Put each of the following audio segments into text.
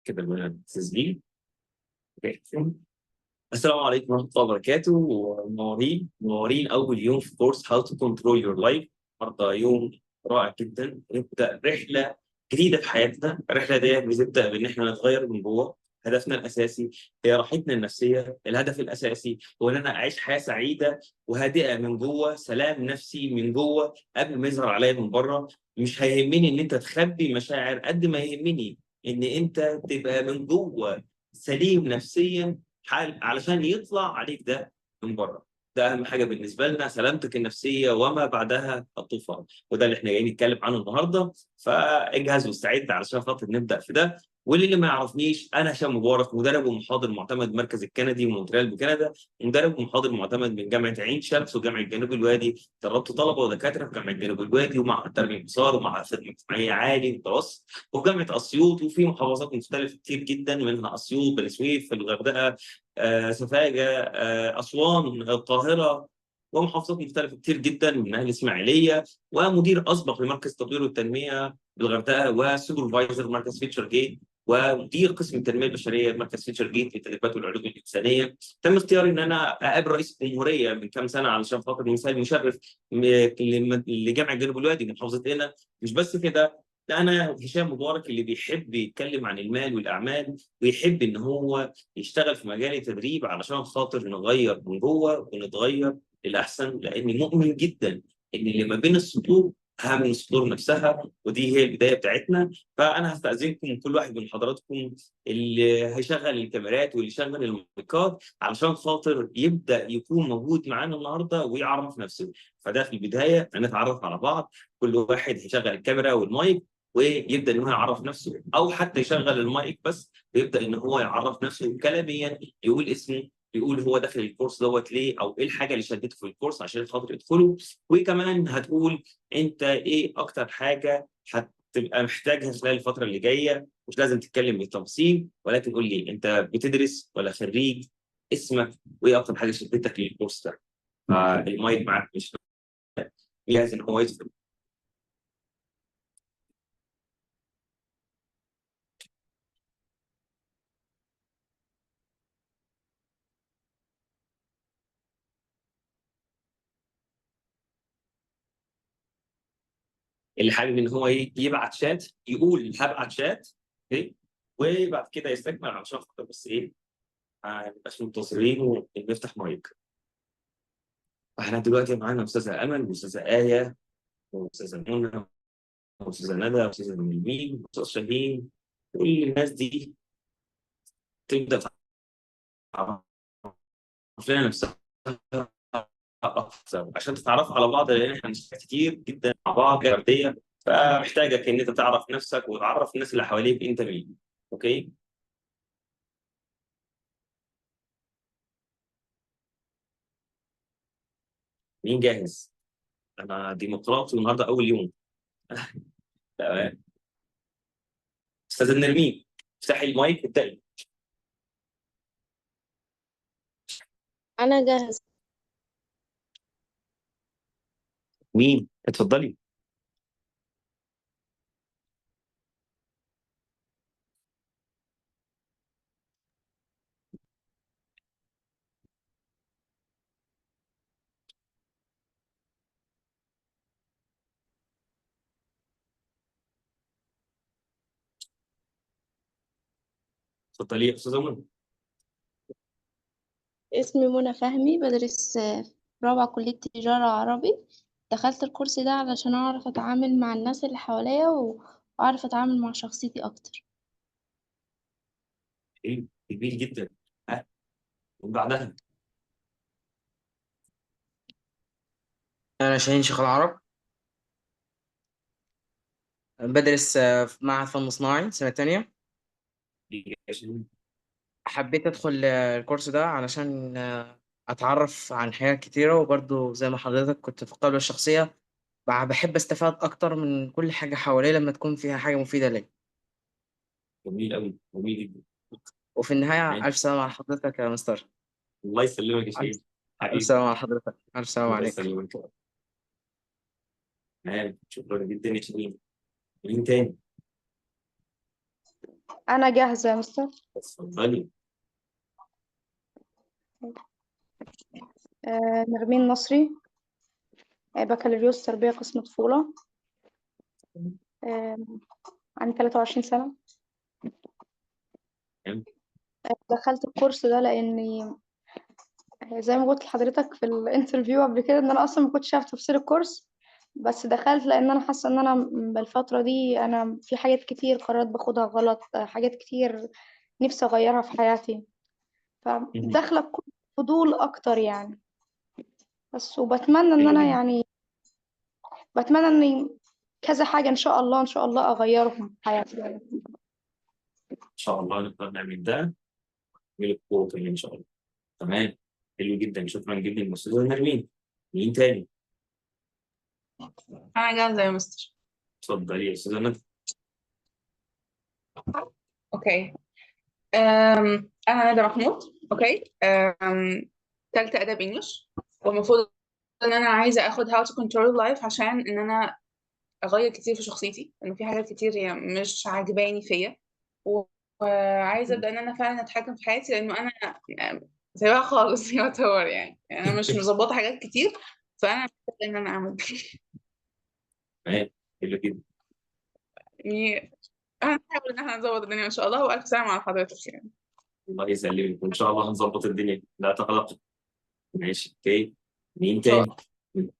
كده من التسجيل. أوكي. السلام عليكم ورحمة الله وبركاته، ومنورين أول يوم في كورس How to Control Your Life. النهارده يوم رائع جدا، نبدأ رحلة جديدة في حياتنا. الرحلة دي بتبدأ بإن إحنا نتغير من جوه. هدفنا الأساسي هي راحتنا النفسية، الهدف الأساسي هو إن أنا أعيش حياة سعيدة وهادئة من جوه، سلام نفسي من جوه قبل ما يظهر عليا من بره. مش هيهمني إن أنت تخبي مشاعر قد ما يهمني إن أنت تبقى من جوه سليم نفسيا، علشان يطلع عليك ده من بره. ده اهم حاجه بالنسبه لنا، سلامتك النفسيه وما بعدها الطوفان، وده اللي احنا جايين نتكلم عنه النهارده. فاجهز واستعد علشان خاطر نبدا في ده. واللي ما يعرفنيش، انا هشام مبارك، مدرب ومحاضر معتمد مركز الكندي ومونتريال بكندا، مدرب ومحاضر معتمد من جامعه عين شمس وجامعه جنوب الوادي. دربت طلبه ودكاتره في جامعه جنوب الوادي ومع التربيه الانتصار ومع خدمه اجتماعيه عالي متوسط، وفي جامعه اسيوط، وفي محافظات مختلفه كتير جدا منها اسيوط، بني سويف، الغردقه، سفاجة، أسوان، القاهرة، ومحافظات مختلفة كتير جدا منها الإسماعيلية. ومدير أسبق لمركز التطوير والتنمية بالغردقة، وسوبرفايزر مركز فيتشر جيت، ومدير قسم التنميه البشريه مركز فيتشر جيت للتدريبات والعلوم الانسانيه. تم اختياري ان انا اقابل رئيس الجمهوريه من كام سنه علشان خاطر مثال مشرف لجامعه جنوب الوادي محافظه هنا. مش بس كده، لا، انا هشام مبارك اللي بيحب يتكلم عن المال والاعمال، ويحب ان هو يشتغل في مجال التدريب علشان خاطر نغير من جوه ونتغير للاحسن، لاني مؤمن جدا ان اللي ما بين السطور اهم من السطور نفسها، ودي هي البدايه بتاعتنا. فانا هستاذنكم كل واحد من حضراتكم اللي هيشغل الكاميرات واللي يشغل المايكات علشان خاطر يبدا يكون موجود معانا النهارده ويعرف نفسه. فده في البدايه هنتعرف على بعض. كل واحد هيشغل الكاميرا والمايك ويبدا ان هو يعرف نفسه، او حتى يشغل المايك بس ويبدا ان هو يعرف نفسه كلاميا، يقول اسمه، يقول هو داخل الكورس دوت ليه، او ايه الحاجه اللي شدته في الكورس عشان خاطر يدخله. وكمان هتقول انت ايه اكتر حاجه هتبقى محتاجها خلال الفتره اللي جايه. مش لازم تتكلم بالتفصيل، ولكن قول لي انت بتدرس ولا خريج، اسمك، وايه اكتر حاجه شدتك للكورس ده. فالمايك معاك، مش جاهز ان هو يدخل. اللي حابب ان هو يبعت شات يقول هبعت شات. اوكي. وبعد كده يستكمل علشان خاطر بس ايه، ما نبقاش منتظرين ونفتح مايك. احنا دلوقتي معانا استاذه امل واستاذه ايه واستاذه منى واستاذه ندى واستاذه نيلمين واستاذ شاهين. كل الناس دي تبدا تعرف لنا نفسها اكثر عشان تتعرفوا على بعض، لان احنا مش كتير جدا مع بعض جرديه. فمحتاجك ان انت تعرف نفسك وتعرف الناس اللي حواليك انت مين. اوكي. مين جاهز؟ انا ديمقراطي والنهارده اول يوم. تمام. استاذ نرمين، افتحي المايك وابدأي. أنا جاهز. مين؟ اتفضلي. اتفضلي يا استاذه منى. اسمي منى فهمي، بدرس في رابعة كلية تجارة عربي. دخلت الكورس ده علشان أعرف أتعامل مع الناس اللي حواليا وأعرف أتعامل مع شخصيتي أكتر. ايه، جميل جدا. ها، وبعدها. أنا شاهين شيخ العرب، بدرس في معهد فن صناعي سنة تانية. حبيت أدخل الكورس ده علشان أتعرف عن حاجات كتيرة، وبرضه زي ما حضرتك كنت في القائمة الشخصية بحب أستفاد أكتر من كل حاجة حواليا لما تكون فيها حاجة مفيدة ليا. جميل قوي، جميل جدا. وفي النهاية ألف ماشي. سلامة على حضرتك يا مستر. الله يسلمك يا ألف شهيد. ألف حبيبي. سلامة على حضرتك، ألف سلامة الله عليك. يسلمك. تمام، شكرا جدا يا شهيد. مين تاني؟ أنا جاهزة يا مستر. اتفضلي. نرمين نصري، بكالوريوس تربية قسم طفولة. عندي 23 سنة. تمام. دخلت الكورس ده لأني زي ما قلت لحضرتك في الانترفيو قبل كده إن أنا أصلا ما كنتش عارفة تفسير الكورس، بس دخلت لأن أنا حاسة إن أنا بالفترة دي أنا في حاجات كتير قرارات باخدها غلط، حاجات كتير نفسي أغيرها في حياتي، فداخلة بكل فضول أكتر يعني. بس وبتمنى إن حلو أنا جدا. يعني بتمنى إني كذا حاجة إن شاء الله إن شاء الله أغيرهم في حياتي يعني. ان شاء الله نقدر نعمل ده من القوة ان شاء الله. تمام. حلو جدا، شكرا جدا استاذه نرمين. مين تاني؟ أنا جاهزة يا مستر. اتفضلي يا استاذه ندى. أوكي. أنا ندى محمود. أوكي. تالتة آداب إنجلش، والمفروض إن أنا عايزة آخد How to Control Life عشان إن أنا أغير كتير في شخصيتي، إن في حاجات كتير هي مش عاجباني فيا، وعايزة أبدأ إن أنا فعلا أتحكم في حياتي، لأنه أنا سايباها خالص يعتبر يعني أنا مش مظبطة حاجات كتير، فأنا محتاجة إن أنا أعمل تمام. حلو جدا. يعني هنحاول إن احنا نظبط الدنيا إن شاء الله، وألف سلامة على حضرتك يعني. الله يسلمك، وان شاء الله هنظبط الدنيا، لا تقلق. ماشي، اوكي. مين إن شاء تاني؟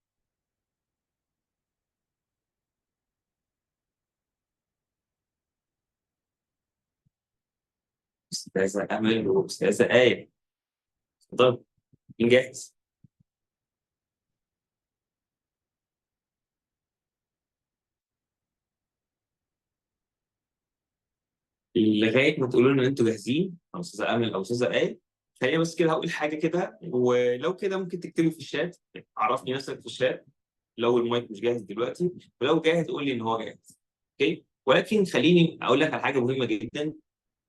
استاذه امل واستاذه ايه. اتفضل. مين جاهز؟ لغايه ما تقولوا لنا ان انتوا جاهزين، او استاذه امل او استاذه ايه. خلينا بس كده هقول حاجه كده، ولو كده ممكن تكتبي في الشات، عرفني نفسك في الشات لو المايك مش جاهز دلوقتي، ولو جاهز قول لي ان هو جاهز. اوكي، ولكن خليني اقول لك على حاجه مهمه جدا.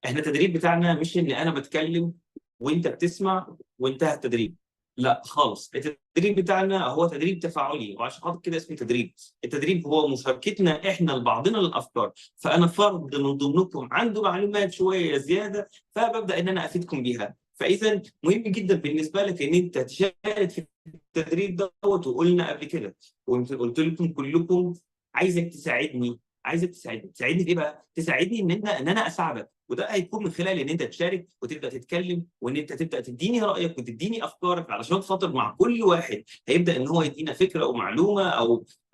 احنا التدريب بتاعنا مش ان انا بتكلم وانت بتسمع وانتهى التدريب، لا خالص. التدريب بتاعنا هو تدريب تفاعلي، وعشان خاطر كده اسمه تدريب. التدريب هو مشاركتنا احنا لبعضنا للافكار، فانا فرد من ضمنكم عنده معلومات شويه زياده، فببدا ان انا افيدكم بيها. فاذا مهم جدا بالنسبه لك ان انت تشارك في التدريب دوت. وقلنا قبل كده وقلت لكم كلكم، عايزك تساعدني. تساعدني في ايه بقى؟ تساعدني ان انا اساعدك، وده هيكون من خلال ان انت تشارك وتبدا تتكلم، وان انت تبدا تديني رايك وتديني افكارك، علشان خاطر مع كل واحد هيبدا ان هو يدينا فكره او معلومه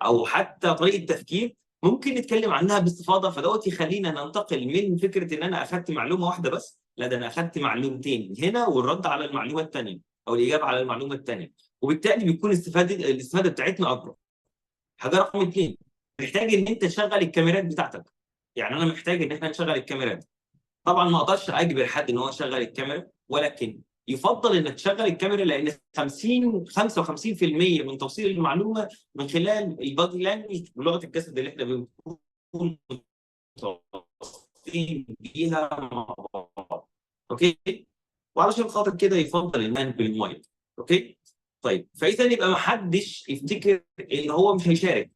او حتى طريقه تفكير ممكن نتكلم عنها باستفاضه. فدوت يخلينا ننتقل من فكره ان انا اخذت معلومه واحده بس، لا ده انا اخذت معلومتين هنا والرد على المعلومه الثانيه او الاجابه على المعلومه الثانيه، وبالتالي بيكون الاستفاده بتاعتنا اكبر. حاجه رقم اثنين، محتاج ان انت تشغل الكاميرات بتاعتك. يعني انا محتاج ان احنا نشغل الكاميرات. طبعا ما اقدرش اجبر حد ان هو يشغل الكاميرا، ولكن يفضل انك تشغل الكاميرا، لان 55% من توصيل المعلومه من خلال البادي لانجوج ولغه الجسد اللي احنا بنكون متواصلين بيها مع بعض. اوكي، وعلشان خاطر كده يفضل المان بالمايك. اوكي، طيب فاذا يبقى ما حدش يفتكر ان هو مش هيشارك.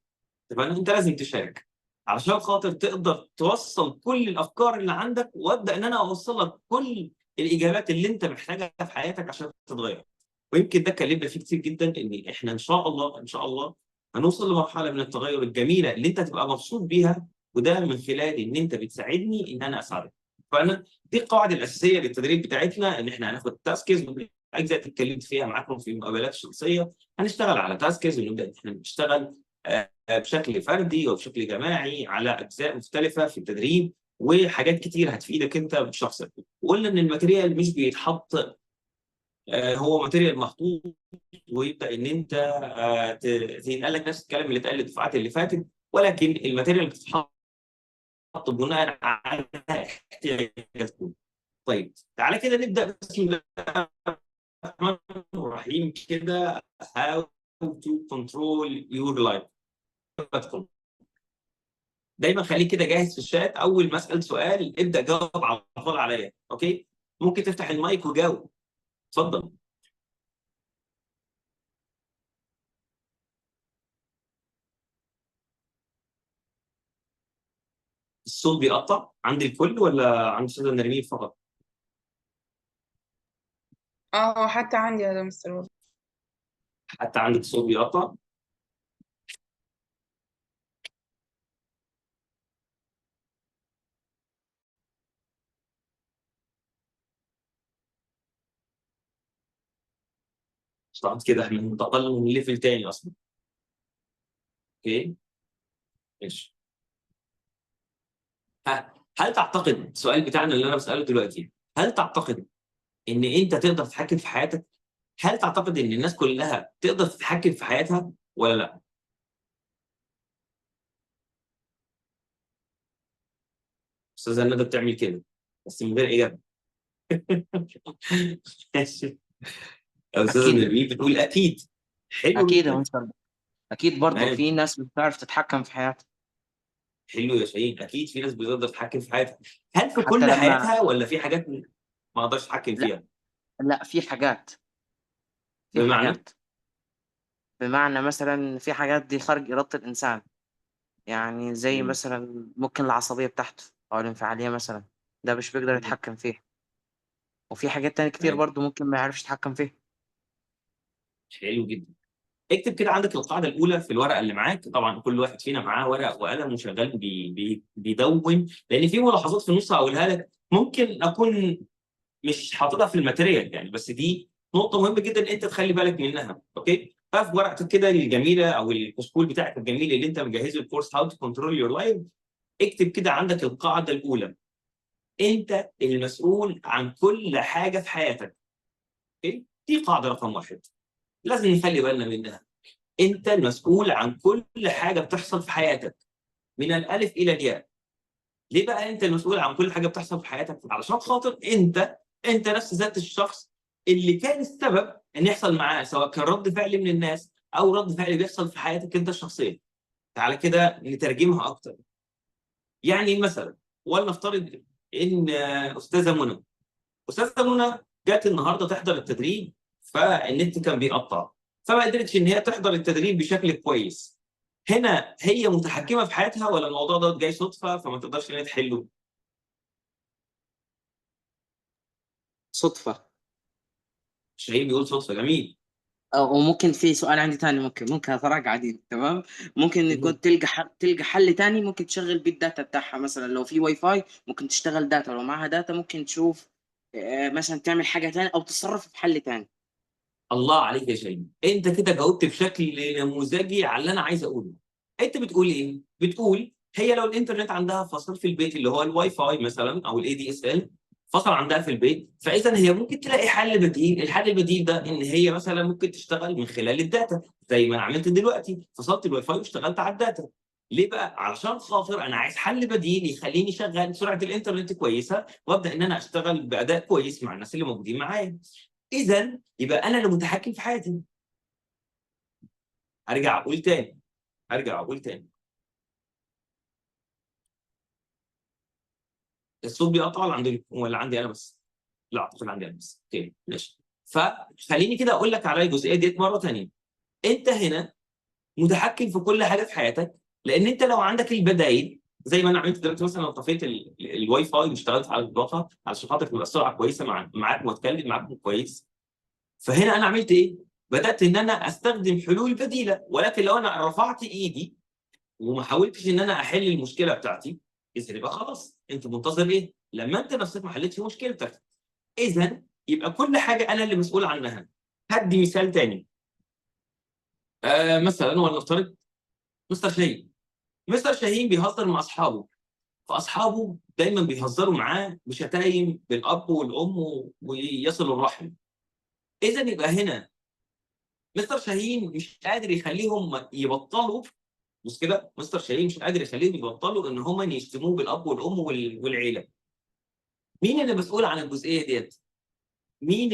طبعا انت لازم تشارك علشان خاطر تقدر توصل كل الافكار اللي عندك، وابدا ان انا اوصل لك كل الاجابات اللي انت محتاجها في حياتك عشان تتغير. ويمكن ده اتكلمنا فيه كتير جدا، ان احنا ان شاء الله ان شاء الله هنوصل لمرحله من التغير الجميله اللي انت تبقى مبسوط بيها، وده من خلال ان انت بتساعدني ان انا اساعدك. فانا دي القواعد الاساسيه للتدريب بتاعتنا، ان احنا هناخد تاسكز اجزاء اتكلمت فيها معاكم في المقابلات الشخصيه. هنشتغل على تاسكز ونبدا ان احنا نشتغل بشكل فردي وبشكل جماعي على اجزاء مختلفه في التدريب، وحاجات كتير هتفيدك انت بشخصك. وقلنا ان الماتيريال مش بيتحط، هو ماتيريال محطوط، ويبدا ان انت تنقل لك نفس الكلام اللي اتقال الدفعات اللي فاتت، ولكن الماتيريال بتتحط بناء على احتياجاتكم. طيب تعالى كده نبدا. بسم الله الرحمن الرحيم كده. How to control your life. دايما خليك كده جاهز في الشات، اول ما اسال سؤال ابدا جاوب على طول عليا. اوكي، ممكن تفتح المايك وجاوب. اتفضل. الصوت بيقطع عند الكل ولا عند استاذه نرمين فقط؟ حتى عندي يا مستر وولف. حتى عندك الصوت بيقطع؟ طبعا كده احنا انتقلنا من ليفل تاني اصلا. اوكي ماشي. هل تعتقد السؤال بتاعنا اللي انا بساله دلوقتي، هل تعتقد ان انت تقدر تتحكم في حياتك؟ هل تعتقد ان الناس كلها تقدر تتحكم في حياتها ولا لا؟ استاذه ندى بتعمل كده بس من غير اجابه. ماشي. استاذه اكيد نرمين بتقول اكيد. حلو اكيد يا جدا. مستر، اكيد برضه تمام. في ناس بتعرف تتحكم في حياتها. حلو يا شاهين، اكيد في ناس بتقدر تتحكم في حياتها. هل في حتى كل لما حياتها ولا في حاجات ما اقدرش اتحكم لا فيها؟ لا، في حاجات، في بمعنى؟ حاجات بمعنى مثلا في حاجات دي خارج إرادة الإنسان، يعني زي مم. مثلا ممكن العصبية بتاعته أو الانفعالية مثلا، ده مش بيقدر مم. يتحكم فيه. وفي حاجات تانية كتير تمام. برضه ممكن ما يعرفش يتحكم فيها. حلو جدا. اكتب كده عندك القاعده الاولى في الورقه اللي معاك، طبعا كل واحد فينا معاه ورق وقلم وشغال بيدون، لان في ملاحظات في النص هقولها لك ممكن اكون مش حاططها في الماتيريال يعني، بس دي نقطه مهمه جدا انت تخلي بالك منها. اوكي؟ ففي ورقتك كده الجميله او الكشكول بتاعك الجميل اللي انت مجهزه الكورس هاو تو كنترول يور لايف، اكتب كده عندك القاعده الاولى: انت المسؤول عن كل حاجه في حياتك. اوكي؟ دي قاعده رقم واحد لازم نخلي بالنا منها. انت المسؤول عن كل حاجه بتحصل في حياتك من الالف الى الياء. ليه بقى انت المسؤول عن كل حاجه بتحصل في حياتك؟ علشان خاطر انت نفس ذات الشخص اللي كان السبب ان يحصل معاه، سواء كان رد فعل من الناس او رد فعل بيحصل في حياتك انت الشخصيه. تعالى كده نترجمها اكتر. يعني مثلا ولنفترض ان استاذه منى جت النهارده تحضر التدريب، فالنت كان بيقطع فما قدرتش ان هي تحضر التدريب بشكل كويس. هنا هي متحكمه في حياتها ولا الموضوع ده جاي صدفه فما تقدرش ان هي تحله؟ صدفة. شاهين بيقول صدفه. جميل. وممكن في سؤال عندي تاني، ممكن أتراجع عادي، تمام. ممكن مهم. يكون تلقى حل تاني، ممكن تشغل بيه الداتا بتاعها، مثلا لو في واي فاي ممكن تشتغل داتا، لو معاها داتا ممكن تشوف مثلا تعمل حاجة تانية أو تتصرف في حل تاني. الله عليك يا شاهين، انت كده جاوبت بشكل نموذجي على اللي انا عايز اقوله. انت بتقول ايه؟ بتقول هي لو الانترنت عندها فصل في البيت اللي هو الواي فاي مثلا او الاي دي اس ال، فصل عندها في البيت، فاذا هي ممكن تلاقي حل بديل. الحل البديل ده ان هي مثلا ممكن تشتغل من خلال الداتا زي ما انا عملت دلوقتي، فصلت الواي فاي واشتغلت على الداتا. ليه بقى؟ علشان خاطر انا عايز حل بديل يخليني شغال سرعه الانترنت كويسه وابدا ان انا اشتغل باداء كويس مع الناس اللي موجودين معايا. اذا يبقى انا اللي متحكم في حياتي. ارجع اقول تاني. الصوت بيقطع ولا عندي انا بس؟ لا اعتقد عندي انا بس. اوكي ماشي. فخليني كده اقول لك على الجزئيه ديت مره ثانيه. انت هنا متحكم في كل حاجه في حياتك، لان انت لو عندك البدائل زي ما انا عملت دلوقتي، مثلا لو طفيت الواي فاي واشتغلت على الباقه علشان خاطر تبقى السرعه كويسه معاك واتكلم معاك كويس، فهنا انا عملت ايه؟ بدات ان انا استخدم حلول بديله. ولكن لو انا رفعت ايدي وما حاولتش ان انا احل المشكله بتاعتي، اذا يبقى خلاص انت منتظر ايه؟ لما انت نفسك ما حلتش مشكلتك. اذا يبقى كل حاجه انا اللي مسؤول عنها. هدي مثال تاني. مثلا ولنفترض مستر شاهين بيهزر مع اصحابه، فاصحابه دايما بيهزروا معاه بشتايم بالاب والام ويصلوا الرحم. اذا يبقى هنا مستر شاهين مش قادر يخليهم يبطلوا. بص كده، مستر شاهين مش قادر يخليهم يبطلوا ان هم يشتموه بالاب والام والعيله. مين اللي مسؤول عن الجزئيه ديت؟ مين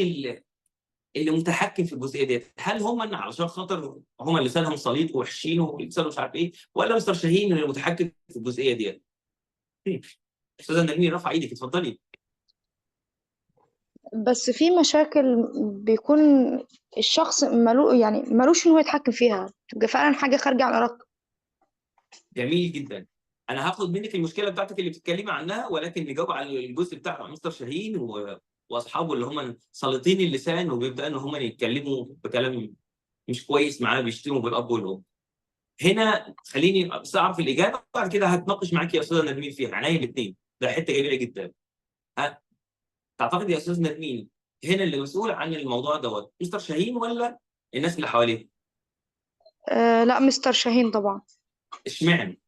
اللي متحكم في الجزئيه ديت؟ هل هم علشان خاطر هم اللي لسانهم سليط ووحشين ولسانهم مش عارف ايه، ولا مستر شاهين اللي متحكم في الجزئيه ديت؟ استاذه نرمين رفع ايدك، اتفضلي. بس في مشاكل بيكون الشخص يعني ملوش ان هو يتحكم فيها، تبقى فعلا حاجة خارجة عن إرادته. جميل جدا. انا هاخد منك المشكله بتاعتك اللي بتتكلمي عنها، ولكن نجاوب على الجزء بتاع مستر شاهين واصحابه اللي هم سلطين اللسان وبيبدا ان هم يتكلموا بكلام مش كويس معاه، بيشتموا بالاب والام. هنا خليني بس اعرف الاجابه، بعد كده هتناقش معاك يا استاذه نرمين فيها عينيا الاثنين. ده حته جميله جدا. ها، تعتقد يا استاذ نرمين هنا اللي مسؤول عن الموضوع دوت مستر شاهين ولا الناس اللي حواليه؟ لا، مستر شاهين طبعا، اشمعنى؟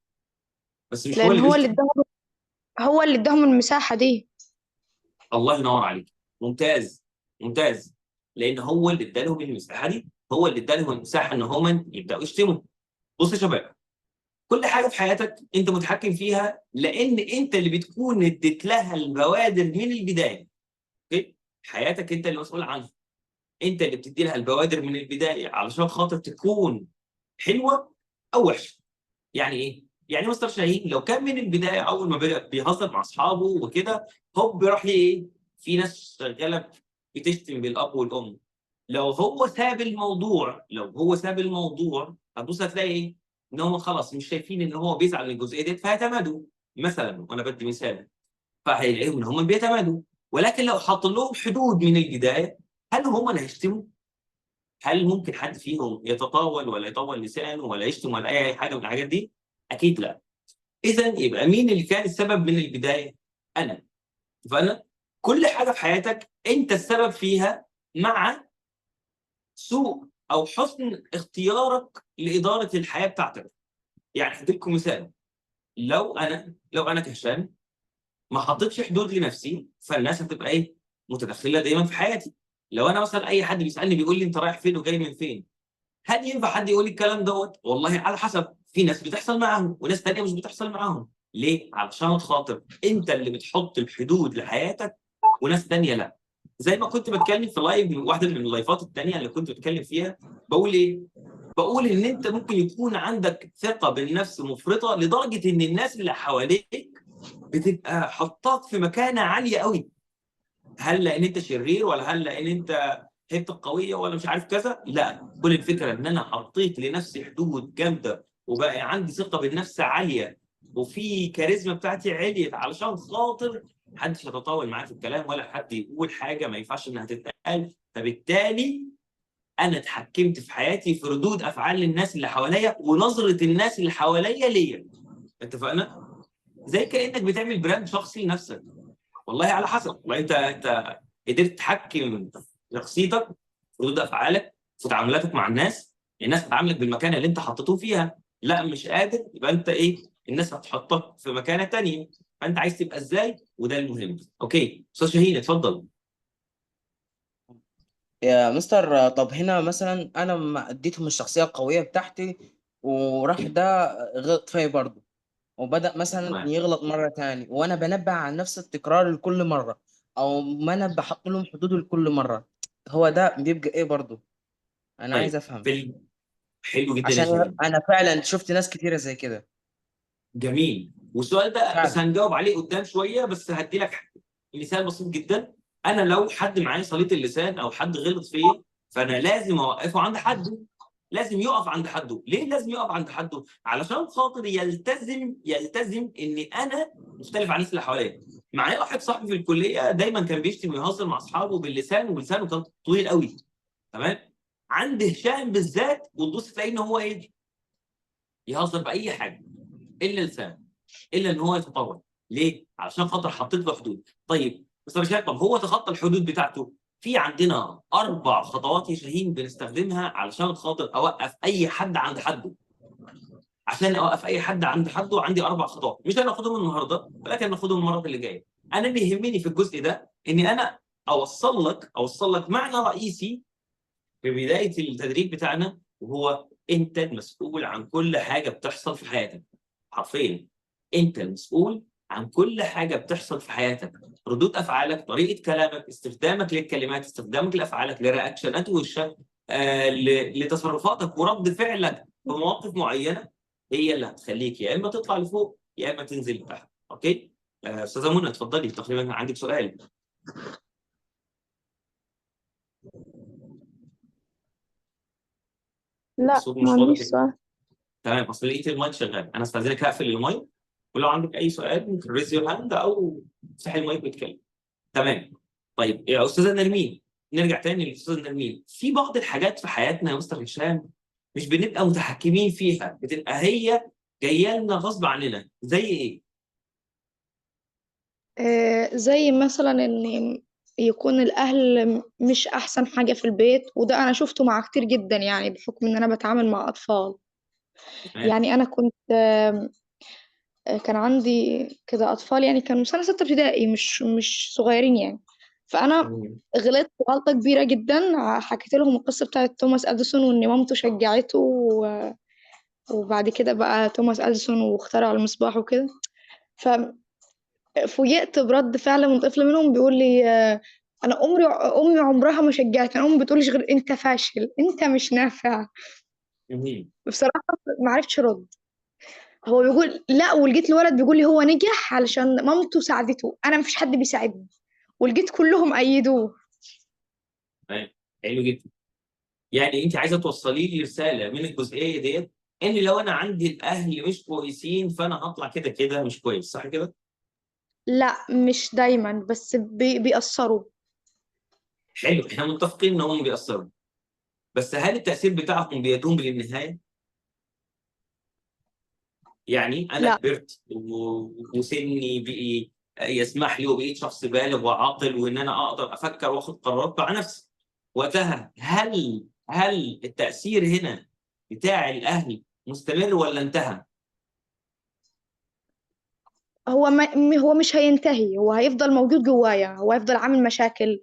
بس مش هو لان اللي هو اللي بيشتم؟ اداهم المساحة دي. الله ينور عليك، ممتاز ممتاز. لان هو اللي ادالهم المساحه دي، هو اللي ادالهم المساحه ان هم يبداوا يشتموا. بص يا شباب، كل حاجه في حياتك انت متحكم فيها، لان انت اللي بتكون اديت لها البوادر من البدايه. اوكي، حياتك انت اللي مسؤول عنها، انت اللي بتدي لها البوادر من البدايه علشان خاطر تكون حلوه او وحشه. يعني ايه؟ يعني مستر شاهين لو كان من البدايه اول ما بدأ بيهزر مع اصحابه وكده، هوب راح ايه؟ في ناس شغاله بتشتم بالاب والام. لو هو ساب الموضوع، هتبص هتلاقي ايه؟ ان هم خلاص مش شايفين ان هو بيزعل من الجزئيه ديت فهيتمادوا. مثلا وانا بدي مثال، فهيلاقيهم ان هم بيتمادوا. ولكن لو حط لهم حدود من البدايه، هل هم اللي هيشتموا؟ هل ممكن حد فيهم يتطاول ولا يطول لسانه ولا يشتم ولا اي حاجه من الحاجات دي؟ اكيد لا. اذا يبقى مين اللي كان السبب من البدايه؟ انا. فانا كل حاجه في حياتك انت السبب فيها، مع سوء او حسن اختيارك لاداره الحياه بتاعتك. يعني هديلكم مثال، لو انا كهشام ما حطيتش حدود لنفسي، فالناس هتبقى ايه؟ متدخله دايما في حياتي. لو انا مثلا اي حد بيسالني بيقول لي انت رايح فين وجاي من فين، هل ينفع حد يقول لي الكلام دوت؟ والله على حسب، في ناس بتحصل معاهم وناس تانية مش بتحصل معاهم. ليه؟ علشان خاطر انت اللي بتحط الحدود لحياتك وناس تانية لا. زي ما كنت بتكلم في لايف، واحده من اللايفات التانية اللي كنت بتكلم فيها، بقول ايه؟ بقول ان انت ممكن يكون عندك ثقه بالنفس مفرطه لدرجه ان الناس اللي حواليك بتبقى حطاك في مكانه عاليه قوي. هل لان انت شرير، ولا هل لان انت هيبتك قويه، ولا مش عارف كذا؟ لا، كل الفكره ان انا حطيت لنفسي حدود جامده، وبقى عندي ثقه بالنفس عاليه، وفي كاريزما بتاعتي عليت علشان خاطر محدش يتطاول معايا في الكلام، ولا حد يقول حاجه ما ينفعش انها تتقال. فبالتالي انا اتحكمت في حياتي في ردود افعال الناس اللي حواليا ونظره الناس اللي حواليا ليا. اتفقنا؟ زي كانك بتعمل براند شخصي لنفسك. والله على حسب، والله انت قدرت تحكم شخصيتك، في ردود افعالك، في تعاملاتك مع الناس هتعاملك بالمكانه اللي انت حطيتهم فيها. لا مش قادر، يبقى انت ايه؟ الناس هتحطك في مكانه ثانيه. فانت عايز تبقى ازاي؟ وده المهم. اوكي، استاذ شاهين اتفضل. يا مستر، طب هنا مثلا انا ما اديتهم الشخصيه القويه بتاعتي، وراح ده غلط فيا برضه، وبدأ مثلا تمام. يغلط مرة تاني، وأنا بنبه عن نفس التكرار لكل مرة، أو ما أنا بحط لهم حدود لكل مرة. هو ده بيبقى إيه برضه؟ أنا عايز طيب أفهم. حلو جدا يا عشان شاهين. أنا فعلا شفت ناس كتيرة زي كده. جميل، والسؤال ده بس فعلا. هنجاوب عليه قدام شويه، بس هدي لك مثال بسيط جدا. انا لو حد معايا سليط اللسان او حد غلط فيا، فانا لازم اوقفه عند حده. لازم يقف عند حده. ليه لازم يقف عند حده؟ علشان خاطر يلتزم ان انا مختلف عن الناس اللي حواليا. معايا واحد صاحبي في الكليه دايما كان بيشتم ويهزر مع اصحابه باللسان، ولسانه كان طويل قوي. تمام. عند هشام بالذات وتبص تلاقي ان هو ايه؟ يهزر باي حاجه الا لسانه، الا ان هو يتطور. ليه؟ علشان خاطر حطيت له حدود. طيب بس مش طب هو تخطى الحدود بتاعته. في عندنا 4 خطوات يا شاهين بنستخدمها علشان خاطر اوقف اي حد عند حده. عشان اوقف اي حد عند حده عندي 4 خطوات، مش هناخدهم النهارده ولكن هناخدهم المره اللي جايه. انا اللي يهمني في الجزء ده اني انا اوصل لك معنى رئيسي في بدايه التدريب بتاعنا، وهو انت المسؤول عن كل حاجه بتحصل في حياتك. حرفيا انت المسؤول عن كل حاجه بتحصل في حياتك. ردود افعالك، طريقه كلامك، استخدامك للكلمات، استخدامك لافعالك، لرياكشنات وشك، لتصرفاتك ورد فعلك في مواقف معينه، هي اللي هتخليك يا اما تطلع لفوق يا اما تنزل لتحت. اوكي. استاذه منى اتفضلي، تقريبا كان عندك سؤال. لا، الصوت ما مش عنديش واضح. سؤال. تمام، اصل لقيت المايك شغال. انا استاذنك هقفل المايك ولو عندك اي سؤال ممكن ريز يور هاند او تفتح المايك وتتكلم. تمام. طيب يا استاذه نرمين، نرجع تاني للاستاذه نرمين. في بعض الحاجات في حياتنا يا مستر هشام مش بنبقى متحكمين فيها، بتبقى هي جايه لنا غصب عننا. زي ايه؟ زي مثلا ان يكون الاهل مش احسن حاجة في البيت، وده انا شفته مع كتير جدا يعني بحكم ان انا بتعامل مع اطفال. تمام. يعني انا كنت كان عندي كده اطفال يعني كانوا سنة 6 ابتدائي، مش صغيرين يعني. فانا تمام. غلطت غلطة كبيرة جدا. حكيت لهم القصة بتاعت توماس اديسون وان مامته شجعته وبعد كده بقى توماس اديسون واخترع المصباح وكده. ففوجئت برد فعل من طفل منهم بيقول لي انا امي عمرها ما شجعتني، انا امي بتقوليش غير انت فاشل، انت مش نافع. جميل. بصراحة ما عرفتش ارد. هو بيقول لا، ولقيت الولد بيقول لي هو نجح علشان مامته ساعدته، انا مفيش حد بيساعدني. ولقيت كلهم ايدوه. تمام. حلو جدا. يعني انت عايزه توصلي لي رساله من الجزئيه ديت، ان لو انا عندي الاهل مش كويسين فانا هطلع كده كده مش كويس، صح كده؟ لا مش دايما، بس بيأثروا. حلو، احنا متفقين ان هم بيأثروا، بس هل التأثير بتاعهم بيدوم للنهايه؟ يعني انا لا كبرت وسني بقي يسمح لي وبقيت شخص بالغ وعاقل وان انا اقدر افكر واخد قرارات مع نفسي. وقتها هل التأثير هنا بتاع الاهل مستمر ولا انتهى؟ هو مش هينتهي، هو هيفضل موجود جوايا، هو هيفضل عامل مشاكل.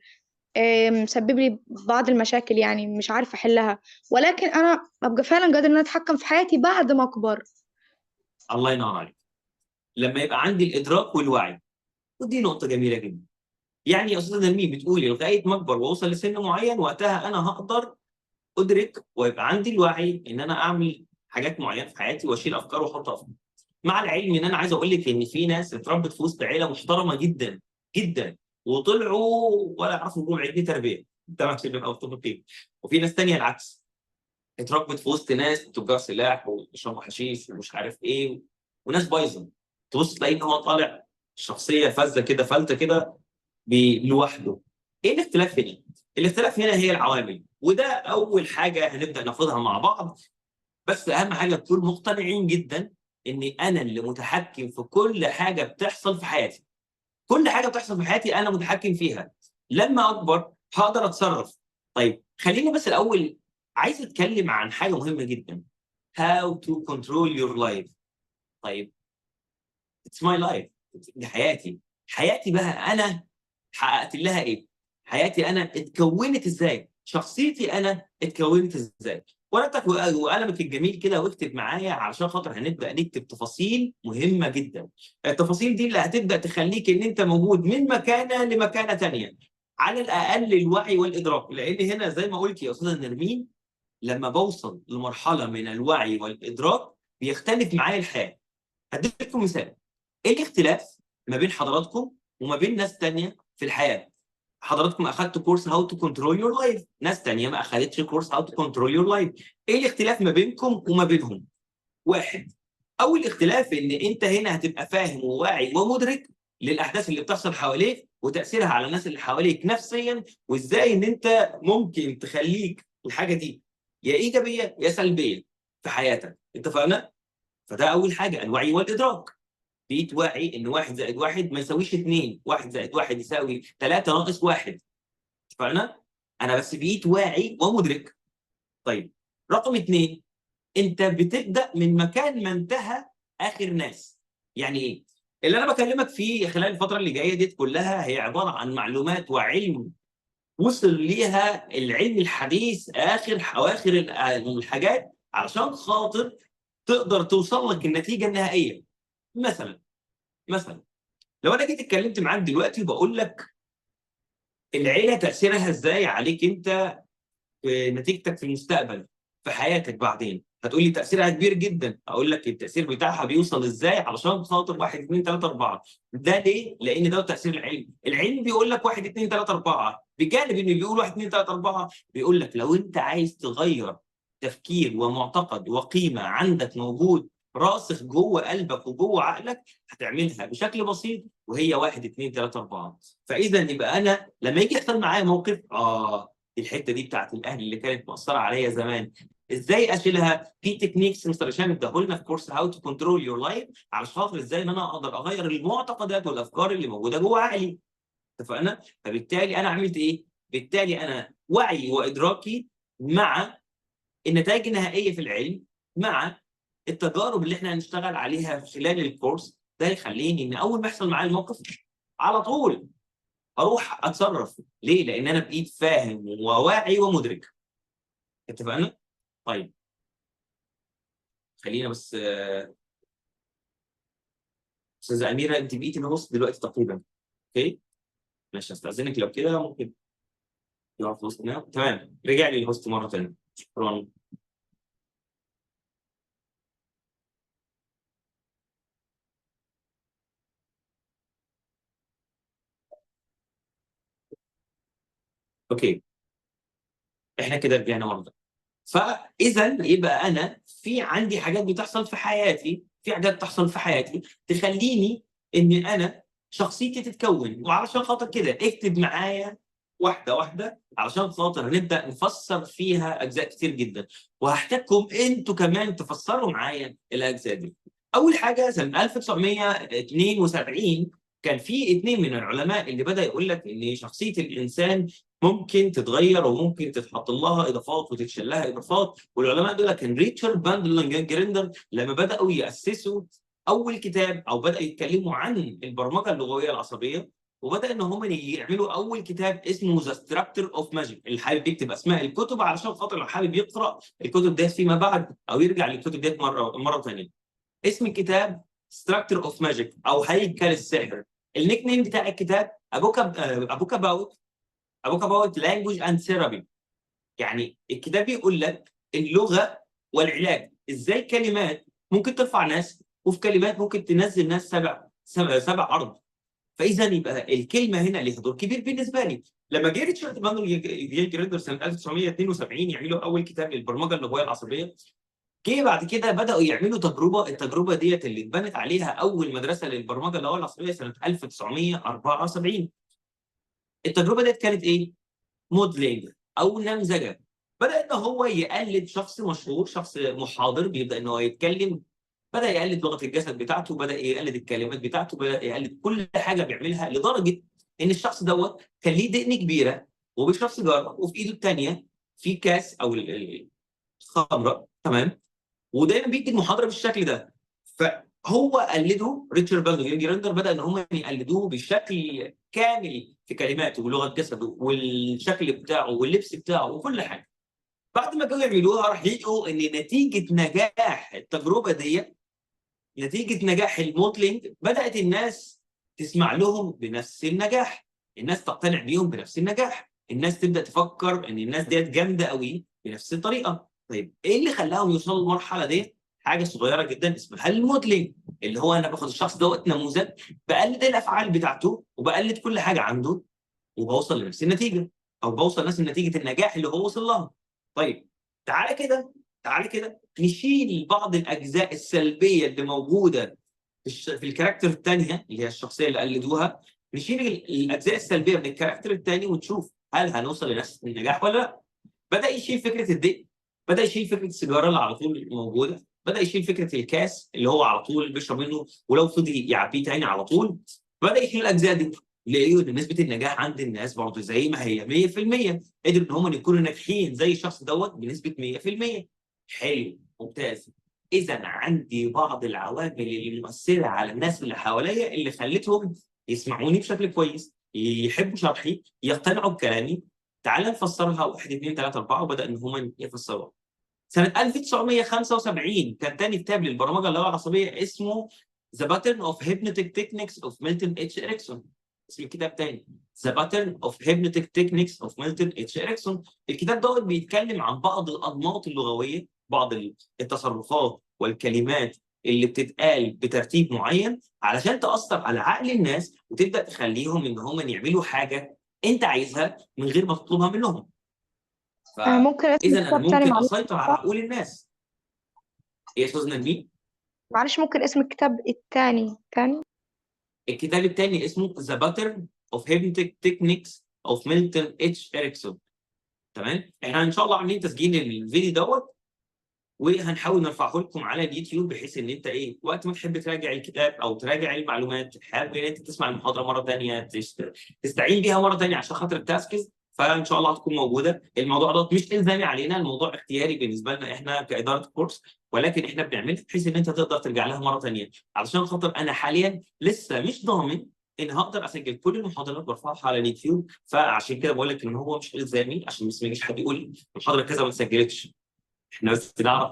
مسبب لي بعض المشاكل يعني مش عارفة أحلها. ولكن أنا أبقى فعلا قادرة إن أنا أتحكم في حياتي بعد ما أكبر. الله ينور عليك. لما يبقى عندي الادراك والوعي، ودي نقطه جميله جدا. يعني يا استاذه نرمين بتقولي لغايه ما اكبر واوصل لسن معين وقتها انا هقدر ادرك ويبقى عندي الوعي ان انا اعمل حاجات معينه في حياتي واشيل افكار واحط افكار. مع العلم ان انا عايز اقول لك ان في ناس اتربت في وسط عيله محترمه جدا جدا وطلعوا ولا يعرفوا يقولوا عيد تربيه، تمام عشان نبقى متفقين. وفي ناس ثانيه العكس، اتربت في وسط ناس تجار سلاح وبيشربوا حشيش ومش عارف ايه، وناس بايظه. تبص تلاقي ان هو طالع شخصيه فذه كده فلته كده لوحده. ايه الاختلاف هنا؟ الاختلاف هنا هي العوامل، وده اول حاجه هنبدا ناخدها مع بعض. بس اهم حاجه تكون مقتنعين جدا اني انا اللي متحكم في كل حاجه بتحصل في حياتي. كل حاجه بتحصل في حياتي انا متحكم فيها. لما اكبر هقدر اتصرف. طيب خليني بس الاول عايز اتكلم عن حاجه مهمه جدا. How to control your life. طيب it's my life، دي حياتي. حياتي بقى انا حققت لها ايه؟ حياتي انا اتكونت ازاي؟ شخصيتي انا اتكونت ازاي؟ ورقتك وقلمك الجميل كده واكتب معايا علشان خاطر هنبدا نكتب تفاصيل مهمه جدا. التفاصيل دي اللي هتبدا تخليك ان انت موجود من مكانه لمكانه ثانيه. على الاقل الوعي والادراك، لان هنا زي ما قلت يا استاذه نرمين، لما بوصل لمرحله من الوعي والادراك بيختلف معايا الحال. هديكم مثال. ايه الاختلاف ما بين حضراتكم وما بين ناس تانية في الحياه؟ حضراتكم اخذتوا كورس هاو تو كنترول يور لايف، ناس تانية ما اخذتش كورس هاو تو كنترول يور لايف. ايه الاختلاف ما بينكم وما بينهم؟ واحد، اول اختلاف ان انت هنا هتبقى فاهم وواعي ومدرك للاحداث اللي بتحصل حواليك وتاثيرها على الناس اللي حواليك نفسيا، وازاي ان انت ممكن تخليك الحاجه دي يا ايجابيه يا سلبيه في حياتك. اتفقنا؟ فده اول حاجه، الوعي والادراك. بقيت واعي ان 1 زائد 1 ما يساويش 2، 1 زائد 1 يساوي 3 ناقص 1. اتفقنا؟ انا بس بقيت واعي ومدرك. طيب رقم 2، انت بتبدا من مكان ما انتهى اخر ناس. يعني ايه؟ اللي انا بكلمك فيه خلال الفتره اللي جايه دي كلها هي عباره عن معلومات وعلم وصل ليها العلم الحديث اخر اواخر الحاجات علشان خاطر تقدر توصل لك النتيجه النهائيه. مثلا لو انا جيت اتكلمت معاك دلوقتي وبقول لك العيله تاثيرها ازاي عليك انت في نتيجتك في المستقبل في حياتك بعدين، هتقول لي تاثيرها كبير جدا. اقول لك التاثير بتاعها بيوصل ازاي علشان خاطر 1 2 3 4. ده ليه؟ لان ده تاثير العلم. العلم بيقول لك 1 2 3 4، بجانب انه بيقول 1 2 3 4 بيقول لك لو انت عايز تغير تفكير ومعتقد وقيمه عندك موجود راسخ جوه قلبك وجوه عقلك، هتعملها بشكل بسيط وهي 1 2 3 4. فاذا يبقى انا لما يجي يحصل معايا موقف الحته دي بتاعت الاهل اللي كانت مؤثره عليا زمان، ازاي اشيلها؟ في تكنيكس مستر هشام اداهولنا في كورس هاو تو كنترول يور لايف علشان خاطر ازاي ان انا اقدر اغير المعتقدات والافكار اللي موجوده جوه عقلي. اتفقنا؟ فبالتالي انا عملت ايه؟ بالتالي انا وعي وادراكي مع النتائج النهائيه في العلم مع التجارب اللي احنا هنشتغل عليها خلال الكورس، ده يخليني ان اول ما يحصل معايا الموقف على طول اروح اتصرف. ليه؟ لان انا بقيت فاهم وواعي ومدرك. اتفقنا؟ طيب خلينا بس استاذه اميره انت بقيتي الهوست دلوقتي تقريبا. اوكي؟ ماشي، استاذنك لو كده ممكن يقف في وسطنا. تمام، رجع لي الهوست مره ثانيه. شكرا. اوكي، احنا كده رجعنا مره. فاذا يبقى انا في عندي حاجات بتحصل في حياتي، تخليني ان انا شخصيتي تتكون. وعلشان خاطر كده اكتب معايا واحده واحده علشان خاطر هنبدا نفسر فيها اجزاء كتير جدا، وهحتاجكم انتوا كمان تفسروا معايا الاجزاء دي. اول حاجه سنه 1972 كان في 2 من العلماء اللي بدا يقول لك ان شخصيه الانسان ممكن تتغير وممكن تتحط لها اضافات وتتشال لها اضافات. والعلماء دول كان ريتشارد باندلر جريندر لما بداوا ياسسوا اول كتاب او بداوا يتكلموا عن البرمجه اللغويه العصبيه، وبدا ان هم يعملوا اول كتاب اسمه ذا ستراكتشر اوف ماجيك. اللي حابب يكتب اسماء الكتب علشان خاطر لو حابب يقرا الكتب ديت فيما بعد او يرجع للكتب ديت مره ثانيه. اسم الكتاب ستراكتشر اوف ماجيك او هيكل السحر. النيك نيم بتاع الكتاب ابوك about language and therapy. يعني الكتاب بيقول لك اللغه والعلاج، ازاي كلمات ممكن ترفع ناس وفي كلمات ممكن تنزل ناس سبع ارض. فاذا يبقى الكلمه هنا ليها دور كبير بالنسبه لي. لما جه ريتشارد جريندر سنه 1972 يعملوا اول كتاب للبرمجه اللغويه العصبيه، جه بعد كده بداوا يعملوا تجربه. التجربه ديت اللي اتبنت عليها اول مدرسه للبرمجه اللغويه العصبيه سنه 1974. التجربه ديت كانت ايه؟ موديلنج او نمذجه. بدا ان هو يقلد شخص مشهور، شخص محاضر بيبدا ان هو يتكلم، بدا يقلد لغه الجسد بتاعته، بدا يقلد الكلمات بتاعته، بدا يقلد كل حاجه بيعملها، لدرجه ان الشخص دوت كان ليه دقن كبيره وبيشرب سيجاره وفي ايده الثانيه في كاس او الخمره. تمام؟ ودايما بيدي المحاضره بالشكل ده. فهو قلده ريتشارد باندلر بدا ان هم يقلدوه بشكل كامل في كلماته ولغه جسده والشكل بتاعه واللبس بتاعه وكل حاجه. بعد ما كانوا يعملوها راح يلقوا ان نتيجه نجاح التجربه دي، نتيجه نجاح الموديلنج، بدات الناس تسمع لهم بنفس النجاح، الناس تقتنع بيهم بنفس النجاح، الناس تبدا تفكر ان الناس ديت جامده قوي بنفس الطريقه. طيب ايه اللي خلاهم يوصلوا للمرحله دي؟ حاجه صغيره جدا اسمها الموديلنج، اللي هو انا باخد الشخص دوت نموذج، بقلد الافعال بتاعته وبقلد كل حاجه عنده وبوصل لنفس النتيجه، او بوصل لنفس نتيجه النجاح اللي هو وصل لها. طيب تعالى كده نشيل بعض الاجزاء السلبيه اللي موجوده في الكاركتر الثانيه اللي هي الشخصيه اللي قلدوها. نشيل الاجزاء السلبيه من الكاركتر الثاني ونشوف هل هنوصل لنفس النجاح ولا لا. بدا يشيل فكره الدق، بدا يشيل فكره السيجاره اللي على طول موجوده، بدا يشيل فكره الكاس اللي هو على طول بيشرب منه ولو فضي يعبيه تاني على طول. بدا يشيل الاجزاء دي. لقيوا ان نسبه النجاح عند الناس برضه زي ما هي 100%. قدروا ان هم يكونوا ناجحين زي الشخص دوت بنسبه 100%. حلو، ممتاز. اذا عندي بعض العوامل اللي مؤثره على الناس اللي حواليا اللي خلتهم يسمعوني بشكل كويس، يحبوا شرحي، يقتنعوا بكلامي. تعال نفسرها 1 2 3 4. وبدا ان هم يفسروها. سنه 1975 كان تاني كتاب للبرمجه اللغويه العصبيه اسمه The Pattern of Hypnotic Techniques of Milton H. Erickson. اسم الكتاب تاني The Pattern of Hypnotic Techniques of Milton H. Erickson. الكتاب دوت بيتكلم عن بعض الانماط اللغويه، بعض التصرفات والكلمات اللي بتتقال بترتيب معين علشان تاثر على عقل الناس وتبدا تخليهم ان هم يعملوا حاجه انت عايزها من غير ما تطلبها منهم. ممكن اسم فاذا انا الكتاب تاني ممكن معلش؟ اسيطر على عقول الناس. ايه يا استاذ نبيل؟ معلش ممكن اسم الكتاب التاني تاني؟ الكتاب الثاني اسمه The Pattern of Hypnotic Techniques of Milton H. Erickson. تمام؟ احنا ان شاء الله عاملين تسجيل الفيديو دوت وهنحاول نرفعه لكم على اليوتيوب، بحيث ان انت وقت ما تحب تراجع الكتاب او تراجع المعلومات، حابب ان انت تسمع المحاضره مره ثانيه، تستعين بيها مره ثانيه عشان خاطر تركز، فان شاء الله هتكون موجوده. الموضوع ده مش الزامي علينا، الموضوع اختياري بالنسبه لنا احنا كاداره الكورس، ولكن احنا بنعمله بحيث ان انت تقدر ترجع لها مره ثانيه، علشان خاطر انا حاليا لسه مش ضامن ان هقدر اسجل كل المحاضرات وارفعها على اليوتيوب، فعشان كده بقول لك ان هو مش الزامي، عشان بس ما يجيش حد يقول المحاضره كذا ما اتسجلتش. احنا بس نعرف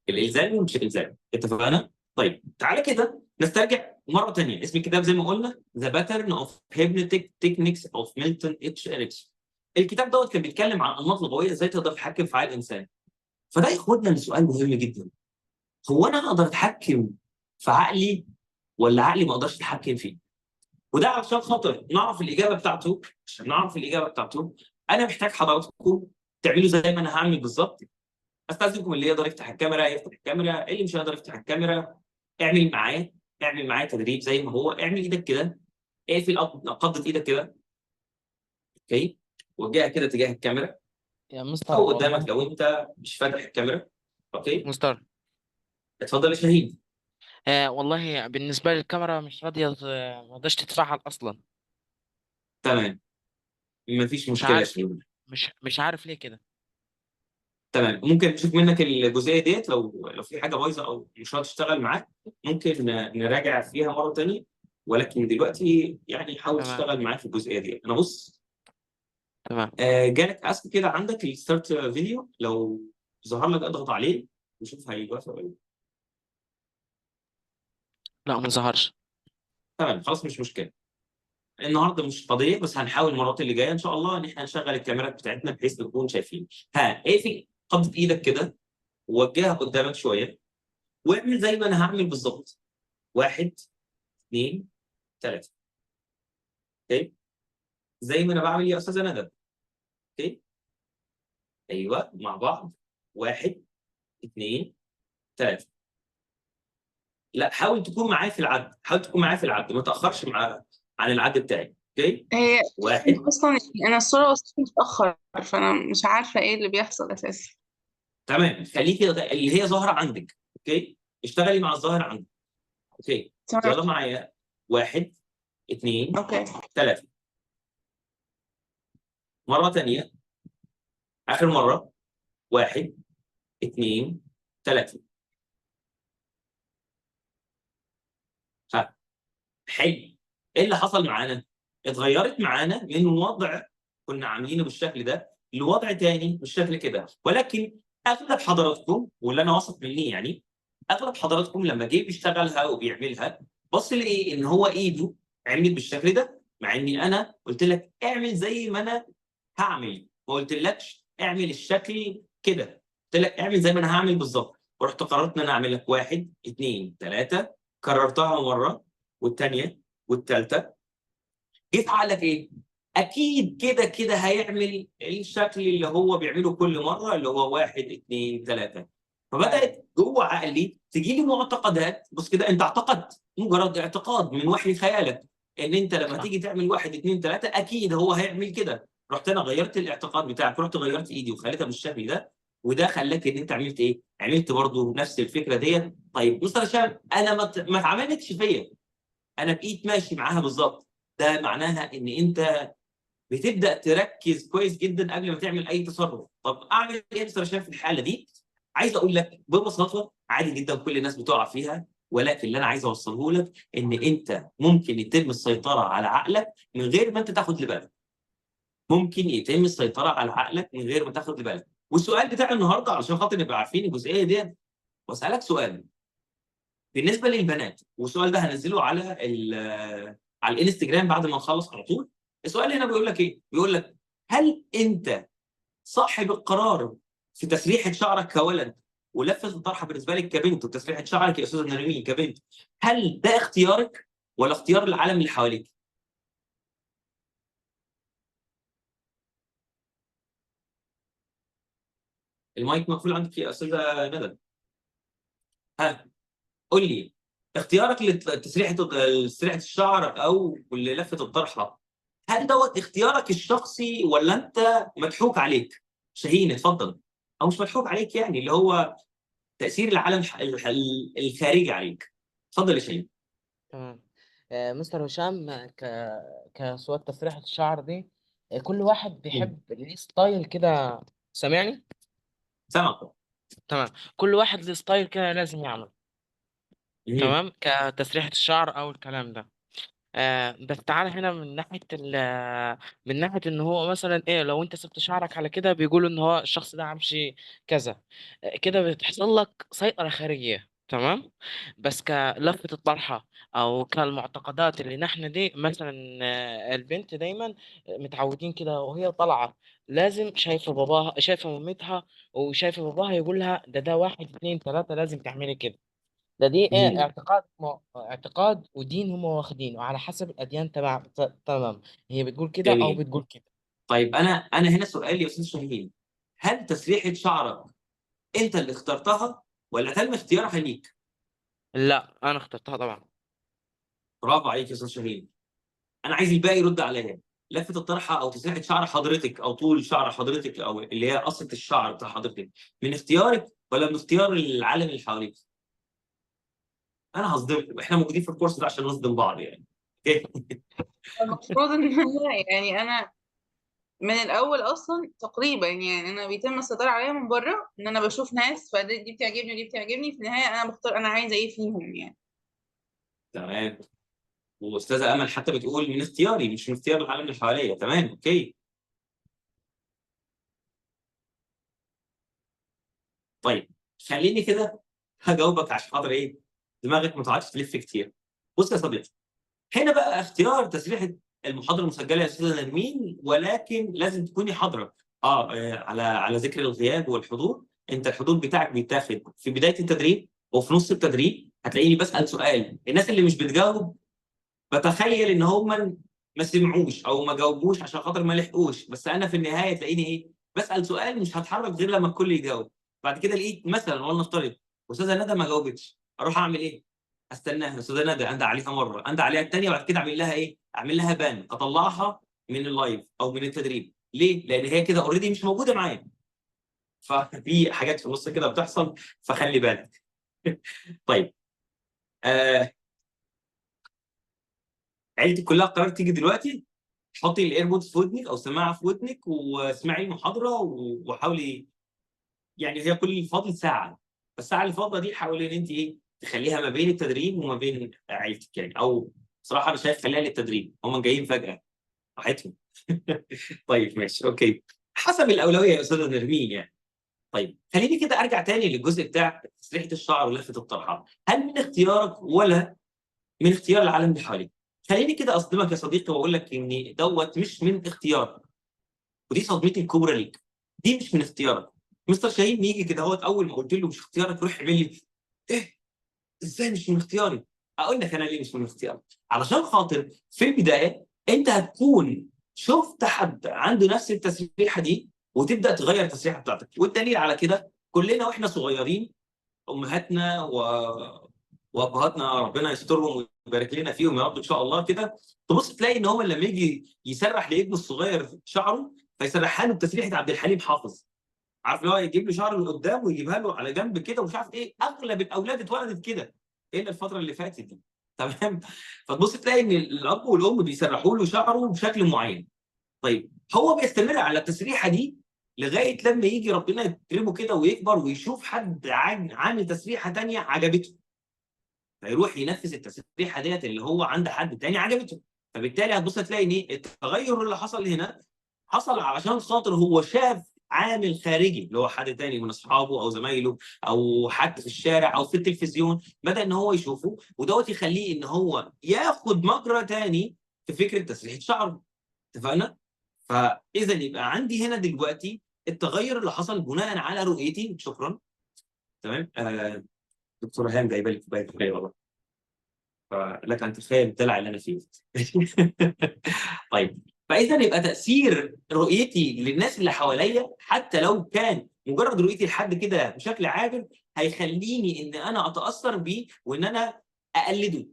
الالزامي ومش الالزامي، اتفقنا؟ طيب تعالى كده نسترجع مره ثانيه. اسم الكتاب زي ما قلنا ذا باترن اوف هيبنوتيك تكنيكس اوف ميلتون اتش اريكسون. الكتاب دوت كان بيتكلم عن انماط الغويه، ازاي تقدر تتحكم في عقل الانسان. فده ياخدنا لسؤال مهم جدا، هو انا اقدر اتحكم في عقلي ولا عقلي ما اقدرش اتحكم فيه؟ وده علشان خاطر نعرف الاجابه بتاعته، عشان نعرف الاجابه بتاعته انا محتاج حضراتكم تعملوا زي ما انا هعمل بالظبط. استاذنكم اللي يقدر يفتح الكاميرا يفتح الكاميرا، اللي مش هيقدر يفتح الكاميرا اعمل معايا تدريب زي ما هو. اعمل ايدك كده، اقفل قبضه ايدك كده، اوكي، وجهها كده تجاه الكاميرا يا مستر او قدامك والله. لو انت مش فاتح الكاميرا. اوكي، مستر اتفضل يا شاهين. والله بالنسبة لي الكاميرا مش راضية ما رضاش تتفعل أصلا. تمام، مفيش مش مشكله يا عارف شاهين. مش عارف ليه كده. تمام، ممكن نشوف منك الجزئيه ديت، لو في حاجه بايظه او مش هتشتغل معاك ممكن نراجع فيها مره ثانيه، ولكن دلوقتي يعني حاول تمام تشتغل معاك في الجزئيه ديت. انا بص، تمام. جالك اسك كده عندك الستارت فيديو، لو ظهر لك اضغط عليه وشوف هيوافق ولا لا. لا ما ظهرش. تمام خلاص مش مشكله، النهارده مش قضيه، بس هنحاول المرات اللي جايه ان شاء الله ان احنا نشغل الكاميرات بتاعتنا بحيث نكون شايفين. في قبضه ايدك كده ووجهها قدامك شويه، واعمل زي ما انا هعمل بالظبط. 1 2 3. اوكي، زي ما انا بعمل يا استاذه ندى. اوكي، ايوه مع بعض. 1 2 3. لا حاول تكون معايا في العد، حاول تكون معايا في العد، ما تاخرش عن العد بتاعي. اوكي، هي 1. اصلا انا الصورة وصلت متأخر، فانا مش عارفة ايه اللي بيحصل اساسا. تمام، خليكي اللي هي ظاهره عندك. اوكي، اشتغلي مع الظاهر عندك. اوكي، تمام. يلا معايا. 1 2 اوكي 3. مره ثانيه، اخر مره. 1 2 3. ها، حلو. ايه اللي حصل معانا؟ اتغيرت معانا من وضع كنا عاملينه بالشكل ده لوضع تاني بالشكل كده، ولكن اغلب حضراتكم واللي انا واثق مني يعني، اغلب حضراتكم لما جه بيشتغلها وبيعملها بص لقي ان هو ايده عملت بالشكل ده، مع اني انا قلت لك اعمل زي ما انا هعمل، ما قلتلكش اعمل الشكل كده، قلت لك اعمل زي ما انا هعمل بالظبط. ورحت قررت ان انا اعمل لك 1 2 3، كررتها مره والثانيه والثالثه. جه في عقلك ايه؟ اكيد كده كده هيعمل الشكل اللي هو بيعمله كل مره، اللي هو 1 2 3. فبدات جوه عقلي تجي لي معتقدات. بص كده، انت اعتقدت مجرد اعتقاد من وحي خيالك ان انت لما صح. تيجي تعمل 1 2 3 اكيد هو هيعمل كده. رحت انا غيرت الاعتقاد بتاعك، رحت غيرت ايدي وخليتها بالشكل ده، وده خلاك ان انت عملت ايه؟ عملت برضه نفس الفكره ديت. طيب مستر هشام انا ما اتعملتش فيا، انا بقيت ماشي معاها بالظبط. ده معناها ان انت بتبدا تركز كويس جدا قبل ما تعمل اي تصرف. طب اعمل ايه يا مستر هشام في الحاله دي؟ عايز اقول لك ببساطه عادي جدا، كل الناس بتقع فيها، ولكن اللي انا عايز اوصله لك ان انت ممكن يتم السيطره على عقلك من غير ما انت تاخد بالك. ممكن يتم السيطره على عقلك من غير ما تاخد بالك. والسؤال بتاع النهارده علشان خاطر نبقى عارفين الجزئيه دي، واسالك سؤال بالنسبه للبنات، والسؤال ده هنزله على الانستجرام بعد ما نخلص على طول. السؤال هنا بيقول لك ايه؟ بيقول لك هل انت صاحب القرار في تسريحه شعرك كولد ولفه الطرحه بالنسبه لك كبنت، وتسريحه شعرك يا استاذه نرمين كبنت، هل ده اختيارك ولا اختيار العالم اللي حواليك؟ المايك مقفول عندك يا استاذه ندى. ها، قول لي اختيارك لتسريحه الشعر او للفه الطرحه، هل دوت اختيارك الشخصي ولا انت مضحوك عليك؟ شاهين اتفضل. او مش مضحوك عليك، يعني اللي هو تاثير العالم الخارجي عليك. اتفضل يا شاهين. تمام. مستر هشام، كسؤال تسريحة الشعر دي، كل واحد بيحب ليه ستايل كده. سامعني؟ سامعك. تمام. كل واحد ليه ستايل كده لازم يعمل. مم. تمام، كتسريحة الشعر أو الكلام ده. بس تعالى هنا من ناحية إن هو مثلا إيه، لو أنت سبت شعرك على كده بيقولوا إن هو الشخص ده عامشي كذا. كده بتحصل لك سيطرة خارجية. تمام. بس كلفة الطرحة أو كالمعتقدات اللي نحن دي مثلا، البنت دايما متعودين كده وهي طالعة لازم شايفة باباها، شايفة مامتها وشايفة باباها يقول لها ده واحد اتنين تلاتة لازم تعملي كده. دي ايه، مم. اعتقاد ودين هم واخدينه على حسب الاديان تمام. هي بتقول كده او جميل. بتقول كده. طيب انا هنا سؤال يا استاذ شاهين، هل تسريحه شعرك انت اللي اخترتها ولا تم اختيارها ليك؟ لا، انا اخترتها طبعا. برافو عليك يا استاذ شاهين. انا عايز الباقي يرد عليا. لفه الطرحه او تسريحه شعر حضرتك او طول شعر حضرتك او اللي هي قصه الشعر بتاع حضرتك، من اختيارك ولا من اختيار العالم اللي حواليك؟ انا هصدمكم، احنا موجودين في الكورس ده عشان نصدم بعض يعني. اوكي. المفروض ان انا يعني انا من الاول اصلا تقريبا، يعني انا بيتم السيطره عليا من بره، ان انا بشوف ناس فدي بتعجبني ودي بتعجبني، في النهايه انا بختار انا عايزه ايه فيهم يعني. تمام. واستاذه امل حتى بتقول من اختياري مش من اختيار العالم اللي حواليا. تمام اوكي. طيب خليني كده هجاوبك عشان خاطر ايه دماغك ما تقعدش تلف كتير. بص يا صديقي، هنا بقى اختيار تسريحه المحاضره المسجله يا استاذه نرمين، ولكن لازم تكوني حاضره. على ذكر الغياب والحضور، انت الحضور بتاعك بيتاخد في بدايه التدريب وفي نص التدريب. هتلاقيني بسال سؤال، الناس اللي مش بتجاوب بتخيل ان هم ما سمعوش او ما جاوبوش عشان خاطر ما لحقوش، بس انا في النهايه تلاقيني ايه بسال سؤال مش هتحرك غير لما الكل يجاوب. بعد كده لقيت مثلا ولنفترض استاذه ندى ما جاوبتش، اروح اعمل ايه؟ استناها استاذه ندى انده عليها مره، انده عليها الثانيه، وبعد كده اعمل لها ايه؟ اعمل لها بان، اطلعها من اللايف او من التدريب. ليه؟ لان هي كده اوريدي مش موجوده معايا. ففي حاجات في النص كده بتحصل، فخلي بالك. طيب آه عيلتي كلها قررت تيجي دلوقتي. حطي الايربودز في ودنك او سماعه في ودنك واسمعي المحاضره وحاولي، يعني هي كل فاضل ساعه، فالساعه اللي فاضله دي حاولي ان انت ايه تخليها ما بين التدريب وما بين عيلتك يعني. او بصراحه انا شايف خليها للتدريب، هم جايين فجاه راحتهم. طيب ماشي اوكي، حسب الاولويه يا استاذه نرمين يعني. طيب خليني كده ارجع تاني للجزء بتاع تسريحه الشعر ولفه الطرحه، هل من اختيارك ولا من اختيار العالم اللي حواليك؟ خليني كده اصدمك يا صديقي واقول لك ان دوت مش من اختيارك، ودي صدمتي الكبرى ليك. دي مش من اختيارك. مستر شاهين يجي كده اهوت، اول ما قلت له مش اختيارك روح يعمل لي ايه؟ ازاي مش من اختياري؟ اقول لك انا ليه مش من اختياري. علشان خاطر في البدايه انت هتكون شفت حد عنده نفس التسريحه دي وتبدا تغير التسريحه بتاعتك، والدليل على كده كلنا واحنا صغيرين امهاتنا وابهاتنا ربنا يسترهم ويبارك لنا فيهم يا رب ان شاء الله كده، تبص تلاقي ان هو لما يجي يسرح لابنه الصغير شعره فيسرحها له بتسريحه عبد الحليم حافظ. عارف اللي هو يجيب له شعره من قدام ويجيبها له على جنب كده ومش عارف ايه، اغلب الاولاد اتولدت كده الا الفتره اللي فاتت دي. تمام. فتبص تلاقي ان الاب والام بيسرحوا له شعره بشكل معين. طيب هو بيستمر على التسريحه دي لغايه لما يجي ربنا يكرمه كده ويكبر ويشوف حد عامل تسريحه ثانيه عجبته، فيروح ينفذ التسريحه ديت اللي هو عند حد تاني عجبته. فبالتالي هتبص تلاقي ان ايه التغير اللي حصل هنا حصل علشان خاطر هو شاف عامل خارجي اللي هو حد تاني من اصحابه او زمايله او حد في الشارع او في التلفزيون بدا ان هو يشوفه، ودوت يخليه ان هو ياخد مجرى تاني في فكره تسريحه شعره. اتفقنا؟ فاذا يبقى عندي هنا دلوقتي التغير اللي حصل بناء على رؤيتي. شكرا. تمام. دكتور هام جايبه لي كوبايه كفايه والله، فلك ان تتخيل الدلع اللي انا فيه. طيب فاذا يبقى تاثير رؤيتي للناس اللي حواليا حتى لو كان مجرد رؤيتي لحد كده بشكل عابر، هيخليني ان انا اتاثر بيه وان انا اقلده.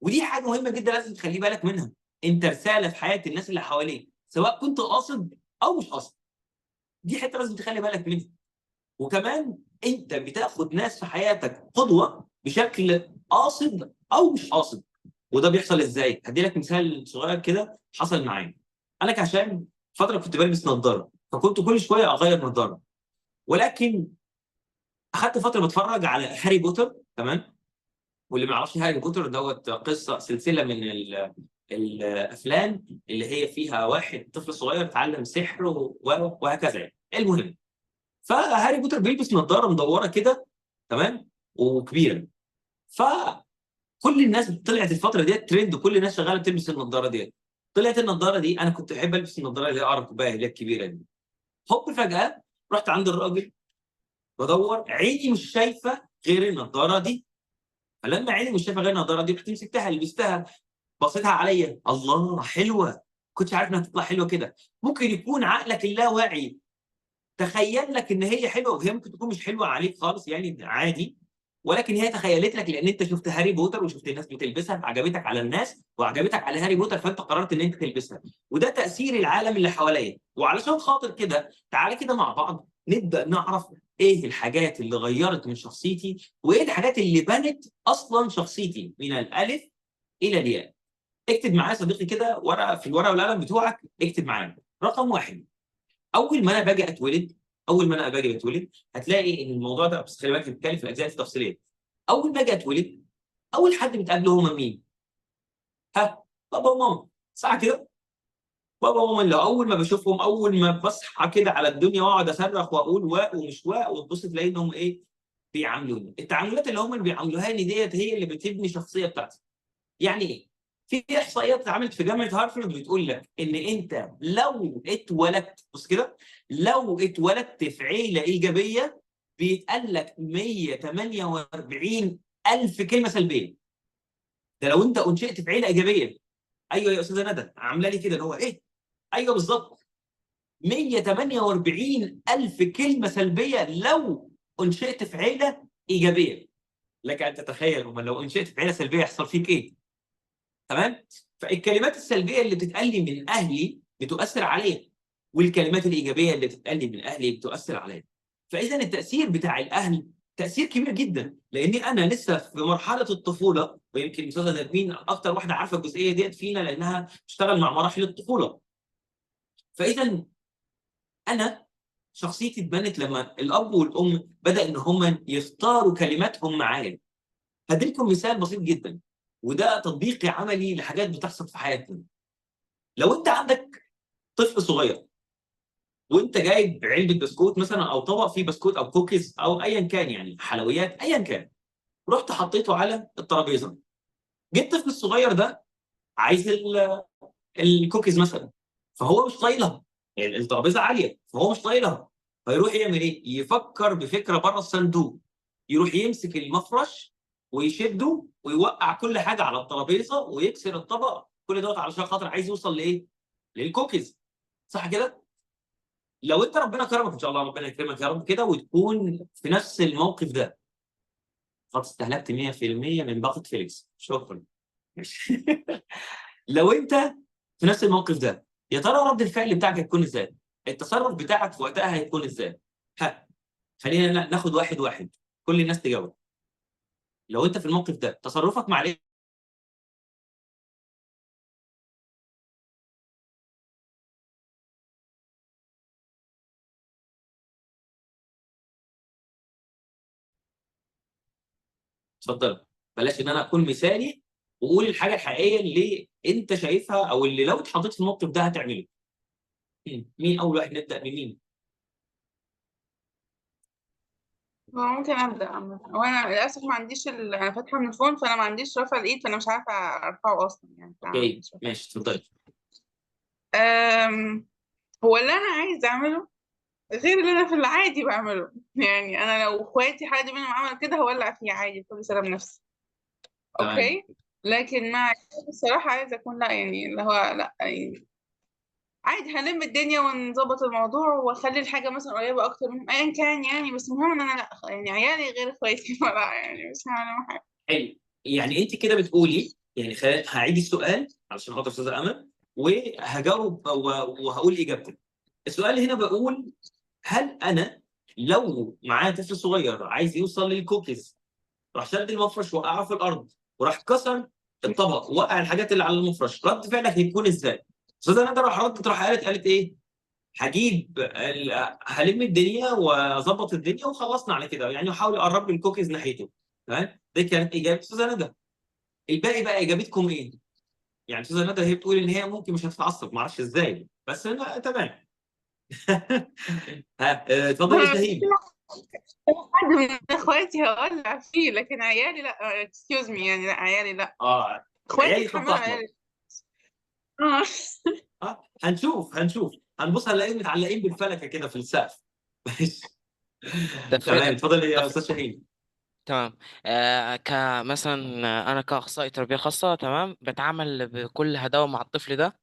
ودي حاجه مهمه جدا لازم تخلي بالك منها. انت رساله في حياه الناس اللي حواليك سواء كنت قاصد او مش قاصد. دي حته لازم تخلي بالك منها. وكمان انت بتاخد ناس في حياتك قدوه بشكل قاصد او مش قاصد. وده بيحصل ازاي؟ هدي لك مثال صغير كده حصل معايا. انا كعشان فتره كنت بلبس نظاره، فكنت كل شويه اغير نظاره. ولكن اخدت فتره بتفرج على هاري بوتر، تمام؟ واللي ما يعرفش هاري بوتر دوت قصه سلسله من الافلام اللي هي فيها واحد طفل صغير اتعلم سحر وهكذا يعني. المهم، فهاري بوتر بيلبس نظاره مدوره كده، تمام، وكبيره. فكل الناس طلعت الفتره ديت ترند، وكل الناس شغاله بتلبس النظاره ديت. طلعت النظاره دي، انا كنت بحب البس النظاره اللي هي قرب كوبايه اللي هي الكبيره دي. هوب فجاه رحت عند الراجل بدور، عيني مش شايفه غير النظاره دي. فلما عيني مش شايفه غير النظاره دي رحت مسكتها لبستها، بصيتها عليا، الله حلوه. كنتش عارف انها تطلع حلوه كده. ممكن يكون عقلك اللاواعي تخيل لك ان هي حلوه، وهي ممكن تكون مش حلوه عليك خالص يعني عادي. ولكن هي تخيلت لك لان انت شفت هاري بوتر وشفت الناس بتلبسها فعجبتك على الناس وعجبتك على هاري بوتر، فانت قررت ان انت تلبسها. وده تاثير العالم اللي حواليا. وعلشان خاطر كده تعالى كده مع بعض نبدا نعرف ايه الحاجات اللي غيرت من شخصيتي، وايه الحاجات اللي بنت اصلا شخصيتي من الالف الى الياء. اكتب معايا يا صديقي كده ورقه، في الورقه والقلم بتوعك اكتب معايا. رقم واحد، اول ما انا باجي اتولد، اول ما انا باجي اتولد هتلاقي ان الموضوع ده، بس خلي بالك بنتكلم في الاجزاء التفصيليه. اول ما اجي اتولد اول حد بتقابله هما مين؟ ها؟ بابا وماما، صح كده؟ بابا وماما اللي اول ما بشوفهم، اول ما بصحى كده على الدنيا واقعد اصرخ واقول واء ومش واء، وتبص تلاقي انهم ايه؟ بيعاملوني. التعاملات اللي هم اللي بيعاملوهاني ديت هي اللي بتبني الشخصيه بتاعتي. يعني ايه؟ في احصائيات اتعملت في جامعه هارفارد بتقول لك ان انت لو اتولدت، بص كده، لو اتولدت في عيله ايجابيه بيتقال لك 148 الف كلمه سلبيه. ده لو انت انشئت في عيله ايجابيه. ايوه يا استاذه ندى عامله لي كده اللي هو ايه؟ ايوه بالظبط، 148 الف كلمه سلبيه لو انشئت في عيله ايجابيه. لك ان تتخيل هم لو انشئت في عيله سلبيه يحصل فيك ايه؟ تمام؟ فالكلمات السلبيه اللي بتتقال لي من اهلي بتؤثر عليا، والكلمات الايجابيه اللي بتتقال لي من اهلي بتؤثر عليا. فاذا التاثير بتاع الاهل تاثير كبير جدا، لاني انا لسه في مرحله الطفوله. ويمكن استاذه نرمين اكتر واحده عارفه الجزئيه ديت فينا لانها بتشتغل مع مراحل الطفوله. فاذا انا شخصيتي اتبنت لما الاب والام بدا ان هم يختاروا كلماتهم معايا. هديلكم مثال بسيط جدا، وده تطبيقي عملي لحاجات بتحصل في حياتنا. لو انت عندك طفل صغير وانت جايب علبه بسكوت مثلا او طبق فيه بسكوت او كوكيز او ايا كان، يعني حلويات ايا كان، رحت حطيته على الترابيزه. جه الطفل الصغير ده عايز الكوكيز مثلا، فهو مش طايلها، يعني الترابيزه عاليه فهو مش طايلها. فيروح يعمل ايه؟ يفكر بفكره بره الصندوق، يروح يمسك المفرش ويشده ويوقع كل حاجه على الترابيزه ويكسر الطبق، كل دوت علشان خاطر عايز يوصل لايه؟ للكوكيز، صح كده؟ لو انت ربنا كرمك ان شاء الله، ربنا يكرمك يا رب كده وتكون في نفس الموقف ده، قد استهلكت 100% من باقه فيليكس، شكرا. لو انت في نفس الموقف ده، يا ترى رد الفعل بتاعك هيكون ازاي؟ التصرف بتاعك في وقتها هيكون ازاي؟ ها، خلينا ناخد واحد واحد، كل الناس تجاوب. لو انت في الموقف ده تصرفك مع ليه؟ اتفضل. بلاش ان انا اكون مثالي، وقول الحاجه الحقيقيه اللي انت شايفها او اللي لو اتحطيت في الموقف ده هتعمله. مين اول واحد؟ نبدا بمين؟ هو ممكن أبدأ عامة. وأنا للأسف ما عنديش أنا فاتحة من الفون، فأنا ما عنديش رفع الإيد، فأنا مش عارفة أرفعه أصلا يعني. اوكي ماشي اتفضل. هو اللي أنا عايز أعمله غير اللي أنا في العادي بعمله. يعني أنا لو إخواتي حد منهم عمل كده هولع فيه عادي بكل سلام نفسي. تمام. أوكي. لكن مع الصراحة عايزة أكون لا، يعني اللي هو لا يعني عادي هنلم الدنيا ونظبط الموضوع واخلي الحاجة مثلا قريبة اكتر منهم ايا كان يعني. بس المهم ان انا لا يعني عيالي غير اخواتي فلا يعني مش هعمل حاجة. حلو. يعني انت كده بتقولي، يعني هعيد السؤال علشان خاطر استاذه امل، وهجاوب وهقول اجابتك. السؤال هنا بقول: هل انا لو معايا طفل صغير عايز يوصل للكوكيز، راح شد المفرش وقعه في الارض وراح كسر الطبق ووقع الحاجات اللي على المفرش، رد فعلك هيكون ازاي؟ استاذه ندى راح قالت ايه؟ هلم الدنيا واظبط الدنيا وخلصنا على كده، يعني احاول اقرب لي الكوكيز ناحيته. تمام؟ دي كانت اجابه استاذه ندى. الباقي بقى اجابتكم ايه؟ يعني استاذه ندى هي بتقول ان هي ممكن مش هتتعصب، ما اعرفش ازاي، بس أنا تمام. اتفضلي يا شاهين. حد من اخواتي هولع فيه لكن عيالي لا. اكسكيوز مي يعني لا عيالي لا. اخواتي عيالي خط يتحملوا احمر. عيالي. اه هنشوف هنبص هنلاقيهم متعلقين بالفلكه كده في السقف. ماشي. تمام، تفرق اتفضل يا استاذ شاهين. تمام. كمثلا انا كاخصائي تربيه خاصه، تمام، بتعامل بكل هداوه مع الطفل ده.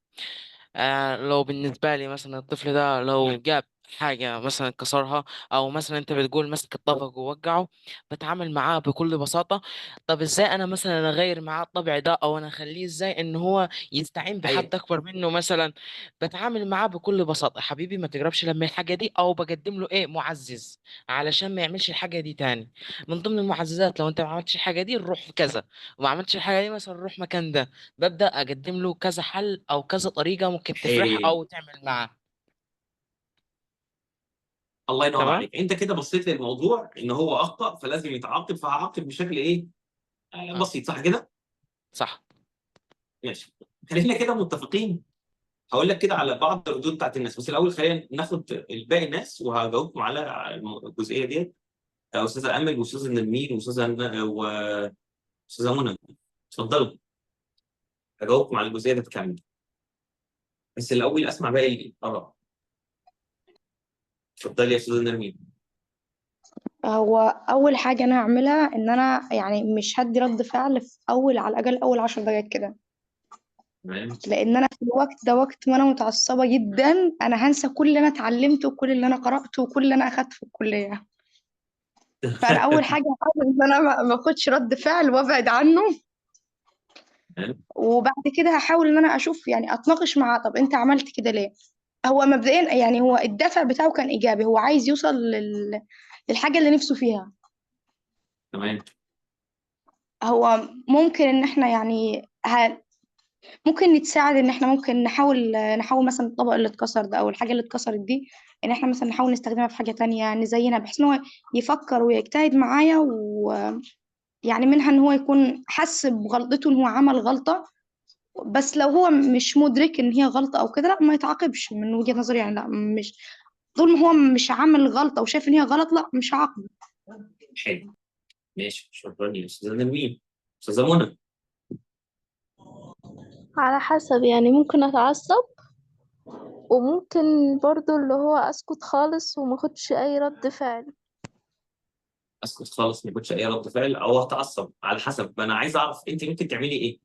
لو بالنسبة لي مثلا الطفل ده لو جاب حاجة مثلا كسرها، أو مثلا أنت بتقول مسك الطبق ووقعه، بتعامل معاه بكل بساطة. طب إزاي أنا مثلا أغير معاه الطبع ده، أو أنا أخليه إزاي إن هو يستعين ايوه. بحد أكبر منه مثلا؟ بتعامل معاه بكل بساطة: حبيبي ما تقربش لما الحاجة دي، أو بقدم له إيه معزز علشان ما يعملش الحاجة دي تاني. من ضمن المعززات: لو أنت ما عملتش الحاجة دي نروح في كذا، وما عملتش الحاجة دي مثلا نروح مكان ده. ببدأ أقدم له كذا حل أو كذا طريقة ممكن تفرح حلو. أو تعمل معاه. الله ينور تمام. عليك. انت كده بصيت للموضوع ان هو اخطا فلازم يتعاقب، فهعاقب بشكل ايه؟ اه، بسيط، صح كده؟ صح. ماشي. خلينا كده متفقين. هقول لك كده على بعض الردود بتاعت الناس، بس الاول خلينا ناخد الباقي الناس وهجاوبكم على الجزئيه ديت. استاذه امل واستاذه نرمين واستاذه منى، اتفضلوا. هجاوبكم على الجزئيه دي كامله، بس الاول اسمع باقي الاراء. اتفضلي يا استاذه نرمين. هو اول حاجه انا هعملها ان انا يعني مش هدي رد فعل في على الاقل اول 10 دقايق كده، تمام. لان انا في الوقت ده وقت ما انا متعصبه جدا، انا هنسى كل اللي انا اتعلمته وكل اللي انا قراته وكل اللي انا اخدته في الكليه. فانا اول حاجه هحاول ان انا ما اخدش رد فعل وابعد عنه، وبعد كده هحاول ان انا اشوف يعني اتناقش معاه: طب انت عملت كده ليه؟ هو مبدئيا يعني هو الدافع بتاعه كان ايجابي، هو عايز يوصل للحاجه اللي نفسه فيها. تمام. هو ممكن ان احنا يعني ممكن نتساعد ان احنا ممكن نحاول مثلا الطبق اللي اتكسر ده او الحاجه اللي اتكسرت دي، ان احنا مثلا نحاول نستخدمها في حاجه تانية نزينها، بحيث ان هو يفكر ويجتهد معايا، ويعني منها ان هو يكون حس بغلطته ان هو عمل غلطه. بس لو هو مش مدرك ان هي غلطه او كده، لا ما يتعاقبش من وجهه نظري يعني. لا، مش طول ما هو مش عامل غلطه وشايف ان هي غلط، لا مش هعاقبه. حلو. ماشي، شكرا يا استاذه نرمين. استاذه منى. على حسب، يعني ممكن اتعصب، وممكن برضو اللي هو اسكت خالص وما اخدش اي رد فعل. اسكت خالص، ما كنتش اي رد فعل، او اتعصب، على حسب. انا عايز اعرف انت ممكن تعملي ايه.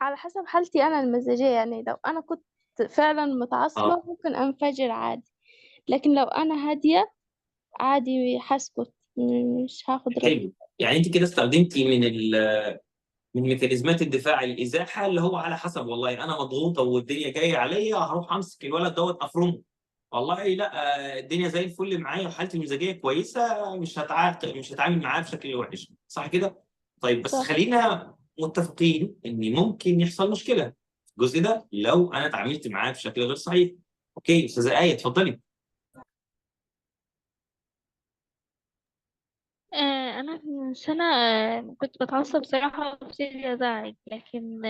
على حسب حالتي انا المزاجية، يعني لو انا كنت فعلا متعصبة اه. ممكن انفجر عادي، لكن لو انا هادية عادي هسكت، مش هاخد رد. حلو. يعني انت كده استخدمتي من ميكانيزمات الدفاع الازاحه، اللي هو على حسب. والله انا مضغوطه والدنيا جايه عليا، هروح امسك الولد دوت افرمه. والله لا، الدنيا زي الفل معايا وحالتي المزاجيه كويسه، مش هتعامل معاه بشكل وحش، صح كده؟ طيب، بس صح. خلينا متفقين ان ممكن يحصل مشكله في الجزء ده لو انا اتعاملت معاه بشكل غير صحيح. اوكي، استاذه ايه اتفضلي. أنا من سنة كنت بتعصب صراحة وبصير أزعج، لكن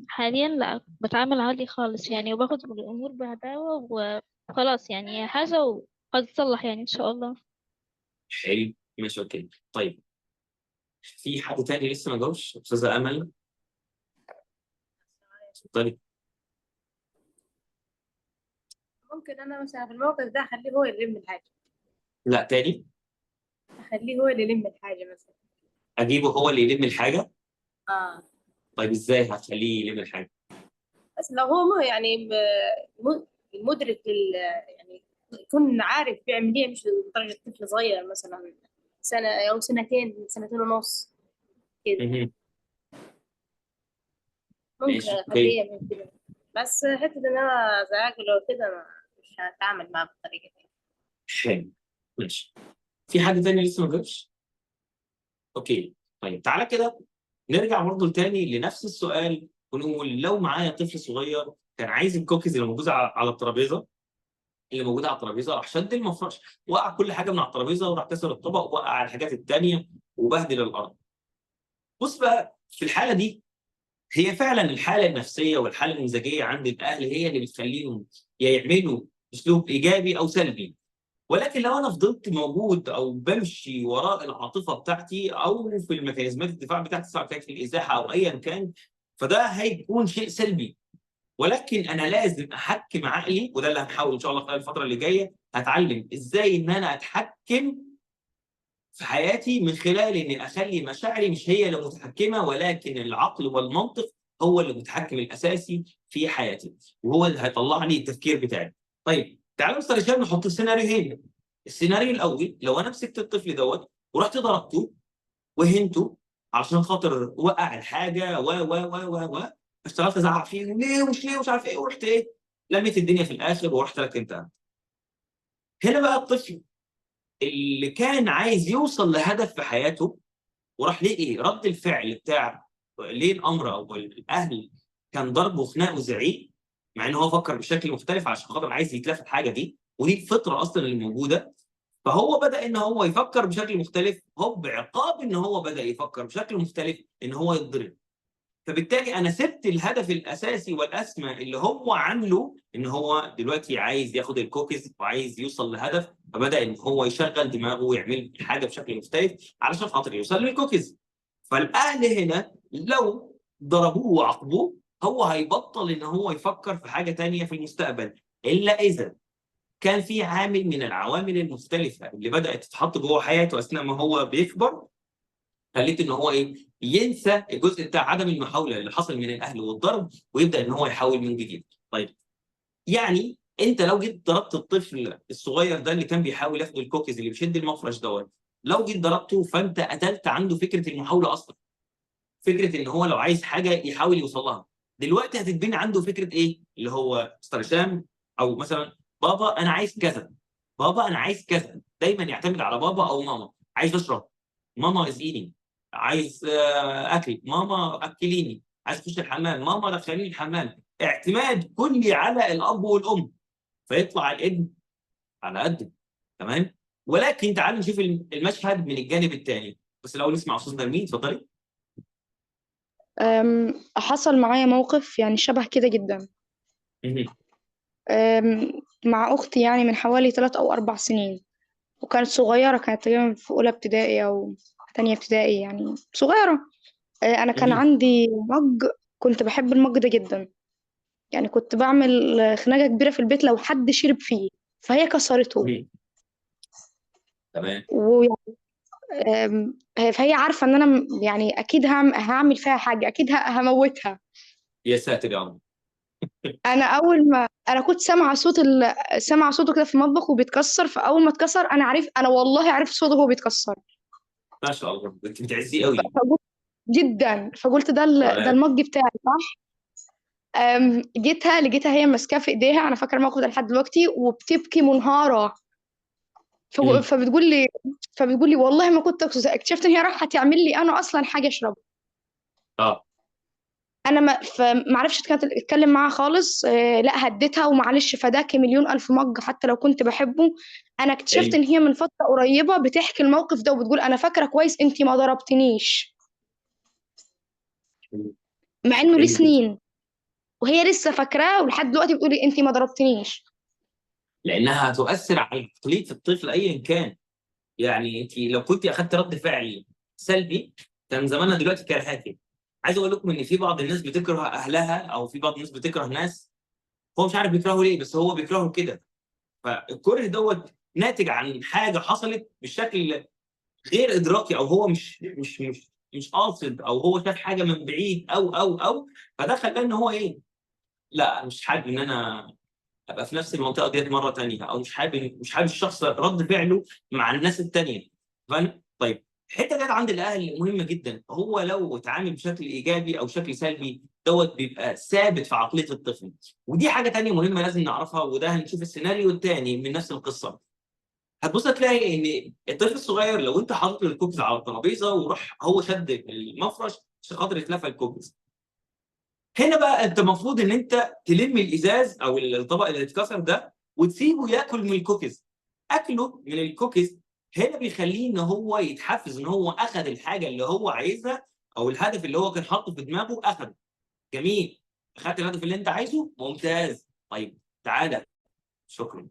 حاليا لا، بتعامل عادي خالص يعني، وباخد الأمور بهداوة وخلاص، يعني حاجة وقد تصلح يعني إن شاء الله. حلو. ماشي، اوكي. طيب، في حد تاني لسه ما جاوبش؟ استاذه امل اتفضلي. ممكن انا مثلا في الموقف ده اخليه هو اللي يلم الحاجه. لا، تاني. اخليه هو اللي يلم الحاجه مثلا. اجيبه هو اللي يلم الحاجه. اه. طيب ازاي هتخليه يلم الحاجه؟ بس بس لو هو يعني مدرك يعني يكون عارف بيعمل ايه، مش لدرجة طفل صغير مثلا سنة أو سنتين، سنتين ونص كده. مهم. ممكن ماشي اوكي. أخليه من كده، بس حتة إن أنا أزعجه لو كده مش هتعامل معاه بالطريقة دي. حلو ماشي. في حد تاني لسه ما جاوبش؟ اوكي طيب تعالى كده نرجع برضه تاني لنفس السؤال ونقول لو معايا طفل صغير كان عايز الكوكيز اللي موجوده على الترابيزه، راح شد المفرش، وقع كل حاجه من على الترابيزه، وراح كسر الطبق، ووقع الحاجات التانيه، وبهدل الارض. بص بقى في الحاله دي، هي فعلا الحاله النفسيه والحاله المزاجيه عند الاهل هي اللي بتخليهم يا يعملوا اسلوب ايجابي او سلبي. ولكن لو انا فضلت موجود او بمشي وراء العاطفه بتاعتي او في الميكانيزمات الدفاع بتاعتي سواء كانت في الازاحه او ايا كان، فده هيكون شيء سلبي. ولكن انا لازم احكم عقلي، وده اللي هنحاول ان شاء الله خلال الفتره اللي جايه هتعلم ازاي ان انا اتحكم في حياتي من خلال اني اخلي مشاعري مش هي اللي متحكمه، ولكن العقل والمنطق هو اللي متحكم الاساسي في حياتي، وهو اللي هيطلع لي التفكير بتاعي. طيب تعالوا مستر هشام نحط السيناريوهين. السيناريو الاول، لو انا مسكت الطفل دوت ورحت ضربته وهنته علشان خاطر وقع الحاجه و اشتغلت ازعق فيه ليه ومش ليه ومش عارف ايه، ورحت ايه لميت الدنيا في الاخر ورحت ركنتها. هنا بقى الطفل اللي كان عايز يوصل لهدف في حياته وراح ليه ايه رد الفعل بتاع ليه الامر او الاهل كان ضرب وخناق وزعيق، مع ان هو فكر بشكل مختلف عشان خاطر عايز يتلافى الحاجه دي، ودي الفطره اصلا اللي موجوده. فهو بدا ان هو يفكر بشكل مختلف، هو بعقاب ان هو بدا يفكر بشكل مختلف ان هو يتضرب. فبالتالي انا سبت الهدف الاساسي والاسمى اللي هو عامله، ان هو دلوقتي عايز ياخد الكوكيز وعايز يوصل لهدف، فبدا ان هو يشغل دماغه ويعمل حاجه بشكل مختلف علشان خاطر يوصل للكوكيز. فالاهل هنا لو ضربوه وعاقبوه هو هيبطل ان هو يفكر في حاجه ثانيه في المستقبل، الا اذا كان في عامل من العوامل المختلفه اللي بدات تتحط جوه حياته اثناء ما هو بيكبر، خليت ان هو ايه ينسى الجزء بتاع عدم المحاوله اللي حصل من الاهل والضرب، ويبدا ان هو يحاول من جديد. طيب يعني انت لو جيت ضربت الطفل الصغير ده اللي كان بيحاول ياخد الكوكيز اللي بيشد المفرش دوت، لو جيت ضربته فانت قتلت عنده فكره المحاوله اصلا، فكره ان هو لو عايز حاجه يحاول يوصل لها. دلوقتي هتتبني عنده فكره ايه اللي هو مستر هشام، او مثلا بابا انا عايز كذا، بابا انا عايز كذا، دايما يعتمد على بابا او ماما. عايز اشرب، ماما از ايدنج. عايز اكل، ماما اكليني. عايز اخش الحمام، ماما دخليني الحمام. اعتماد كلي على الاب والام، فيطلع الابن على قده. تمام. ولكن تعالوا نشوف المشهد من الجانب الثاني، بس الاول نسمع استاذ نرمين، اتفضلي. حصل معايا موقف يعني شبه كده جدا مع أختي، يعني من حوالي 3 أو 4 سنين، وكانت صغيرة، كانت تقريبا في أولى ابتدائي أو تانية ابتدائي، يعني صغيرة. أنا كان عندي مج، كنت بحب المج ده جدا، يعني كنت بعمل خناقة كبيرة في البيت لو حد شرب فيه، فهي كسرته. تمام. فهي عارفة إن أنا يعني أكيد هعمل فيها حاجة، أكيد هموتها. يا ساتر يا رب. أنا أول ما أنا كنت سامعة صوته كده في المطبخ وبيتكسر، فأول ما اتكسر أنا والله عرفت صوته وهو بيتكسر. ما شاء الله انت بتعزيه قوي. جدا، فقلت ده المج بتاعي صح. لقيتها هي ماسكاه في ايديها، انا فاكره الموقف ده لحد دلوقتي، وبتبكي منهاره. فبتقول لي والله ما كنت اقصد، اكتشفت ان هي راح تعمل لي انا اصلا حاجه اشرب. انا ما عرفش اتكلم معاها خالص. لا هديتها ومعلش فداك مليون الف مج حتى لو كنت بحبه. انا اكتشفت ان هي من فتره قريبه بتحكي الموقف ده وبتقول انا فاكره كويس انت ما ضربتنيش، مع انه ليه سنين وهي لسه فاكراه، ولحد دلوقتي بتقولي انت ما ضربتنيش. لانها هتؤثر على عقليه الطفل ايا كان. يعني انت لو كنت اخذت رد فعل سلبي كان زماننا دلوقتي كرهاكي. عايز اقول لكم ان في بعض الناس بتكره اهلها، او في بعض الناس بتكره ناس هو مش عارف بيكرهه ليه، بس هو بيكرهه كده. فالكره دوت ناتج عن حاجه حصلت بشكل غير ادراكي، او هو مش قاصد، او هو شاف حاجه من بعيد او فده خلاه ان هو ايه لا، مش حابب ان انا ابقى في نفس المنطقه ديت مره تانية، او مش حابب الشخص رد فعله مع الناس التانية. فاهم؟ طيب الحته ديت عند الاهل مهمه جدا. هو لو اتعامل بشكل ايجابي او شكل سلبي دوت بيبقى ثابت في عقليه الطفل. ودي حاجه تانية مهمه لازم نعرفها، وده هنشوف السيناريو التاني من نفس القصه. هتبص تلاقي ان الطفل الصغير لو انت حاطط له الكوكيز على الترابيزه وراح هو شد المفرش عشان خاطر يتلافى الكوكيز، هنا بقى انت المفروض ان انت تلم الازاز او الطبق اللي اتكسر ده وتسيبه ياكل من الكوكيز. اكله من الكوكيز هنا بيخليه ان هو يتحفز ان هو اخذ الحاجه اللي هو عايزها، او الهدف اللي هو كان حاطه في دماغه اخذه. جميل، اخذت الهدف اللي انت عايزه، ممتاز. طيب تعالى، شكرا.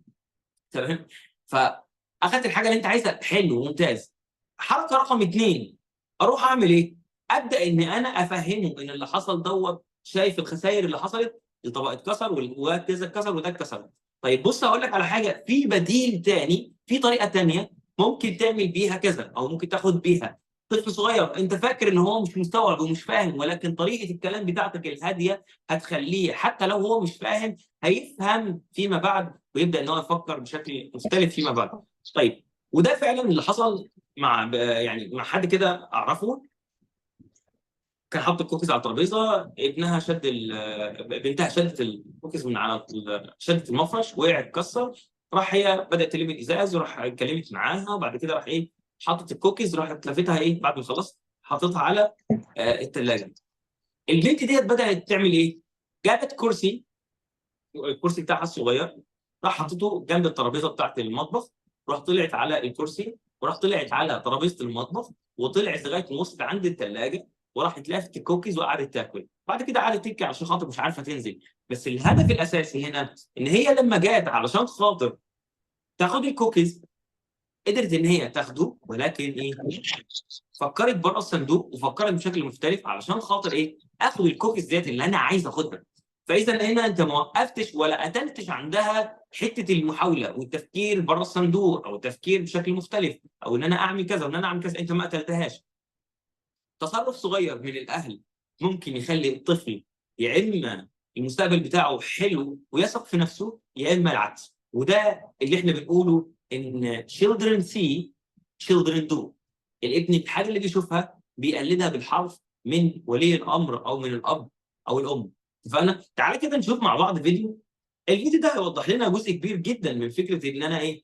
تمام. فاخذت الحاجه اللي انت عايزها، حلو، ممتاز. حركه رقم 2، اروح اعمل ايه؟ ابدا ان انا افهمه ان اللي حصل دوت، شايف الخسائر اللي حصلت، الطبق اتكسر وكذا اتكسر وده اتكسر. طيب بص هقول لك على حاجه، في بديل تاني، في طريقه تانيه ممكن تعمل بيها كذا، او ممكن تاخد بيها. طفل صغير انت فاكر ان هو مش مستوعب ومش فاهم، ولكن طريقه الكلام بتاعتك الهاديه هتخليه حتى لو هو مش فاهم هيفهم فيما بعد، ويبدا ان هو يفكر بشكل مختلف فيما بعد. طيب وده فعلا اللي حصل مع يعني مع حد كده اعرفه. كان حاطط الكوكيز على الترابيزه، ابنها بنتها شدت الكوكيز من على شدت المفرش، وقع اتكسر. راح هي بدات تلم الازاز وراح اتكلمت معاها، وبعد كده راح ايه، حطت الكوكيز، راحت لفتها ايه بعد ما خلصت حطيتها على الثلاجه. البنت ديت بدات تعمل ايه؟ جابت كرسي، الكرسي بتاعها الصغير، راح حطيته جنب الترابيزه بتاعت المطبخ، راح طلعت على الكرسي، وراح طلعت على ترابيزه المطبخ، وطلعت لغايه ما وصلت عند الثلاجه، وراحت لافت الكوكيز وقعدت تاكل. بعد كده قعدت تبكي عشان خاطر مش عارفه تنزل. بس الهدف الاساسي هنا ان هي لما جات علشان خاطر تاخد الكوكيز، قدرت ان هي تاخده، ولكن ايه، فكرت بره الصندوق وفكرت بشكل مختلف علشان خاطر ايه، اخد الكوكيز ديت اللي انا عايز اخدها. فاذا هنا انت ما وقفتش ولا قتلتش عندها حته المحاوله والتفكير بره الصندوق، او التفكير بشكل مختلف، او ان انا اعمل كذا وان انا اعمل كذا، انت ما قتلتهاش. تصرف صغير من الاهل ممكن يخلي الطفل يا اما المستقبل بتاعه حلو ويثق في نفسه، يا اما العكس. وده اللي احنا بنقوله ان children see children do. الابن الحاجه اللي بيشوفها بيقلدها بالحرف من ولي الامر او من الاب او الام. فانا تعالى كده نشوف مع بعض فيديو. الفيديو ده هيوضح لنا جزء كبير جدا من فكره ان انا ايه،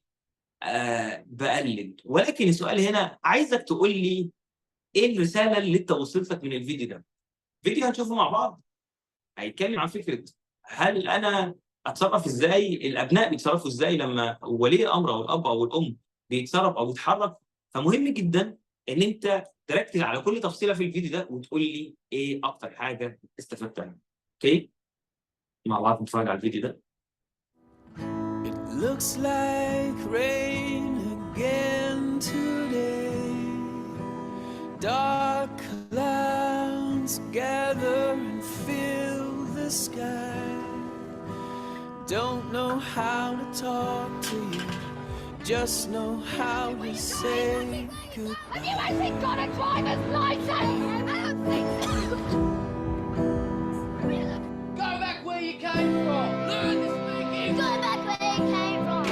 بقلد. ولكن السؤال هنا، عايزك تقول لي ايه الرساله اللي انت وصلت لك من الفيديو ده. فيديو هنشوفه مع بعض هيتكلم عن فكره هل انا اتصرف ازاي، الابناء بيتصرفوا ازاي لما ولي الامر او الاب او الام بيتصرف او بيتحرك. فمهم جدا ان انت تركز على كل تفصيله في الفيديو ده وتقول لي ايه اكتر حاجه استفدتها. اوكي، مع بعض نتفرج على الفيديو ده. It looks like rain again today. Dark clouds gather and fill the sky. Don't know how to talk to you, just know how to say goodbye. Have you actually got a driver's license? I don't think so. Go back where you came from. Learn this speaking. Go back where you came from.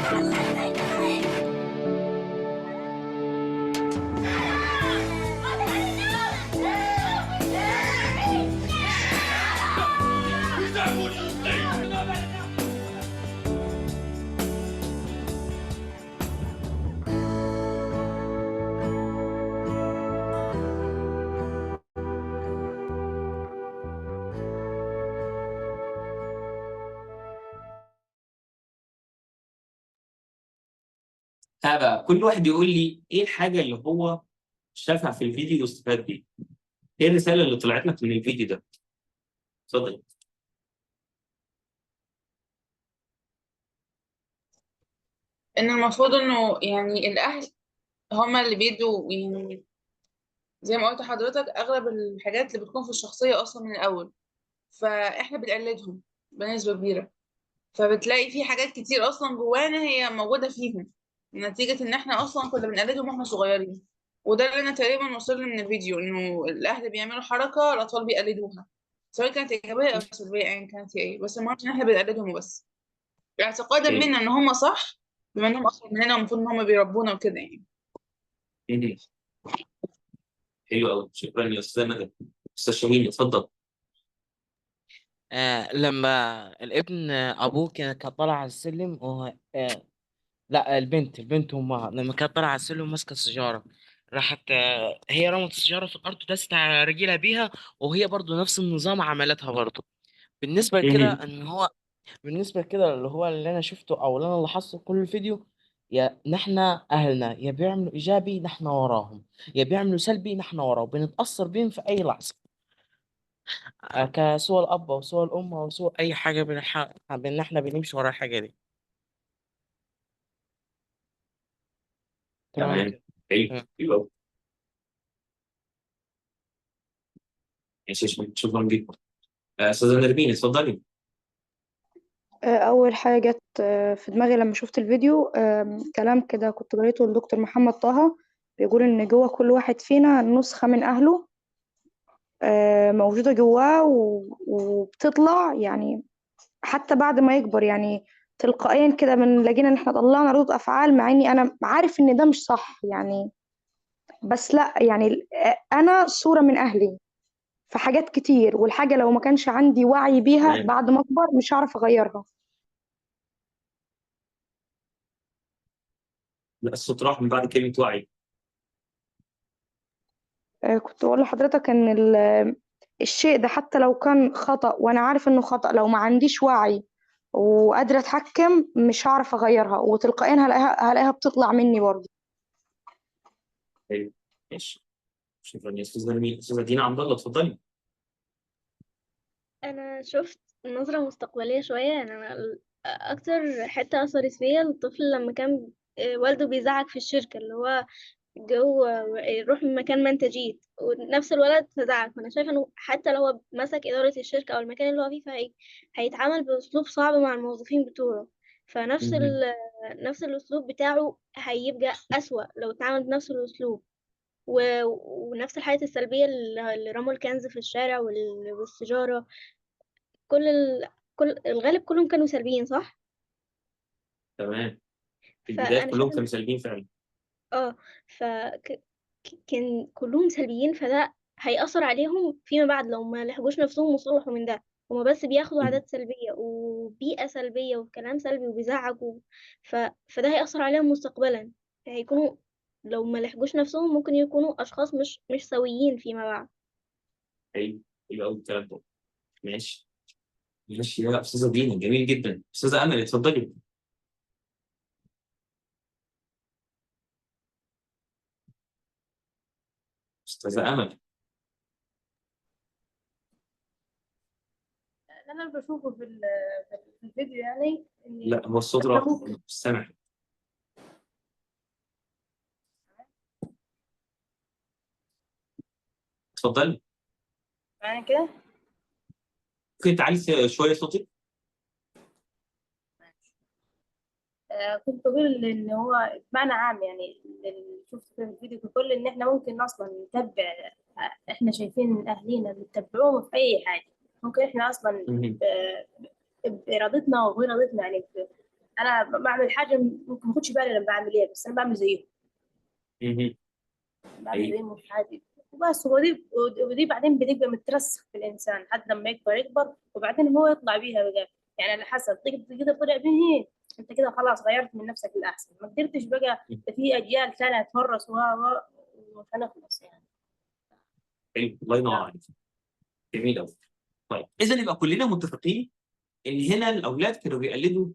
بقى كل واحد يقول لي ايه الحاجه اللي هو شافها في الفيديو واستفاد بيها. ايه الرساله اللي طلعت لك من الفيديو ده؟ اتفضل. ان المفروض انه يعني الاهل هما اللي بيدوا، يعني زي ما قلت لحضرتك اغلب الحاجات اللي بتكون في الشخصية اصلا من الاول، فاحنا بنقلدهم بنسبة كبيرة. فبتلاقي في حاجات كتير اصلا جوانا هي موجودة فيهم نتيجة ان احنا اصلا كنا بنقلدهم واحنا صغيرين. وده اللي انا تقريبا وصل لي من الفيديو، انه الاهل بيعملوا حركة الاطفال بيقلدوها. سواء كانت إيجابية أو سلبية أيا كانت هي إيه، بس المهم إن إحنا بنقلدهم وبس، اعتقادا حلو. منا إن هم صح، بما إنهم أكبر مننا والمفروض إن هم بيربونا وكده يعني. مهم. حلو قوي، شكرا يا استاذ ندى. استاذ شاهين اتفضل. لما الابن ابوه كان طالع على السلم لا، البنت امها لما كانت طالعه على السلم ماسكه السيجاره، راحت هي رمت السيجاره في الارض ودست على رجلها بيها، وهي برضو نفس النظام عملتها برضو. بالنسبه لكده مهم. ان هو بالنسبه لكده اللي هو اللي انا شفته او اللي انا لاحظته في كل الفيديو، يا نحن اهلنا يا بيعملوا ايجابي نحن وراهم، يا بيعملوا سلبي نحن وراهم، بنتاثر بيهم في اي لحظه، كسوى الاب او سوى الام او سوى اي حاجه بان احنا بنمشي ورا الحاجه دي. تمام تمام. كده. حلو. تمام. حلو قوي. ماشي، شكرا جدا. استاذه نرمين اتفضلي. أول حاجة جت في دماغي لما شفت الفيديو كلام كده كنت قريته لدكتور محمد طه، بيقول إن جوه كل واحد فينا نسخة من أهله موجودة جواه وبتطلع يعني حتى بعد ما يكبر، يعني تلقائيا كده بنلاقينا إن إحنا طلعنا ردود أفعال، مع إني أنا عارف إن ده مش صح يعني، بس لأ يعني أنا صورة من أهلي في حاجات كتير، والحاجة لو ما كانش عندي وعي بيها تمام. بعد ما أكبر مش هعرف أغيرها. لا، الصوت راح من بعد كلمه وعي. كنت بقول لحضرتك إن الشيء ده حتى لو كان خطأ وأنا عارف إنه خطأ، لو ما عنديش وعي وقادرة أتحكم مش هعرف أغيرها، وتلقائيا هلاقيها بتطلع مني برضه. حلو. ماشي، شكرا يا استاذه نرمين. استاذه دينا عبد الله اتفضلي. انا شفت نظرة مستقبلية شوية، يعني انا اكتر حتة اثرت فيا الطفل لما كان والده بيزعق في الشركة، اللي هو جو روح من مكان ما انت جيت، ونفس الولد تزعق. فانا شايفه انه حتى لو هو مسك اداره الشركه او المكان اللي هو فيه، هيتعامل باسلوب صعب مع الموظفين بتوعه. فنفس مهم. نفس الاسلوب بتاعه هيبقى اسوأ لو اتعامل بنفس الاسلوب. ونفس الحالة السلبية اللي رموا الكنز في الشارع والسيجارة، كل الغالب كلهم كانوا سلبيين، صح؟ تمام. في البداية فأنا كلهم شايفة كانوا سالبين فعلا. اه ف كان كلهم سلبيين، فده هيأثر عليهم فيما بعد لو ما لحقوش نفسهم وصلحوا من ده. هما بس بياخدوا مهم. عادات سلبية وبيئة سلبية وكلام سلبي وبيزعجوا. فده هيأثر عليهم مستقبلا. هيكونوا لو ما لحقوش نفسهم ممكن يكونوا أشخاص مش سويين فيما بعد. حلو. حلو قوي الكلام ده. ماشي. ماشي يا استاذه دينا، جميل جدا. استاذه امل اتفضلي. استاذه امل. اللي انا بشوفه في الفيديو يعني لا، ان هو الصوت احنا راح، ممكن مش سامع. اتفضلي. يعني كده. ممكن تعلي شويه صوتك. كنت بقول ان هو بمعنى عام يعني اللي شفت في الفيديو ككل ان احنا ممكن اصلا نتبع. احنا شايفين اهالينا بيتبعوهم في اي حاجه. ممكن احنا اصلا مهم. بارادتنا وغير ارادتنا يعني انا بعمل حاجه ممكن ما اخدش بالي لما بعمل ايه، بس انا بعمل زيهم. مهم. بعمل ايوه. زيهم في حياتي وبس. ودي بعدين بتبقى مترسخ في الانسان لحد لما يكبر وبعدين هو يطلع بيها بقى. يعني على حسب كده طلع به، انت كده خلاص غيرت من نفسك للاحسن. ما قدرتش بقى، ده في اجيال ثانيه هتورث ومش هنخلص يعني. حلو، الله ينور عليك. جميل قوي. طيب اذا يبقى كلنا متفقين ان هنا الاولاد كانوا بيقلدوا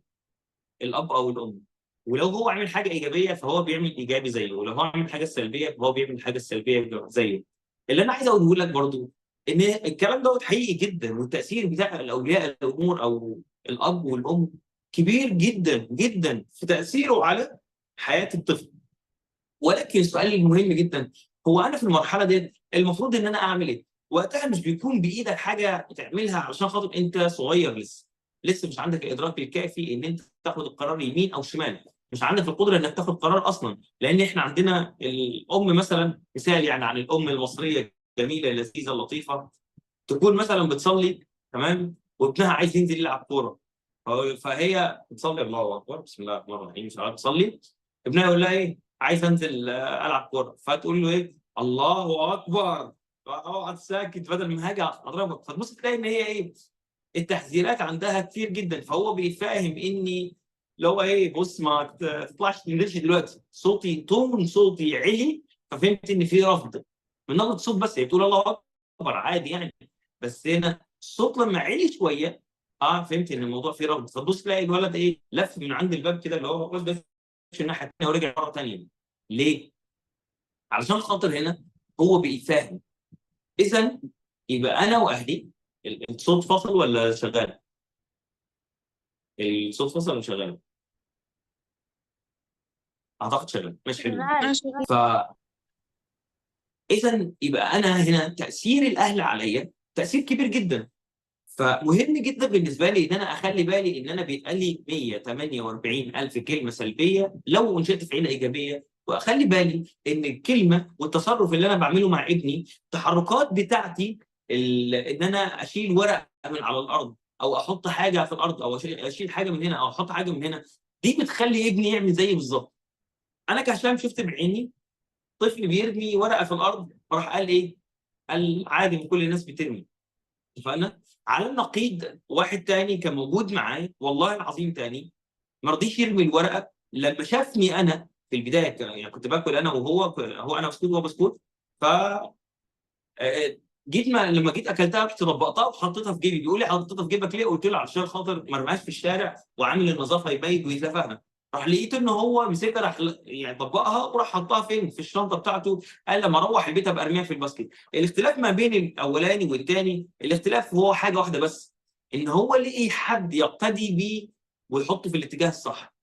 الاب او الام، ولو هو عامل حاجه ايجابيه فهو بيعمل ايجابي زيه، ولو هو عامل حاجه سلبيه فهو بيعمل الحاجه السلبيه زيه. اللي انا عايز اقوله لك برضو ان الكلام دوت حقيقي جدا، والتاثير بتاع الاولياء الامور او الاب والام كبير جدا جدا في تاثيره على حياه الطفل. ولكن السؤال المهم جدا هو انا في المرحله دي المفروض ان انا اعمل ايه؟ وقتها مش بيكون بايدك حاجه تعملها علشان خاطر انت صغير لسه مش عندك الادراك الكافي ان انت تاخد القرار يمين او شمال، مش عندك القدره انك تاخد قرار اصلا. لان احنا عندنا الام مثلا، مثال يعني عن الام المصريه الجميله اللذيذه اللطيفه، تكون مثلا بتصلي تمام، وابنها عايز ينزل يلعب كوره، فهي بتصلي الله اكبر بسم الله الرحمن الرحيم مش عارف تصلي، ابنها يقول لها ايه عايز انزل العب كوره، فتقول له ايه الله اكبر اقعد ساكت بدل ما هاجي اضربك. فتبص تلاقي ان هي ايه التحذيرات عندها كتير جدا، فهو بيفهم اني لو ايه بص ما تطلعش تنزلش دلوقتي، تون صوتي عالي، ففهمت ان في رفض من نبره الصوت، بس هي بتقول الله اكبر عادي يعني، بس هنا الصوت لما عالي شويه فهمت ان الموضوع فيه رفض. فتبص تلاقي الولد ايه لف من عند الباب كده اللي هو بس في الناحيه الثانيه ورجع مره ثانيه. ليه؟ علشان خاطر هنا هو بيفهم. اذا يبقى انا واهلي الصوت فصل ولا شغال؟ الصوت فصل ولا شغال؟ اعتقد شغال، مش حلو. ف اذا يبقى انا هنا تاثير الاهل عليا تاثير كبير جدا. فمهم جدا بالنسبه لي ان انا اخلي بالي ان انا بيتقال لي 148,000 كلمه سلبيه لو انشئت في عيله ايجابيه، واخلي بالي ان الكلمه والتصرف اللي انا بعمله مع ابني، التحركات بتاعتي ان انا اشيل ورقه من على الارض او احط حاجه في الارض او اشيل حاجه من هنا او احط حاجه من هنا، دي بتخلي ابني يعمل زيي بالظبط. انا كهشام شفت بعيني طفل بيرمي ورقه في الارض، راح قال ايه؟ قال عادي كل الناس بترمي. اتفقنا؟ على النقيض واحد تاني كان موجود معايا والله العظيم تاني ما رضيش يرمي الورقه لما شافني انا في البدايه، يعني كنت باكل انا وهو، هو انا بسكوت وهو بسكوت، ف جيت لما جيت اكلتها رحت طبقتها وحطيتها في جيبي، بيقول لي حطيتها في جيبك ليه؟ قلت له علشان خاطر ما ارميهاش في الشارع وعامل النظافه يبيض ويتفاهمها. راح لقيت ان هو مسكها راح يعني طبقها وراح حطها فين؟ في الشنطه بتاعته، قال لما اروح البيت ابقى ارميها في الباسكت. الاختلاف ما بين الاولاني والثاني الاختلاف هو حاجه واحده بس، ان هو لقي حد يقتدي بيه ويحطه في الاتجاه الصح.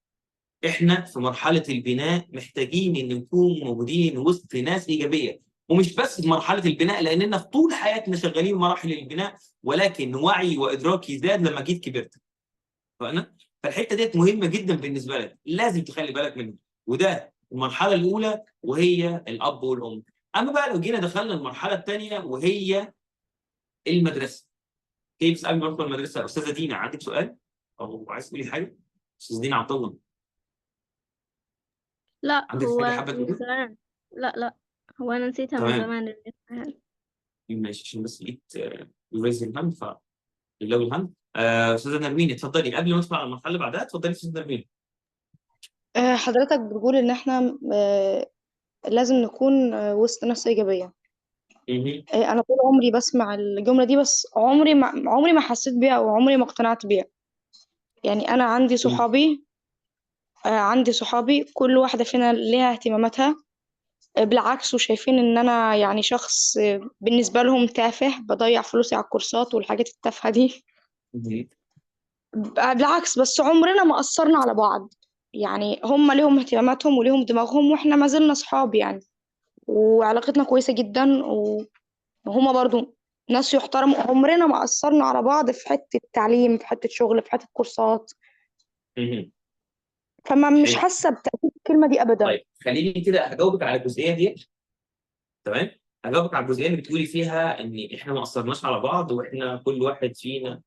احنا في مرحله البناء محتاجين ان نكون موجودين وسط ناس ايجابيه، ومش بس في مرحله البناء لاننا في طول حياتنا شغالين مراحل البناء، ولكن وعي وادراكي زاد لما جيت كبرت. فانا فالحته ديت مهمه جدا بالنسبه لك، لازم تخلي بالك منها، وده المرحله الاولى وهي الاب والام. اما بقى لو جينا دخلنا المرحله الثانيه وهي المدرسه، كيف قبل ما ندخل المدرسه استاذه دينا عندك سؤال او عايز تقولي حاجه؟ استاذه دينا عطيه الله لا عندك هو حاجه حابه من تقولي؟ زمان. لا هو أنا نسيتها من تمام زمان الامتحان. ماشي، عشان بس لقيت ريز الهاند فلو الهاند. استاذه نرمين اتفضلي قبل ما ندخل على المرحله اللي بعدها، اتفضلي استاذه نرمين. حضرتك بتقول ان احنا لازم نكون وسط ناس ايجابيه. انا طول عمري بسمع الجمله دي، بس عمري ما حسيت بيها وعمري ما اقتنعت بيها. يعني انا عندي صحابي كل واحده فينا ليها اهتماماتها، بالعكس وشايفين ان انا يعني شخص بالنسبه لهم تافه، بضيع فلوسي على الكورسات والحاجات التافهه دي. بالعكس، بس عمرنا ما قصرنا على بعض. يعني هم ليهم اهتماماتهم وليهم دماغهم واحنا ما زلنا صحاب يعني، وعلاقتنا كويسه جدا، وهما برضو ناس يحترموا. عمرنا ما قصرنا على بعض في حته تعليم، في حته شغل، في حته كورسات. فما مش حلو. حاسه بتأكيد الكلمه دي ابدا. طيب خليني كده هجاوبك على الجزئيه دي. تمام، هجاوبك على الجزئيه اللي بتقولي فيها ان احنا ما قصرناش على بعض واحنا كل واحد فينا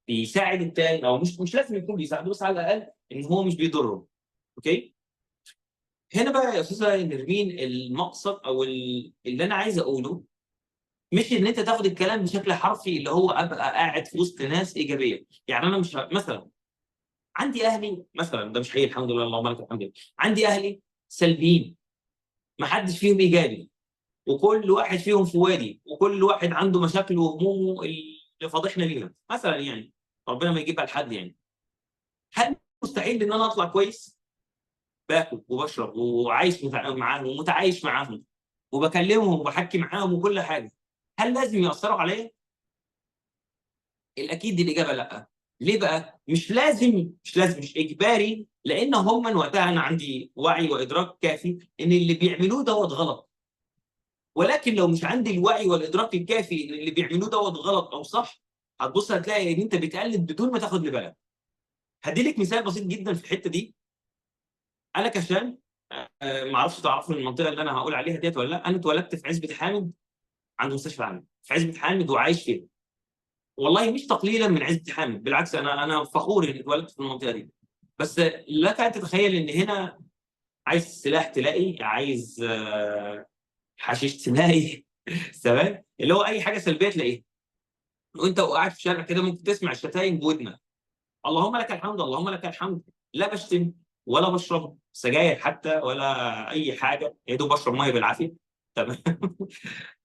بيساعد التاني، او مش لازم يكون بيساعده بس على الاقل ان هو مش بيضره. اوكي، هنا بقى يا استاذه نرمين المقصد او اللي انا عايز اقوله مش ان انت تاخد الكلام بشكل حرفي اللي هو ابقى قاعد في وسط ناس ايجابيه. يعني انا مش مثلا عندي اهلي مثلا، ده مش حقيقي الحمد لله اللهم لك الحمد، عندي اهلي سلبيين ما حدش فيهم ايجابي، وكل واحد فيهم في وادي، وكل واحد عنده مشاكل وهمومه اللي فاضحنا بيها مثلا، يعني ربنا ما يجيبها لحد يعني. هل مستحيل ان انا اطلع كويس؟ باكل وبشرب وعايش معاهم ومتعايش معاهم وبكلمهم وبحكي معاهم وكل حاجه، هل لازم ياثروا عليا؟ الاكيد الاجابه لا. ليه بقى؟ مش لازم مش اجباري، لان هم من وقتها انا عندي وعي وادراك كافي ان اللي بيعملوه دوت غلط. ولكن لو مش عندي الوعي والادراك الكافي ان اللي بيعملوه دوت غلط او صح، هتبص هتلاقي ان انت بتقلد بدون ما تاخد بالك. هديلك مثال بسيط جدا في الحته دي. انا كشان ما اعرفش تعرفوا المنطقه اللي انا هقول عليها ديت ولا لا، انا اتولدت في عزبه حامد عنده مستشفى عام في عزبة حامد وعايش فيها. والله مش تقليلا من عزبة حامد، بالعكس انا فخور اني اتولدت في المنطقه دي. بس لك ان تتخيل ان هنا عايز سلاح تلاقي، عايز حشيش تلاقي تمام، اللي هو اي حاجه سلبيه تلاقيها. وانت قاعد في الشارع كده ممكن تسمع الشتايم بودنك. اللهم لك الحمد، اللهم لك الحمد. لا بشتم ولا بشرب سجاير حتى ولا اي حاجه، يا دوب بشرب ميه بالعافيه تمام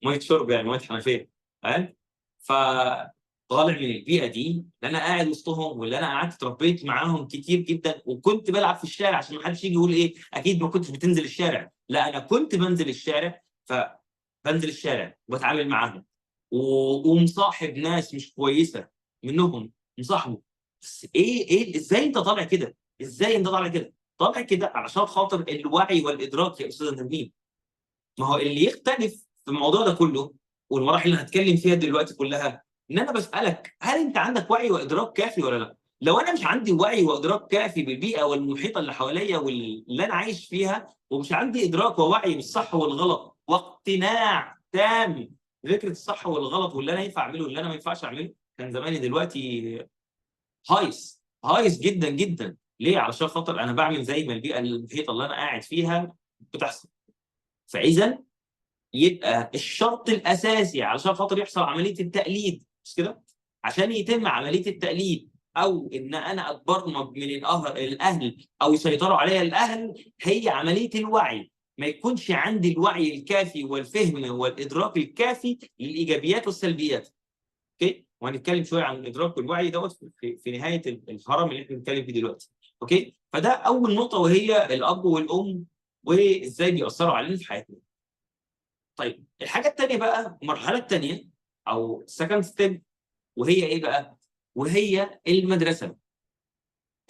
ميه شرب يعني، ميه حنفيه فاهم. فطالع من البيئه دي اللي انا قاعد وسطهم، واللي انا قعدت اتربيت معاهم كتير جدا، وكنت بلعب في الشارع عشان ما حدش يجي يقول ايه اكيد ما كنتش بتنزل الشارع. لا انا كنت بنزل الشارع، فبنزل الشارع وبتعامل معاهم ومصاحب ناس مش كويسه منهم مصاحبه. بس ايه ازاي انت طالع كده؟ ازاي انت طالع كده؟ طالع كده علشان خاطر الوعي والادراك يا استاذ نبيل. ما هو اللي يختلف في الموضوع ده كله والمراحل اللي هنتكلم فيها دلوقتي كلها، ان انا بسالك هل انت عندك وعي وادراك كافي ولا لا؟ لو انا مش عندي وعي وادراك كافي بالبيئه والمحيطه اللي حواليا واللي انا عايش فيها، ومش عندي ادراك ووعي بالصح والغلط واقتناع تام بفكره الصح والغلط واللي انا ينفع اعمله واللي انا ما ينفعش اعمله، كان زماني دلوقتي هايص جدا جدا. ليه؟ علشان خاطر انا بعمل زي ما البيئه المحيطه اللي انا قاعد فيها بتحصل. فاذا يبقى الشرط الاساسي علشان خاطر يحصل عمليه التقليد، مش كده؟ عشان يتم عمليه التقليد او ان انا اتبرمج من الاهل او يسيطروا عليا الاهل، هي عمليه الوعي. ما يكونش عندي الوعي الكافي والفهم والادراك الكافي للايجابيات والسلبيات. اوكي؟ وهنتكلم شويه عن الادراك والوعي دوت في نهايه الهرم اللي احنا بنتكلم فيه دلوقتي. اوكي؟ فده اول نقطه، وهي الاب والام وازاي بيأثروا علينا في حياتنا. طيب الحاجه الثانيه بقى، المرحله الثانيه او سكند ستيب، وهي ايه بقى؟ وهي المدرسه.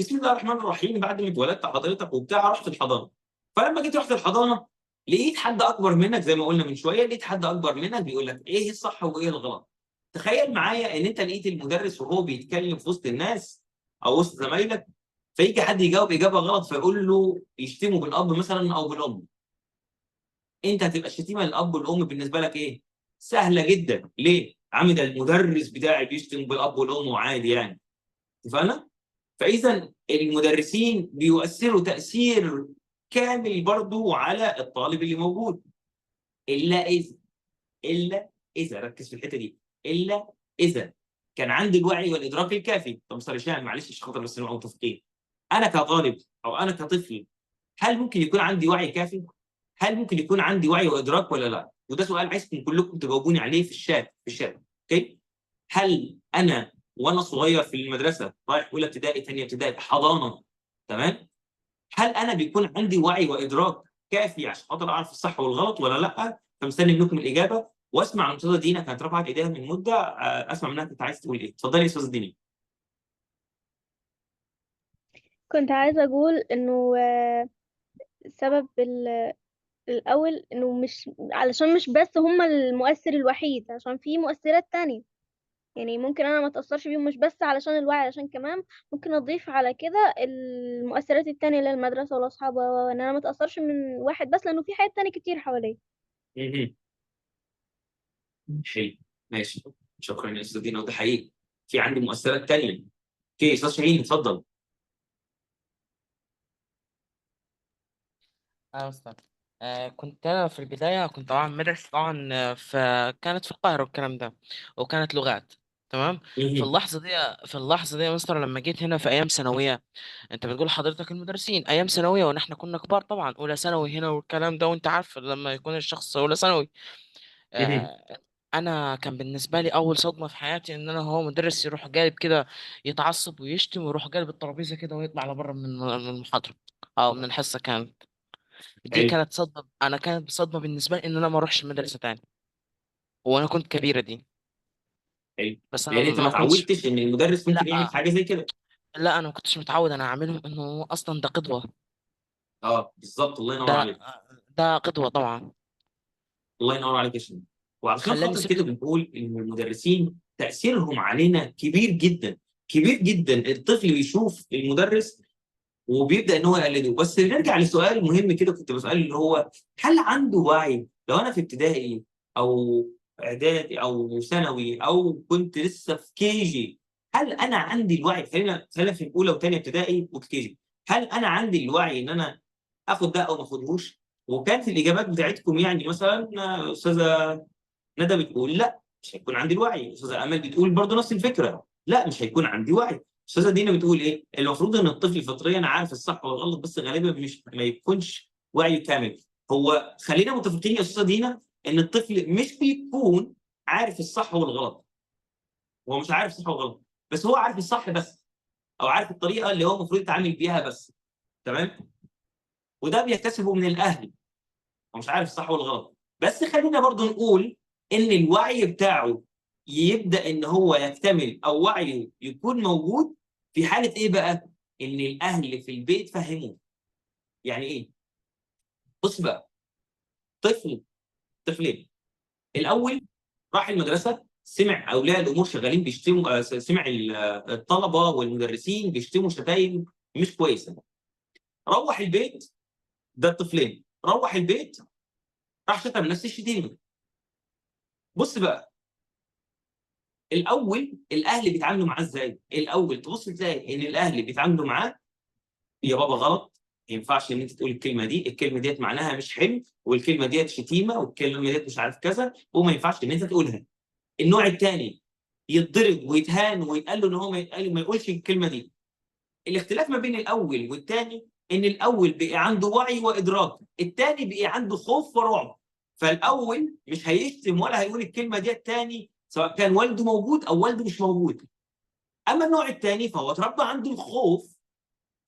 بسم الله الرحمن الرحيم. بعد ما اتولدت حضرتك وبتاع رحت الحضانه. فلما جيت رحت الحضانه لقيت حد اكبر منك، زي ما قلنا من شويه، لقيت حد اكبر منك بيقول لك ايه الصح وايه الغلط. تخيل معايا ان انت لقيت المدرس وهو بيتكلم في وسط الناس او وسط زمايلك، فيجي حد يجاوب اجابه غلط فيقول له يشتمه بالاب مثلا او بالام. انت هتبقى الشتيمه للاب والام بالنسبه لك ايه؟ سهله جدا. ليه؟ عم ده المدرس بتاعي بيشتم بالاب والام وعادي يعني. اتفقنا؟ فاذا المدرسين بيؤثروا تاثير كامل برضو على الطالب اللي موجود. الا اذا ركز في الحته دي، الا اذا كان عندي الوعي والادراك الكافي. طب مستر هشام معلش عشان خاطر بس نبقى متفقين، انا كطالب او انا كطفل هل ممكن يكون عندي وعي كافي؟ هل ممكن يكون عندي وعي وادراك ولا لا؟ وده سؤال عايزكم كلكم تجاوبوني عليه في الشات اوكي؟ هل انا وانا صغير في المدرسه رايح اولى ابتدائي ثانيه ابتدائي حضانه تمام، هل انا بيكون عندي وعي وادراك كافي عشان خاطر اعرف الصح والغلط ولا لا؟ فمستني منكم الاجابه. واسمع من استاذه دينا، كانت رفعت ايديها من مده، اسمع منها كنت عايز تقول ايه. اتفضلي يا استاذه دينا. كنت عايزة أقول إنه السبب الأول إنه مش علشان مش بس هما المؤثر الوحيد، عشان في مؤثرات تانية. يعني ممكن أنا ما أتأثرش بيهم مش بس علشان الوعي، علشان كمان ممكن أضيف على كده المؤثرات التانية اللي هي المدرسة والأصحاب، وإن أنا ما أتأثرش من واحد بس، لأنه في حاجات تانية كتير حواليا. حلو ماشي، شكرا يا استاذ دينا. وده حقيقي في عندي مؤثرات تانية. اوكي استاذ شاهين اتفضل. أستاذ، كنت أنا في البداية كنت طبعا مدرسة طبعا، فكانت في القاهرة والكلام ده، وكانت لغات. تمام. في اللحظة دي يا مستر لما جيت هنا في أيام ثانوية، أنت بتقول حضرتك المدرسين أيام ثانوية ونحن كنا كبار طبعا، أولى ثانوي هنا والكلام ده، وأنت عارف لما يكون الشخص أولى ثانوي. أنا كان بالنسبة لي أول صدمة في حياتي إن أنا هو مدرس يروح جايب كده يتعصب ويشتم ويروح جايب الترابيزة كده ويطلع لبره من المحاضرة أو من الحصة. دي حلو كانت صدمة، أنا كانت صدمة بالنسبة لي إن أنا ما أروحش مدرسة تاني، وأنا كنت كبيرة دي. حلو. بس أنا يعني انت ما ما كنتش. اتعودتش ان المدرس ممكن يعمل لا، حاجه زي كده. لا، أنا ما كنتش متعود أنا أعملهم، إنه أصلا ده قدوة. بالظبط، الله ينور ده عليك. ده قدوة طبعا. الله ينور عليك يا شيخ. وعلشان خلاني خاطر كده سبت. بنقول ان المدرسين تاثيرهم علينا كبير جدا كبير جدا. الطفل بيشوف المدرس وبيبدا ان هو يقلده. بس نرجع لسؤال مهم كده كنت بساله، اللي هو هل عنده وعي لو انا في ابتدائي او اعدادي او ثانوي او كنت لسه في KG، هل انا عندي الوعي؟ خلينا في الاولى وثانيه ابتدائي وكيجي، هل انا عندي الوعي ان انا اخد ده او ما اخدهوش؟ وكانت الاجابات بتاعتكم يعني مثلا استاذه ندى بتقول لا مش هيكون عندي الوعي، استاذه امل بتقول برضه نفس الفكره لا مش هيكون عندي وعي، استاذه دينا بتقول ايه؟ المفروض ان الطفل فطريا عارف الصح والغلط بس غالبا مش ما يكونش وعي كامل. هو خلينا متفقين يا استاذه دينا ان الطفل مش بيكون عارف الصح والغلط، هو مش عارف الصح والغلط بس هو عارف الصح بس، او عارف الطريقه اللي هو المفروض يتعامل بيها بس، تمام؟ وده بيكتسبه من الاهل، هو مش عارف الصح والغلط. بس خلينا برضو نقول ان الوعي بتاعه يبدا ان هو يكتمل او وعيه يكون موجود في حاله ايه بقى؟ ان الاهل في البيت فهموه. يعني ايه؟ بص بقى، طفلين الاول راح المدرسه، سمع اولياء الامور شغالين بيشتموا، سمع الطلبه والمدرسين بيشتموا شتايم مش كويسه. روح البيت، ده الطفلين روح البيت راح شتم نفس الشتيمه. بص بقى، الاول الاهل بيتعاملوا معاه ازاي؟ الاول تبص تلاقي ان الاهل بيتعاملوا معاه يا بابا غلط، ما ينفعش ان انت تقول الكلمه دي، الكلمه ديت معناها مش حلو، والكلمه ديت شتيمه، والكلمه ديت مش عارف كذا، وما ينفعش ان انت تقولها. النوع الثاني يتضرب ويتهان ويتقال له ان هو ما يقولش الكلمه دي. الاختلاف ما بين الاول والثاني ان الاول بقى عنده وعي وادراك، الثاني بقى عنده خوف ورعب. فالاول مش هيشتم ولا هيقول الكلمه دي، الثاني سواء كان والده موجود او والده مش موجود. اما النوع الثاني فهو اتربى عنده الخوف،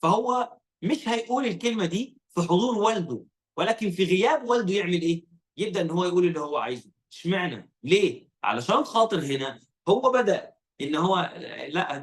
فهو مش هيقول الكلمه دي في حضور والده، ولكن في غياب والده يعمل ايه؟ يبدا ان هو يقول اللي هو عايزه. اشمعنى؟ ليه؟ علشان خاطر هنا هو بدا ان هو لا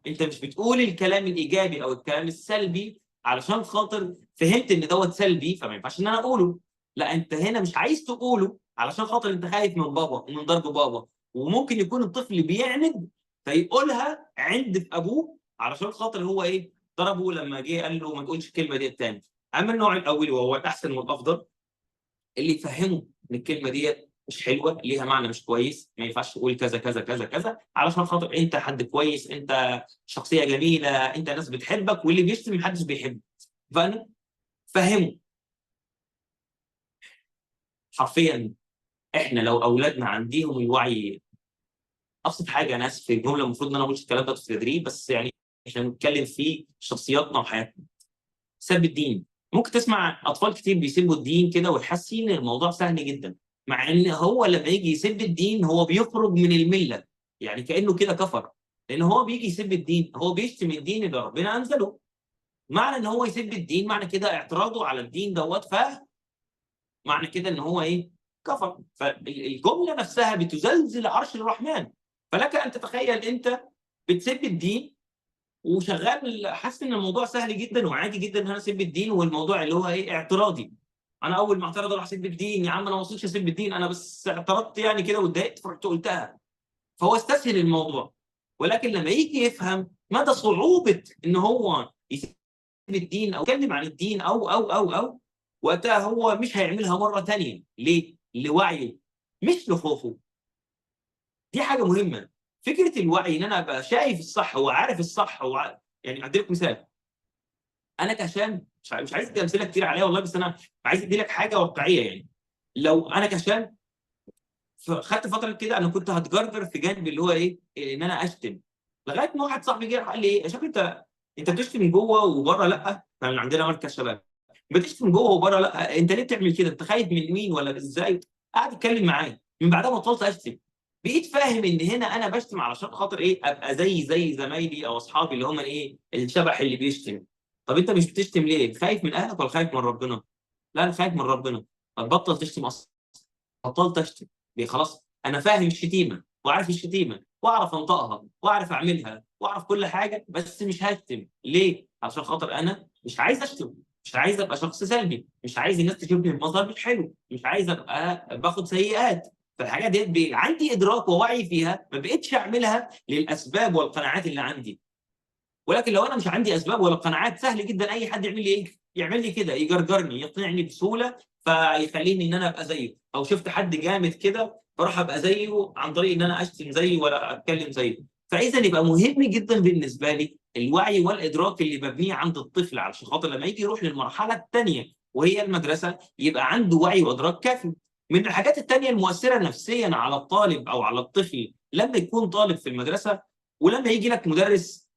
انت مش بتقول الكلام الايجابي او الكلام السلبي علشان خاطر فهمت ان دوت سلبي فما ينفعش ان انا اقوله. لا انت هنا مش عايز تقوله علشان خاطر انت خايف من بابا ومن ضرب بابا، وممكن يكون الطفل بيعند فيقولها عند في ابوه علشان خاطر هو ايه؟ ضربه لما جه قال له ما تقولش الكلمه دي الثاني. اما النوع الاول وهو الاحسن والافضل اللي يفهمه ان الكلمه دي مش حلوه، ليها معنى مش كويس، ما ينفعش تقول كذا كذا كذا كذا علشان خاطر انت حد كويس، انت شخصيه جميله، انت ناس بتحبك، واللي بيشتم محدش بيحبه. فانا فهمه. حرفيا احنا لو اولادنا عندهم الوعي، ابسط حاجه انا اسف في الجمله المفروض ان انا ما اقولش الكلام ده في التدريب بس يعني احنا بنتكلم في شخصياتنا وحياتنا. سب الدين، ممكن تسمع اطفال كتير بيسبوا الدين كده وتحسين الموضوع سهل جدا، مع ان هو لما يجي يسب الدين هو بيخرج من المله، يعني كانه كده كفر، لان هو بيجي يسب الدين، هو بيشتم الدين اللي ربنا انزله. معنى ان هو يسب الدين معنى كده اعتراضه على الدين دوت، معنى كده ان هو ايه؟ كفر. فالجمله نفسها بتزلزل عرش الرحمن. فلك ان تتخيل انت بتسب الدين وشغال حاسس ان الموضوع سهل جدا وعادي جدا ان انا اسب الدين، والموضوع اللي هو ايه؟ اعتراضي. انا اول ما اعترض اروح اسب الدين، يا عم انا ما وصلتش اسب الدين، انا بس اعترضت يعني كده واتضايقت فرحت قلتها. فهو استسهل الموضوع. ولكن لما يجي يفهم مدى صعوبه ان هو يسب الدين او يتكلم عن الدين او وقتها هو مش هيعملها مره ثانيه. ليه؟ لوعيه مش لخوفه. دي حاجه مهمه. فكره الوعي ان انا ابقى شايف الصح وعارف الصح يعني ادي لك مثال. انا كهشام مش عايز ادي امثله كتير عليها والله، بس انا عايز ادي لك حاجه واقعيه. يعني لو انا كهشام خدت فتره كده انا كنت هتجرجر في جانب اللي هو ايه؟ ان انا اشتم، لغايه ما واحد صاحبي جه قال لي ايه؟ يا شباب انت بتشتم جوه وبره لا؟ كان عندنا مركز شباب، بتشتم جوه وبره لا، انت ليه بتعمل كده؟ انت خايف من مين ولا ازاي؟ قعد يتكلم معايا. من بعدها بطلت اشتم، بقيت فاهم ان هنا انا بشتم علشان خاطر ايه؟ ابقى زي زمايلي او اصحابي اللي هم ايه؟ الشبح اللي بيشتم. طب انت مش بتشتم ليه؟ خايف من اهلك ولا خايف من ربنا؟ لا انا خايف من ربنا. طب بطل تشتم اصلا. بطلت اشتم ليه؟ خلاص انا فاهم الشتيمه وعارف الشتيمه واعرف انطقها واعرف اعملها واعرف كل حاجه، بس مش هشتم. ليه؟ عشان خاطر انا مش عايز اشتم، مش عايز ابقى شخص سلبي، مش عايز الناس تشوفني بمظهر مش حلو، مش عايز ابقى باخد سيئات. فالحاجات دي عندي ادراك ووعي فيها، ما بقتش اعملها للاسباب والقناعات اللي عندي. ولكن لو انا مش عندي اسباب ولا قناعات سهل جدا اي حد يعمل لي ايه؟ يعمل لي كده، يجرجرني، يقنعني بسهوله فيخليني ان انا ابقى زيه، او شفت حد جامد كده فاروح ابقى زيه عن طريق ان انا اشتم زيه ولا اتكلم زيه. فاذا يبقى مهم جدا بالنسبه لي الوعي والادراك اللي ببنيه عند الطفل، علشان خاطر لما يجي يروح للمرحله الثانيه وهي المدرسه يبقى عنده وعي وادراك كافي. من الحاجات الثانيه المؤثره نفسيا على الطالب او على الطفل لما يكون طالب في المدرسه، ولما يجي لك مدرس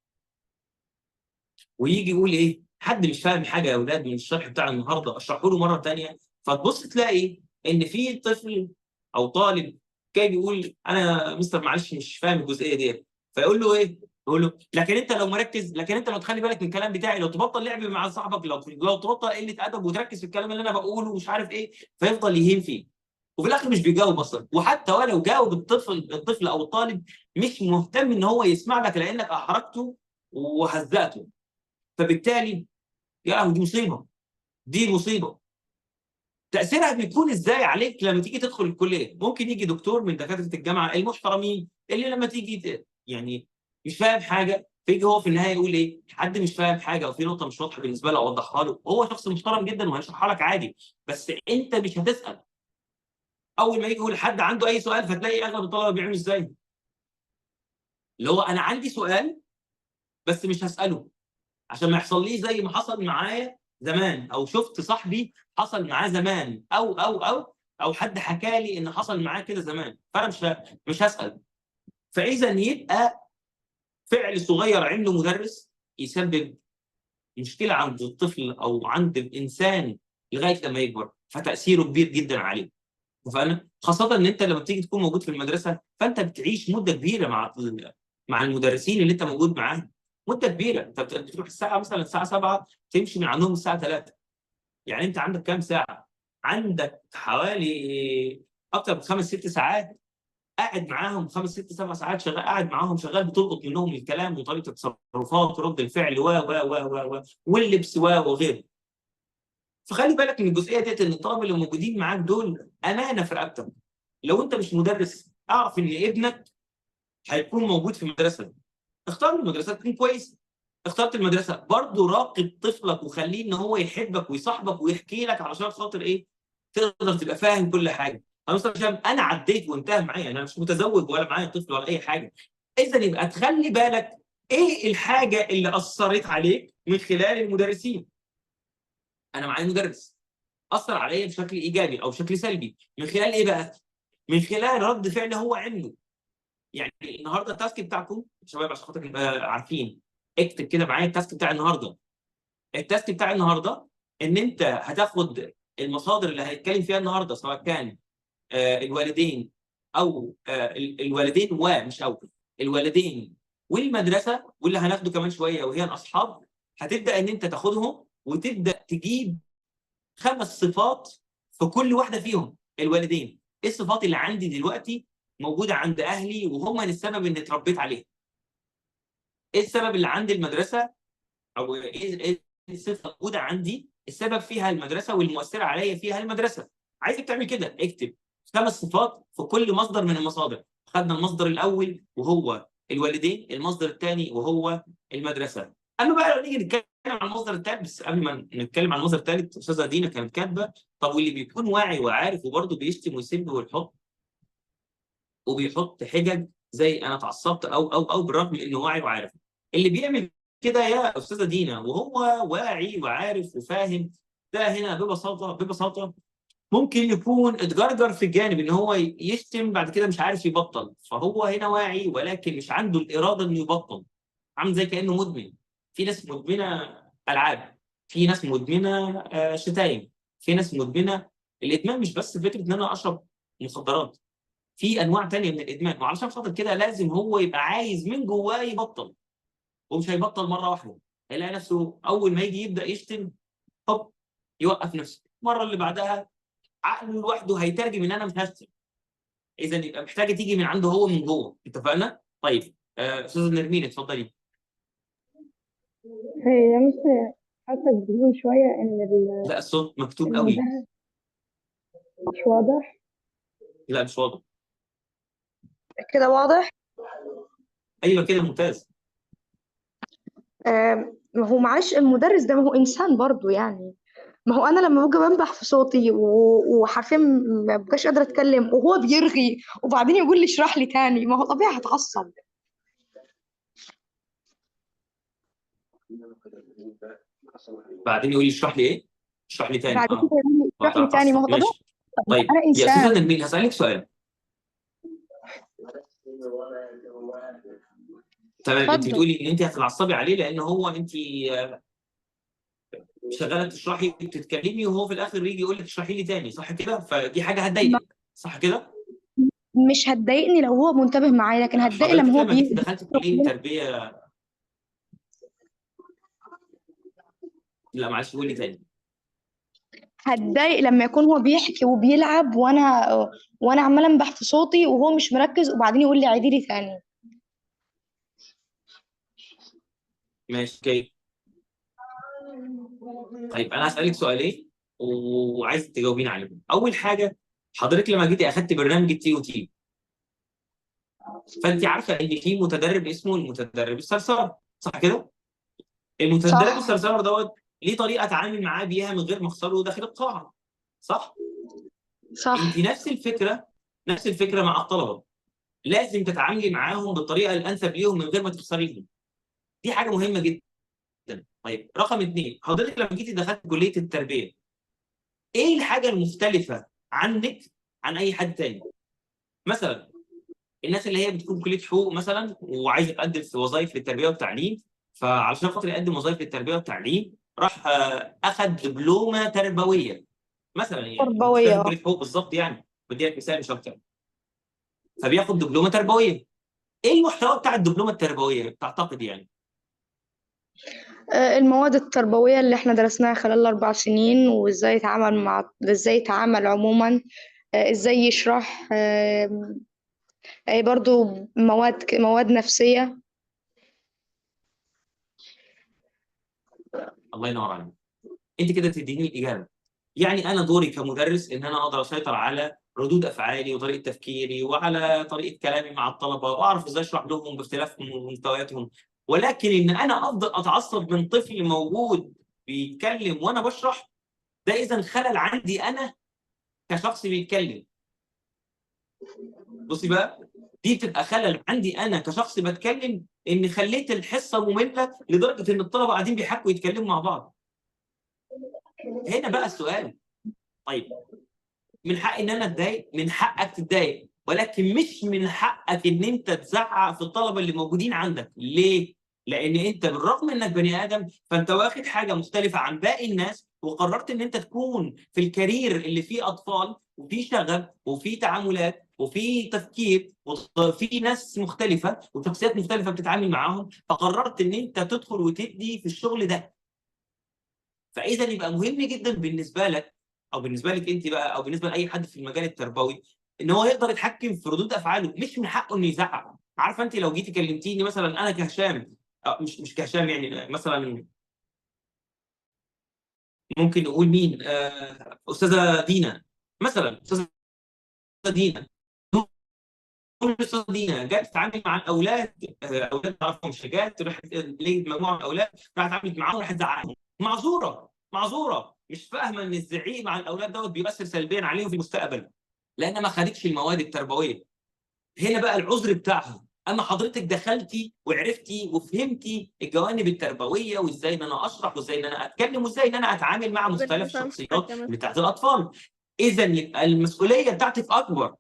ويجي يقول ايه، حد مش فاهم حاجه يا اولاد من الشرح بتاع النهارده اشرحه له مره ثانيه، فتبص تلاقي ان في طفل او طالب جاي بيقول انا مستر معلش مش فاهم الجزئيه دي، فيقول له ايه؟ يقول له لكن انت لو مركز، لكن انت لو تخلي بالك من الكلام بتاعي، لو تبطل لعب مع صاحبك، لو تبطل قله ادب وتركز في الكلام اللي انا بقوله ومش عارف ايه، فيفضل يهين فيه وفي الاخر مش بيجاوب اصلا. وحتى ولو جاوب الطفل او الطالب مش مهتم ان هو يسمع لك لانك احرجته وهزأته. فبالتالي يا لهوي دي مصيبه، دي مصيبه. تاثيرها بيكون ازاي عليك لما تيجي تدخل الكليه؟ ممكن يجي دكتور من دكاتره الجامعه المحترمين اللي لما تيجي يعني مش فاهم حاجه، فيجي هو في النهايه يقول ايه؟ حد مش فاهم حاجه او في نقطه مش واضحه بالنسبه له اوضحها له، هو شخص محترم جدا وهيشرحها لك عادي، بس انت مش هتسال. اول ما يجي يقول حد عنده اي سؤال فتلاقي اغلب الطلبه بيعملوا ازاي؟ اللي هو انا عندي سؤال بس مش هساله عشان ما يحصليش زي ما حصل معايا زمان، او شفت صاحبي حصل معاه زمان، او حد حكى لي ان حصل معاه كده زمان، فانا مش هسال. فاذا يبقى فعل صغير عمله مدرس يسبب مشكله عند الطفل او عند الانسان لغايه لما يكبر، فتاثيره كبير جدا عليه. فانا خاصه ان انت لما تيجي تكون موجود في المدرسه فانت بتعيش مده كبيره مع المدرسين اللي انت موجود معاهم، مده كبيره. انت بتروح الساعه مثلا الساعه 7 تمشي من عندهم الساعه 3، يعني انت عندك كام ساعه؟ عندك حوالي اكتر من 5 6 ساعات قاعد معاهم، 5 6 7 ساعات شغال قاعد معاهم، شغال بتلقط منهم الكلام وطريقه التصرفات ورد الفعل واللبس وغيره. فخلي بالك من الجزئيه ديت، ان الطلبه اللي موجودين معاك دول امانه في رقبتك. لو انت مش مدرس اعرف ان ابنك هيكون موجود في المدرسه، اختار المدرسه تكون كويسه. اخترت المدرسه برضه راقب طفلك وخليه ان هو يحبك ويصاحبك ويحكي لك علشان خاطر ايه؟ تقدر تبقى فاهم كل حاجه. انا مش فاهم، انا عديت وانتهى معايا، انا مش متزوج ولا معايا طفل ولا اي حاجه. اذا يبقى تخلي بالك ايه الحاجه اللي اثرت عليك من خلال المدرسين. انا معايا مدرس اثر عليا بشكل ايجابي او بشكل سلبي، من خلال ايه بقى؟ من خلال رد فعل هو عنده. يعني النهارده التاسك بتاعكم شباب عشان خاطر نبقى عارفين، اكتب كده معايا التاسك بتاع النهارده. التاسك بتاع النهارده ان انت هتاخد المصادر اللي هيتكلم فيها النهارده، سواء كان الوالدين او الوالدين ومش او الوالدين والمدرسه، واللي هناخده كمان شويه وهي الاصحاب. هتبدا ان انت تاخدهم وتبدا تجيب 5 صفات في كل واحده فيهم. الوالدين، ايه الصفات اللي عندي دلوقتي موجوده عند اهلي وهم السبب اني اتربيت عليها؟ ايه السبب اللي عند المدرسه، او ايه الصفه موجوده عندي السبب فيها المدرسه والمؤثره عليا فيها المدرسه؟ عايزك تعمل كده، اكتب 5 صفات في كل مصدر من المصادر. خدنا المصدر الاول وهو الوالدين، المصدر الثاني وهو المدرسه. اما بقى لو نيجي نتكلم عن المصدر الثالث، بس قبل ما نتكلم عن المصدر الثالث استاذه دينا كانت كاتبه طب واللي بيكون واعي وعارف وبرضه بيشتم ويسب وبيحط حجج زي انا اتعصبت او بالرغم من انه واعي وعارف، اللي بيعمل كده يا استاذه دينا وهو واعي وعارف وفاهم، ده هنا ببساطه ممكن يكون اتجرجر في الجانب ان هو يشتم بعد كده مش عارف يبطل، فهو هنا واعي ولكن مش عنده الاراده انه يبطل، عامل زي كانه مدمن. في ناس مدمنه العاب، في ناس مدمنه شتايم، في ناس مدمنه. الادمان مش بس فكره ان انا اشرب مخدرات، في انواع ثانيه من الادمان، وعلشان خاطر كده لازم هو يبقى عايز من جواه يبطل، ومش هيبطل مره واحده، هيلاقي نفسه اول ما يجي يبدا يشتم هوب يوقف نفسه، المره اللي بعدها عقله لوحده هيترجم ان انا مش هشتم. اذا يبقى محتاجه تيجي من عنده هو من جوه. اتفقنا؟ طيب استاذه نرمين اتفضلي. هي مش حاسة بدون شوية لا الصوت مكتوب قوي. مش واضح؟ لا مش واضح. كده واضح؟ ايوه كده ممتاز. ما هو معلش المدرس ده ما هو إنسان برضو يعني، ما هو انا لما باجي بنبح في صوتي وحرفيا ما ببقاش قادره اتكلم وهو بيرغي وبعدين يقول لي اشرح لي تاني، ما هو طبيعي هتعصب. بعدين يقول لي اشرح لي ايه؟ اشرح لي تاني. بعد كده يقول لي اشرح لي تاني، ما هو طبيعي. ماشي. طيب انا يا استاذه انسان. نرمين هسألك سؤال. تمام، انت اتفضل. بتقولي ان انت هتتعصبي عليه لان هو انت شغاله تشرحي بتتكلمي وهو في الاخر يجي يقول لك اشرحي لي تاني، صح كده؟ فدي حاجه هتضايقك، صح كده؟ مش هتضايقني لو هو منتبه معايا، لكن هتضايق حضرتك لما هو لما جيتي دخلتي كليه تربيه، لا معلش قولي تاني. هتضايق لما يكون هو بيحكي وبيلعب وانا عماله انبح في صوتي وهو مش مركز وبعدين يقول لي عيدي لي ثاني. ماشي اوكي. طيب انا هسألك سؤالين وعايز تجاوبين عليهم. اول حاجه، حضرتك لما جيتي اخدت برنامج التي او تي، فانت عارفه ان في متدرب اسمه المتدرب الثرثار، صح كده؟ المتدرب الثرثار دوت ليه طريقه اتعامل معاه بيها من غير ما اخسره داخل القاعه، صح؟ انت نفس الفكره مع الطلبه، لازم تتعاملي معاهم بالطريقه الانسب ليهم من غير ما تخسريهم. دي حاجه مهمه جدا. طيب رقم 2، حضرتك لما جيتي دخلت كليه التربيه، ايه الحاجه المختلفه عنك عن اي حد تاني؟ مثلا الناس اللي هي بتكون كليه حقوق مثلا وعايزه تقدم في وظائف للتربيه والتعليم، فعلشان خاطر يقدم وظائف للتربيه والتعليم راح اخذ دبلومه تربويه مثلا، يعني مش لازم كليه حقوق بالظبط، يعني بدي لك مثال مش اكتر. فبياخد دبلومه تربويه. ايه المحتوى بتاع الدبلومه التربويه بتعتقد يعني؟ المواد التربوية اللي احنا درسناها خلال ال4 سنين، وازاي ازاي يتعامل عموما، ازاي يشرح، برضو مواد نفسية. الله ينور عليك. انت كده تديني الاجابه. يعني انا دوري كمدرس ان انا اقدر اسيطر على ردود افعالي وطريقه تفكيري وعلى طريقه كلامي مع الطلبه واعرف ازاي اشرح لهم باختلاف مستوياتهم، ولكن ان انا افضل اتعصب من طفل موجود بيتكلم وانا بشرح، ده اذا خلل عندي انا كشخص بيتكلم. بصي بقى، دي بتبقى خلل عندي انا كشخص بتكلم، ان خليت الحصه ممله لدرجه ان الطلبه قاعدين بيحكوا يتكلموا مع بعض. هنا بقى السؤال، طيب من حق ان انا اتضايق؟ من حقك تتضايق، ولكن مش من حقك ان انت تزعق في الطلبه اللي موجودين عندك. ليه؟ لان انت بالرغم انك بني ادم، فانت واخد حاجه مختلفه عن باقي الناس، وقررت ان انت تكون في الكارير اللي فيه اطفال وفيه شغف وفيه تعاملات وفيه تفكير وفيه ناس مختلفه وشخصيات مختلفه بتتعامل معاهم، فقررت ان انت تدخل وتدي في الشغل ده. فاذا يبقى مهم جدا بالنسبه لك او بالنسبه لك انت بقى او بالنسبه لاي حد في المجال التربوي ان هو يقدر يتحكم في ردود افعاله، مش من حقه انه يزعق. عارفه انت لو جيتي كلمتيني مثلا انا كهشام، مش كهشام، يعني مثلا ممكن نقول مين، استاذه دينا مثلا، استاذه دينا الاستاذه دينا جت تتعامل مع الاولاد، اولاد ما تعرفهمش، جت راحت لقيت مجموعه من الاولاد راحت اتعاملت معاهم راحت تزعقهم. معذوره مش فاهمه ان الزعيق مع الاولاد دوت بيؤثر سلبيا عليهم في المستقبل لان ما خدتش المواد التربويه. هنا بقى العذر بتاعها. اما حضرتك دخلتي وعرفتي وفهمتي الجوانب التربويه وازاي ان انا اشرح وازاي ان انا اتكلم وازاي ان انا اتعامل مع مختلف الشخصيات بتاعت الاطفال، اذا يبقى المسؤوليه بتاعتك اكبر.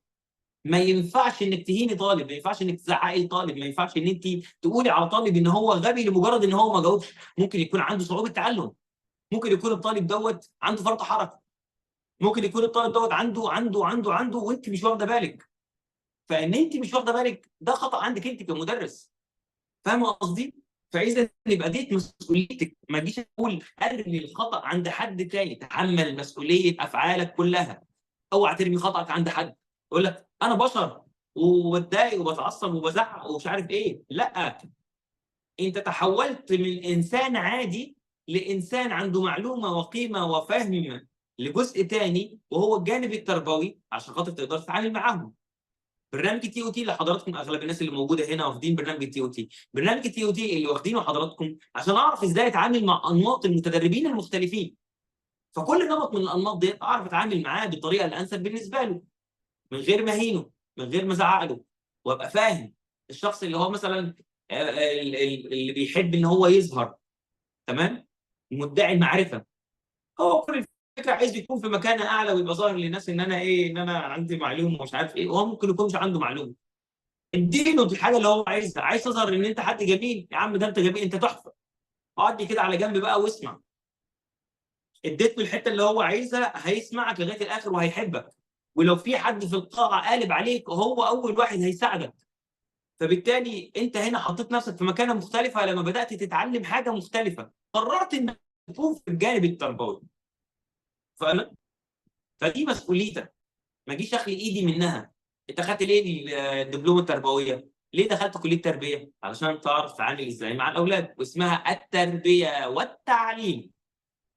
ما ينفعش انك تهيني طالب، ما ينفعش انك تزعقي طالب، ما ينفعش ان انت تقولي على طالب ان هو غبي لمجرد ان هو ما جاوبش. ممكن يكون عنده صعوبه تعلم، ممكن يكون الطالب دوت عنده فرط حركه، ممكن يكون الطالب دوت عنده وانت مش واخده بالك. فان انت مش واخده بالك ده خطا عندك انت كمدرس. فاهمه قصدي؟ فاذا يبقى دي مسؤوليتك، ما تجيش تقول ارمي الخطا عند حد تاني، تحمل مسؤوليه افعالك كلها. اوعى ترمي خطأك عند حد. يقول لك انا بشر وبتضايق وبتعصب وبزعق ومش عارف ايه، لا، انت تحولت من انسان عادي لانسان عنده معلومه وقيمه وفهم لجزء تاني وهو الجانب التربوي عشان خاطر تقدر تتعامل معاهم. برنامج التي او تي اللي حضراتكم اغلب الناس اللي موجوده هنا واخدين برنامج التي او تي، برنامج التي او تي اللي واخدينه حضراتكم عشان اعرف ازاي اتعامل مع انماط المتدربين المختلفين. فكل نمط من الانماط دي اعرف اتعامل معاه بالطريقه الانسب بالنسبه له، من غير ما اهينه، من غير ما ازعق له، وابقى فاهم. الشخص اللي هو مثلا اللي بيحب ان هو يظهر، تمام، مدعي المعرفه، هو كل الفكره عايز يكون في مكان اعلى ويبقى ظاهر للناس ان انا ايه، ان انا عندي معلومه ومش عارف ايه، وهو ممكن يكونش عنده معلومه. اديله الحاجه اللي هو عايزها. عايز تظهر ان انت حد جميل، يا عم ده انت جميل، انت تحفه، اقعد كده على جنب بقى واسمع. اديت له الحته اللي هو عايزها، هيسمعك لغايه الاخر وهيحبك. ولو في حد في القاعه قالب عليك، هو اول واحد هيساعدك. فبالتالي انت هنا حطيت نفسك في مكانه مختلفه لما بدات تتعلم حاجه مختلفه، قررت انك تكون في الجانب التربوي. فدي مسؤوليتك، ما اجيش اخلي ايدي منها. انت خدت ليه الدبلومه التربويه؟ ليه دخلت كليه تربيه؟ علشان تعرف تتعامل ازاي مع الاولاد، واسمها التربيه والتعليم.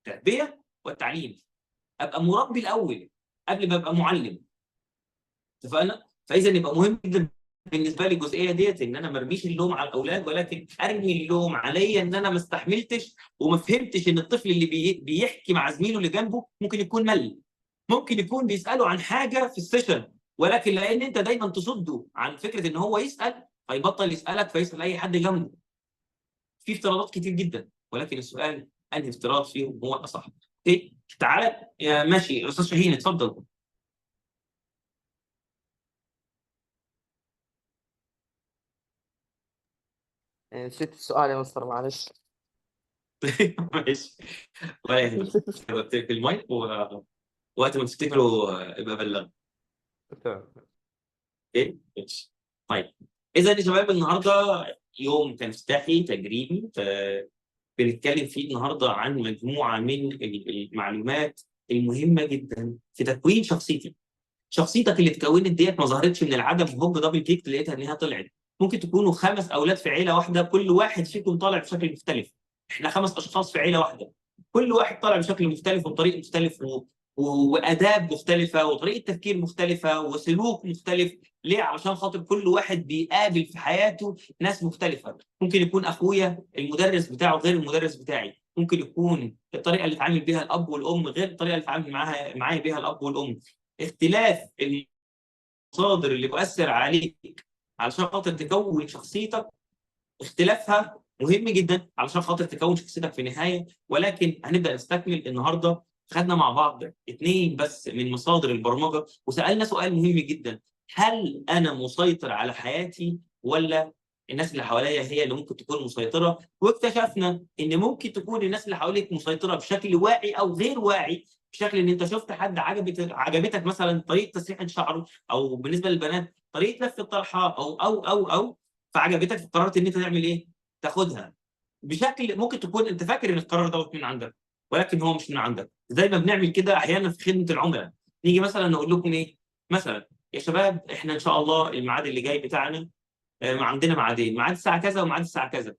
التربيه والتعليم، ابقى مربي الاول قبل ما ابقى معلم. اتفقنا؟ فاذا يبقى مهم جدا بالنسبه لي الجزئيه ديت، ان انا ما ارميش اللوم على الاولاد، ولكن ارمي اللوم عليا ان انا ما استحملتش وما فهمتش ان الطفل اللي بيحكي مع زميله اللي جنبه ممكن يكون مل، ممكن يكون بيساله عن حاجه في السيشن، ولكن لان انت دايما تصده عن فكره ان هو يسال، فيبطل يسالك فيسال اي حد جنبه. في افتراضات كتير جدا، ولكن السؤال انهي افتراض فيهم هو الاصح. اوكي، تعالى ماشي استاذ شاهين اتفضل. نسيت السؤال يا مستر، معلش. ماشي، ولا يهمك. قلت لك المايك، ووقت ما تفتكروا ابقى بلغ. تمام. اوكي ماشي. طيب، اذا يا شباب النهارده يوم كان افتتاحي تجريبي، بنتكلم فيه النهارده عن مجموعه من المعلومات المهمه جدا في تكوين شخصيتي. شخصيتك اللي اتكونت ديت ما ظهرتش من العدم، هوب دبل كيك لقيتها ان هي طلعت. ممكن تكونوا 5 اولاد في عيله واحده، كل واحد فيكم طالع بشكل مختلف. احنا 5 اشخاص في عيله واحده، كل واحد طالع بشكل مختلف وبطريقه مختلفه واداب مختلفه وطريقه تفكير مختلفه وسلوك مختلف. ليه؟ علشان خاطر كل واحد بيقابل في حياته ناس مختلفه. ممكن يكون اخويا المدرس بتاعه غير المدرس بتاعي، ممكن يكون الطريقه اللي اتعامل بيها الاب والام غير الطريقه اللي اتعامل معايا بيها الاب والام. اختلاف المصادر اللي بتأثر عليك علشان خاطر تكون شخصيتك، اختلافها مهم جدا علشان خاطر تكون شخصيتك في النهايه. ولكن هنبدا نستكمل النهارده. خدنا مع بعض 2 بس من مصادر البرمجه، وسالنا سؤال مهم جدا: هل انا مسيطر على حياتي ولا الناس اللي حواليا هي اللي ممكن تكون مسيطره؟ واكتشفنا ان ممكن تكون الناس اللي حواليك مسيطره بشكل واعي او غير واعي، بشكل ان انت شفت حد عجبتك مثلا طريقه تسريحه شعره، او بالنسبه للبنات طريقه لف الطرحه او فعجبتك، فقررت ان انت تعمل ايه؟ تاخدها بشكل ممكن تكون انت فاكر ان القرار دوت من عندك، ولكن هو مش من عندك. زي ما بنعمل كده احيانا في خدمه العملاء، نيجي مثلا نقول لكم ايه؟ مثلا يا شباب احنا ان شاء الله الميعاد اللي جاي بتاعنا عندنا ميعادين، ميعاد الساعه كذا وميعاد الساعه كذا.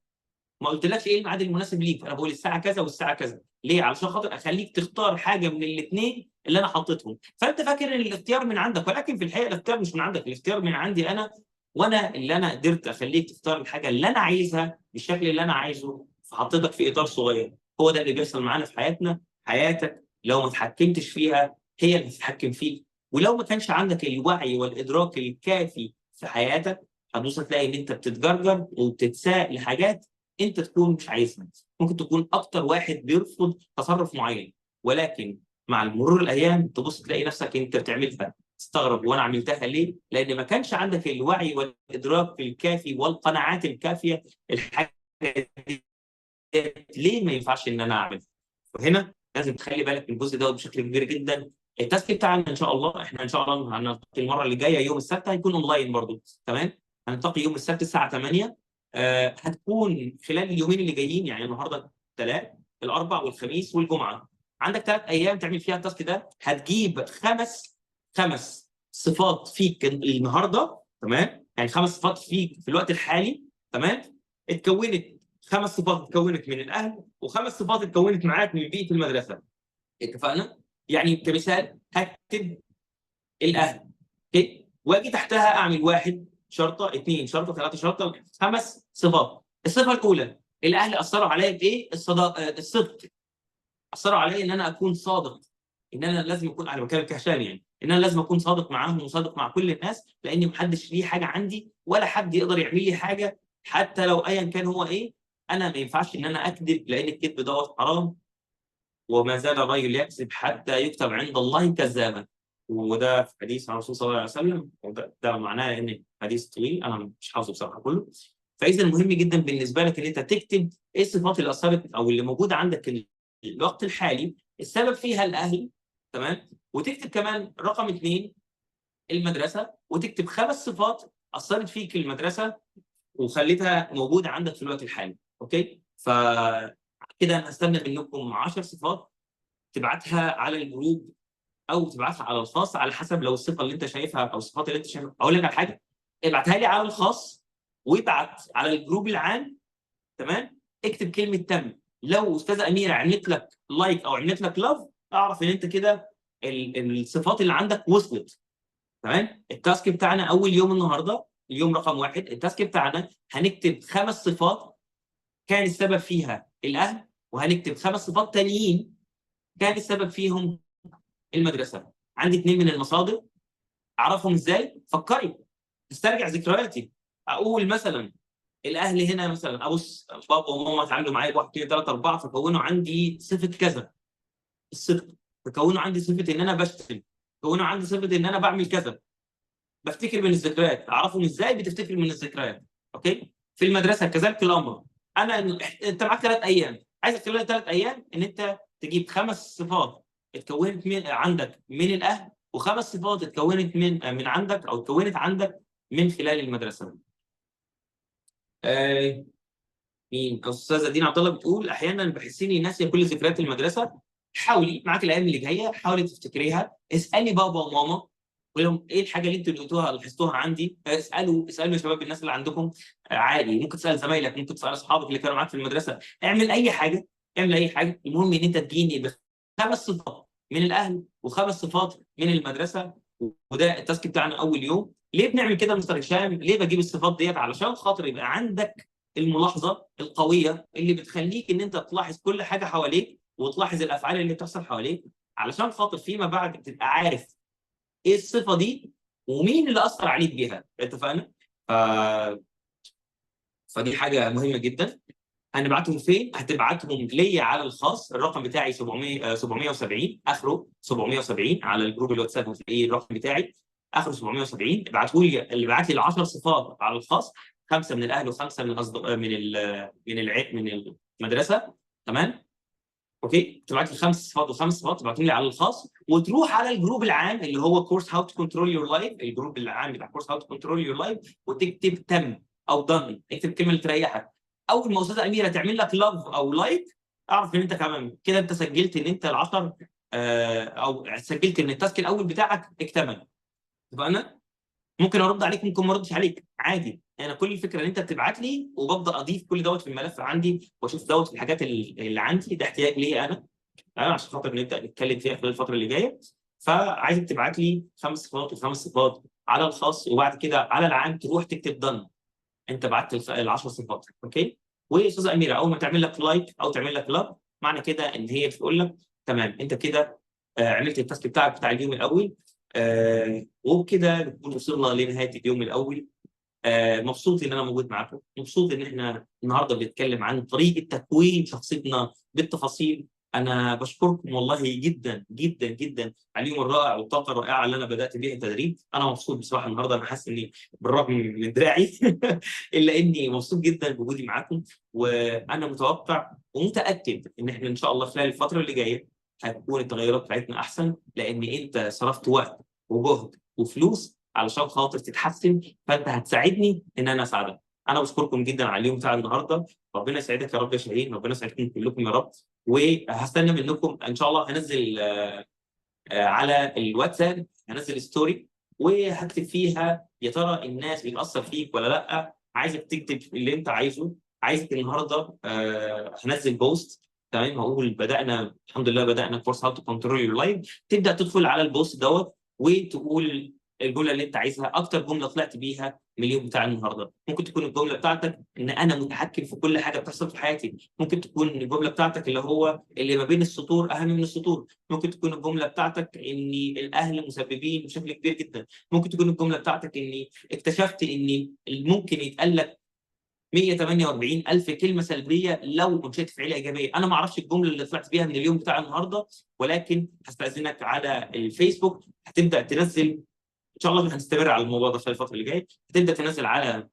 ما قلتلكش ايه الميعاد المناسب ليك، انا بقول الساعه كذا والساعه كذا. ليه؟ علشان خاطر اخليك تختار حاجه من الاثنين اللي انا حطيتهم. فانت فاكر ان الاختيار من عندك، ولكن في الحقيقه الاختيار مش من عندك، الاختيار من عندي انا. وانا اللي انا قدرت اخليك تختار الحاجه اللي انا عايزها بالشكل اللي انا عايزه، فحطيتك في اطار صغير. هو ده اللي بيحصل معانا في حياتنا. حياتك لو ما اتحكمتش فيها هي اللي هتتحكم فيك، ولو ما كانش عندك الوعي والادراك الكافي في حياتك، هتبص تلاقي ان انت بتتجرجر وبتتساق لحاجات انت تكون مش عايزها. ممكن تكون اكتر واحد بيرفض تصرف معين، ولكن مع مرور الايام تبص تلاقي نفسك انت بتعملها، تستغرب وانا عملتها ليه؟ لان ما كانش عندك الوعي والادراك الكافي والقناعات الكافيه الحاجه دي ليه ما ينفعش ان انا اعملها. وهنا لازم تخلي بالك من الجزء ده بشكل كبير جدا. التاسك بتاعنا ان شاء الله، احنا ان شاء الله هنلتقي المره اللي جايه يوم السبت، هيكون اونلاين برضو، تمام؟ هنلتقي يوم السبت الساعه 8. هتكون خلال اليومين اللي جايين، يعني النهارده الثلاث، الاربع والخميس والجمعه. عندك 3 ايام تعمل فيها التاسك ده. هتجيب 5 صفات فيك النهارده، تمام؟ يعني 5 صفات فيك في الوقت الحالي، تمام؟ اتكونت 5 صفات اتكونت من الاهل، و5 صفات اتكونت معاك من بيئه المدرسه. اتفقنا؟ يعني كمثال هكتب الاهل، اوكي؟ واجي تحتها اعمل 1 شرطه، 2 شرطه، 3 شرطه، 5 صفات. الصفه الاولى: الاهل اثروا عليا بايه؟ الصدق. اثروا عليا ان انا اكون صادق، ان انا لازم اكون، انا بتكلم كهشام يعني، ان انا لازم اكون صادق معاهم وصادق مع كل الناس، لان محدش ليه حاجه عندي ولا حد يقدر يعمل لي حاجه حتى لو ايا كان هو ايه. انا ما ينفعش ان انا اكذب، لان الكذب دوت حرام، وما زال الرجل يكذب حتى يكتب عند الله كذابا. وده في حديث عن الرسول صلى الله عليه وسلم، وده معناه ان حديث طويل انا مش حافظه بصراحه كله. فاذا مهم جدا بالنسبه لك ان انت تكتب ايه الصفات اللي اثرت او اللي موجوده عندك الوقت الحالي، السبب فيها الاهل، تمام، وتكتب كمان رقم 2 المدرسه، وتكتب 5 صفات اثرت فيك المدرسه وخليتها موجوده عندك في الوقت الحالي. اوكي، فكده انا هستنى منكم 10 صفات تبعتها على الجروب او تبعتها على الخاص على حسب لو الصفه اللي انت شايفها او الصفات اللي انت شايفها. اقول لك على حاجه، ابعتها لي على الخاص وابعت على الجروب العام، تمام، اكتب كلمه تم. لو استاذه اميره عملت لك لايك او عملت لك لاف، اعرف ان انت كده الصفات اللي عندك وصلت، تمام. التاسك بتاعنا اول يوم النهارده اليوم رقم 1، التاسك بتاعنا هنكتب 5 صفات كان السبب فيها الاهل، وهنكتب 5 صفات تانيين كان السبب فيهم المدرسه. عندي 2 من المصادر، اعرفهم ازاي؟ فكري، استرجع ذكرياتي، اقول مثلا الاهل هنا مثلا ابص بابا وماما اتعاملوا معايا 1 2 3 4 فكونوا عندي صفه كذا، الصدق، فكونوا عندي صفه ان انا بشتم، كونوا عندي صفه ان انا بعمل كذا. بفتكر من الذكريات، اعرفهم ازاي بتفتكر من الذكريات. اوكي، في المدرسه كذلك الامر، انت معاك 3 ايام، عايزك خلال 3 ايام ان انت تجيب 5 صفات اتكونت من عندك من الاهل، و5 صفات اتكونت من عندك او اتكونت عندك من خلال المدرسه. مين؟ استاذه دينا عبد الله بتقول احيانا بحس اني ناسيه كل ذكريات المدرسه. حاولي معاك الايام اللي جايه، حاولي تفتكريها، اسالي بابا وماما، قول لهم ايه الحاجه اللي انتوا لقيتوها لاحظتوها عندي. اسالوا يا شباب الناس اللي عندكم، عادي، ممكن تسال زمايلك، ممكن تسال اصحابك اللي كانوا معاك في المدرسه، اعمل اي حاجه، اعمل اي حاجه، المهم ان انت تجيني ب5 صفات من الاهل و5 صفات من المدرسه. وده التاسك بتاعنا اول يوم. ليه بنعمل كده يا مستر هشام؟ ليه بجيب الصفات ديت؟ علشان خاطر يبقى عندك الملاحظه القويه اللي بتخليك ان انت تلاحظ كل حاجه حواليك وتلاحظ الافعال اللي بتحصل حواليك، علشان خاطر فيما بعد تبقى عارف ايه الصفه دي ومين اللي اثر عليك بيها. اتفقنا؟ فدي حاجه مهمه جدا. هنبعتهم فين؟ هتبعتهم ليا على الخاص، الرقم بتاعي 770 اخره 770 على الجروب الواتساب، هتلاقيه الرقم بتاعي اخره 770. ابعتوا لي اللي بعت لي ال10 صفات على الخاص، 5 من الاهل و5 من الاصدقاء من المدرسه، تمام؟ اوكي، تبعت لي 5 صفات و5 صفات، تبعتوا لي على الخاص، وتروح على الجروب العام اللي هو كورس هاو تو كنترول يور لايف، الجروب العام بتاع كورس هاو تو كنترول يور لايف، وتكتب تم او دن، اكتب الكلمه اللي تريحك. اول ما استاذه اميره تعمل لك لاف او لايك، اعرف ان انت كمان كده انت سجلت ان انت ال10 او سجلت ان التاسك الاول بتاعك اكتمل. اتفقنا؟ ممكن ارد عليك، ممكن ما اردش عليك، عادي. انا كل الفكره ان انت بتبعت لي وببدا اضيف كل دوت في الملف عندي، واشوف دوت في الحاجات اللي عندي، ده احتياج ليا انا عشان خاطر نبدا نتكلم فيها خلال الفتره اللي جايه. فعايزك تبعت لي 5 صفات و5 صفات على الخاص، وبعد كده على العام تروح تكتب دن، انت بعت ال10 صفات. اوكي، واستاذه اميره اول ما تعمل لك لايك او تعمل لك لاف، معنى كده ان هي بتقول لك تمام انت كده عملت التاسك بتاعك بتاع اليوم الاول. وبكده نكون وصلنا لنهايه اليوم الاول. مبسوط ان انا موجود معاكم، مبسوط ان احنا النهارده بنتكلم عن طريقه تكوين شخصيتنا بالتفاصيل. انا بشكركم والله جدا جدا جدا على اليوم الرائع والطاقه الرائعه اللي انا بدات بيها التدريب. انا مبسوط بصراحه النهارده، انا حاسس اني بالرغم من دراعي الا اني مبسوط جدا بوجودي معاكم، وانا متوقع ومتاكد ان احنا ان شاء الله خلال الفتره اللي جايه هتكون التغيرات بتاعتنا احسن، لان انت صرفت وقت وجهد وفلوس علشان خاطر تتحسن، فانت هتساعدني ان انا اساعدك. انا بشكركم جدا على اليوم بتاع النهارده، ربنا يسعدك يا رب يا شاهين، ربنا يسعدكم كلكم يا رب. وهستنى منكم ان شاء الله، هنزل على الواتساب هنزل ستوري وهكتب فيها يا ترى الناس بتاثر فيك ولا لا. عايزك تكتب اللي انت عايزه. عايزك النهارده هنزل بوست، تمام، هقول بدانا الحمد لله بدانا كورس هاو تو كنترول يور لايف، تبدا تدخل على البوست دوت وتقول الجمله اللي انت عايزها، اكتر جمله طلعت بيها المليون بتاع النهارده. ممكن تكون الجمله بتاعتك ان انا متحكم في كل حاجه بتحصل في حياتي. ممكن تكون الجمله بتاعتك اللي هو اللي ما بين السطور اهم من السطور. ممكن تكون الجمله بتاعتك ان الاهل مسببين بشكل كبير جدا. ممكن تكون الجمله بتاعتك اني اكتشفت ان ممكن يتقال لك 148,000 كلمه سلبيه لو منشئت فعاليه ايجابيه. انا ما اعرفش الجمله اللي طلعت بيها من اليوم بتاع النهارده، ولكن هستاذنك على الفيسبوك هتبدا تنزل ان شاء الله. هنستمر على الموضوع ده في الفتره اللي جايه. هتبدا تنزل على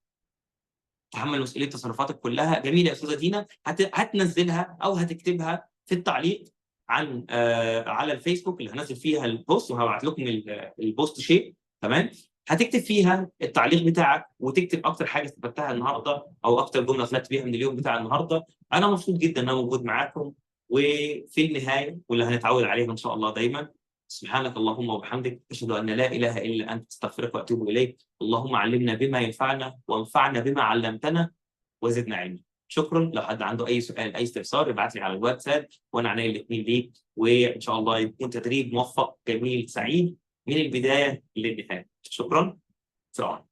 تحمل مسؤوليه تصرفاتك كلها. جميله يا استاذه دينا. هتنزلها او هتكتبها في التعليق عن على الفيسبوك اللي هنزل فيها البوست، وهبعت لكم البوست شيء. تمام. هتكتب فيها التعليق بتاعك وتكتب اكتر حاجه استفدتها النهارده او اكتر جمله طلعت بيها من اليوم بتاع النهارده. انا مبسوط جدا ان انا موجود معاكم. وفي النهايه واللي هنتعود عليها ان شاء الله دايما، سبحانك اللهم وبحمدك اشهد ان لا اله الا انت استغفرك واتوب اليك. اللهم علمنا بما ينفعنا وانفعنا بما علمتنا وزدنا علما. شكرا. لو حد عنده اي سؤال اي استفسار ابعت لي على الواتساب وانا عينيا الاثنين ليك. وان شاء الله يكون تدريب موفق جميل سعيد من البدايه للنهايه. شكرا. سلام.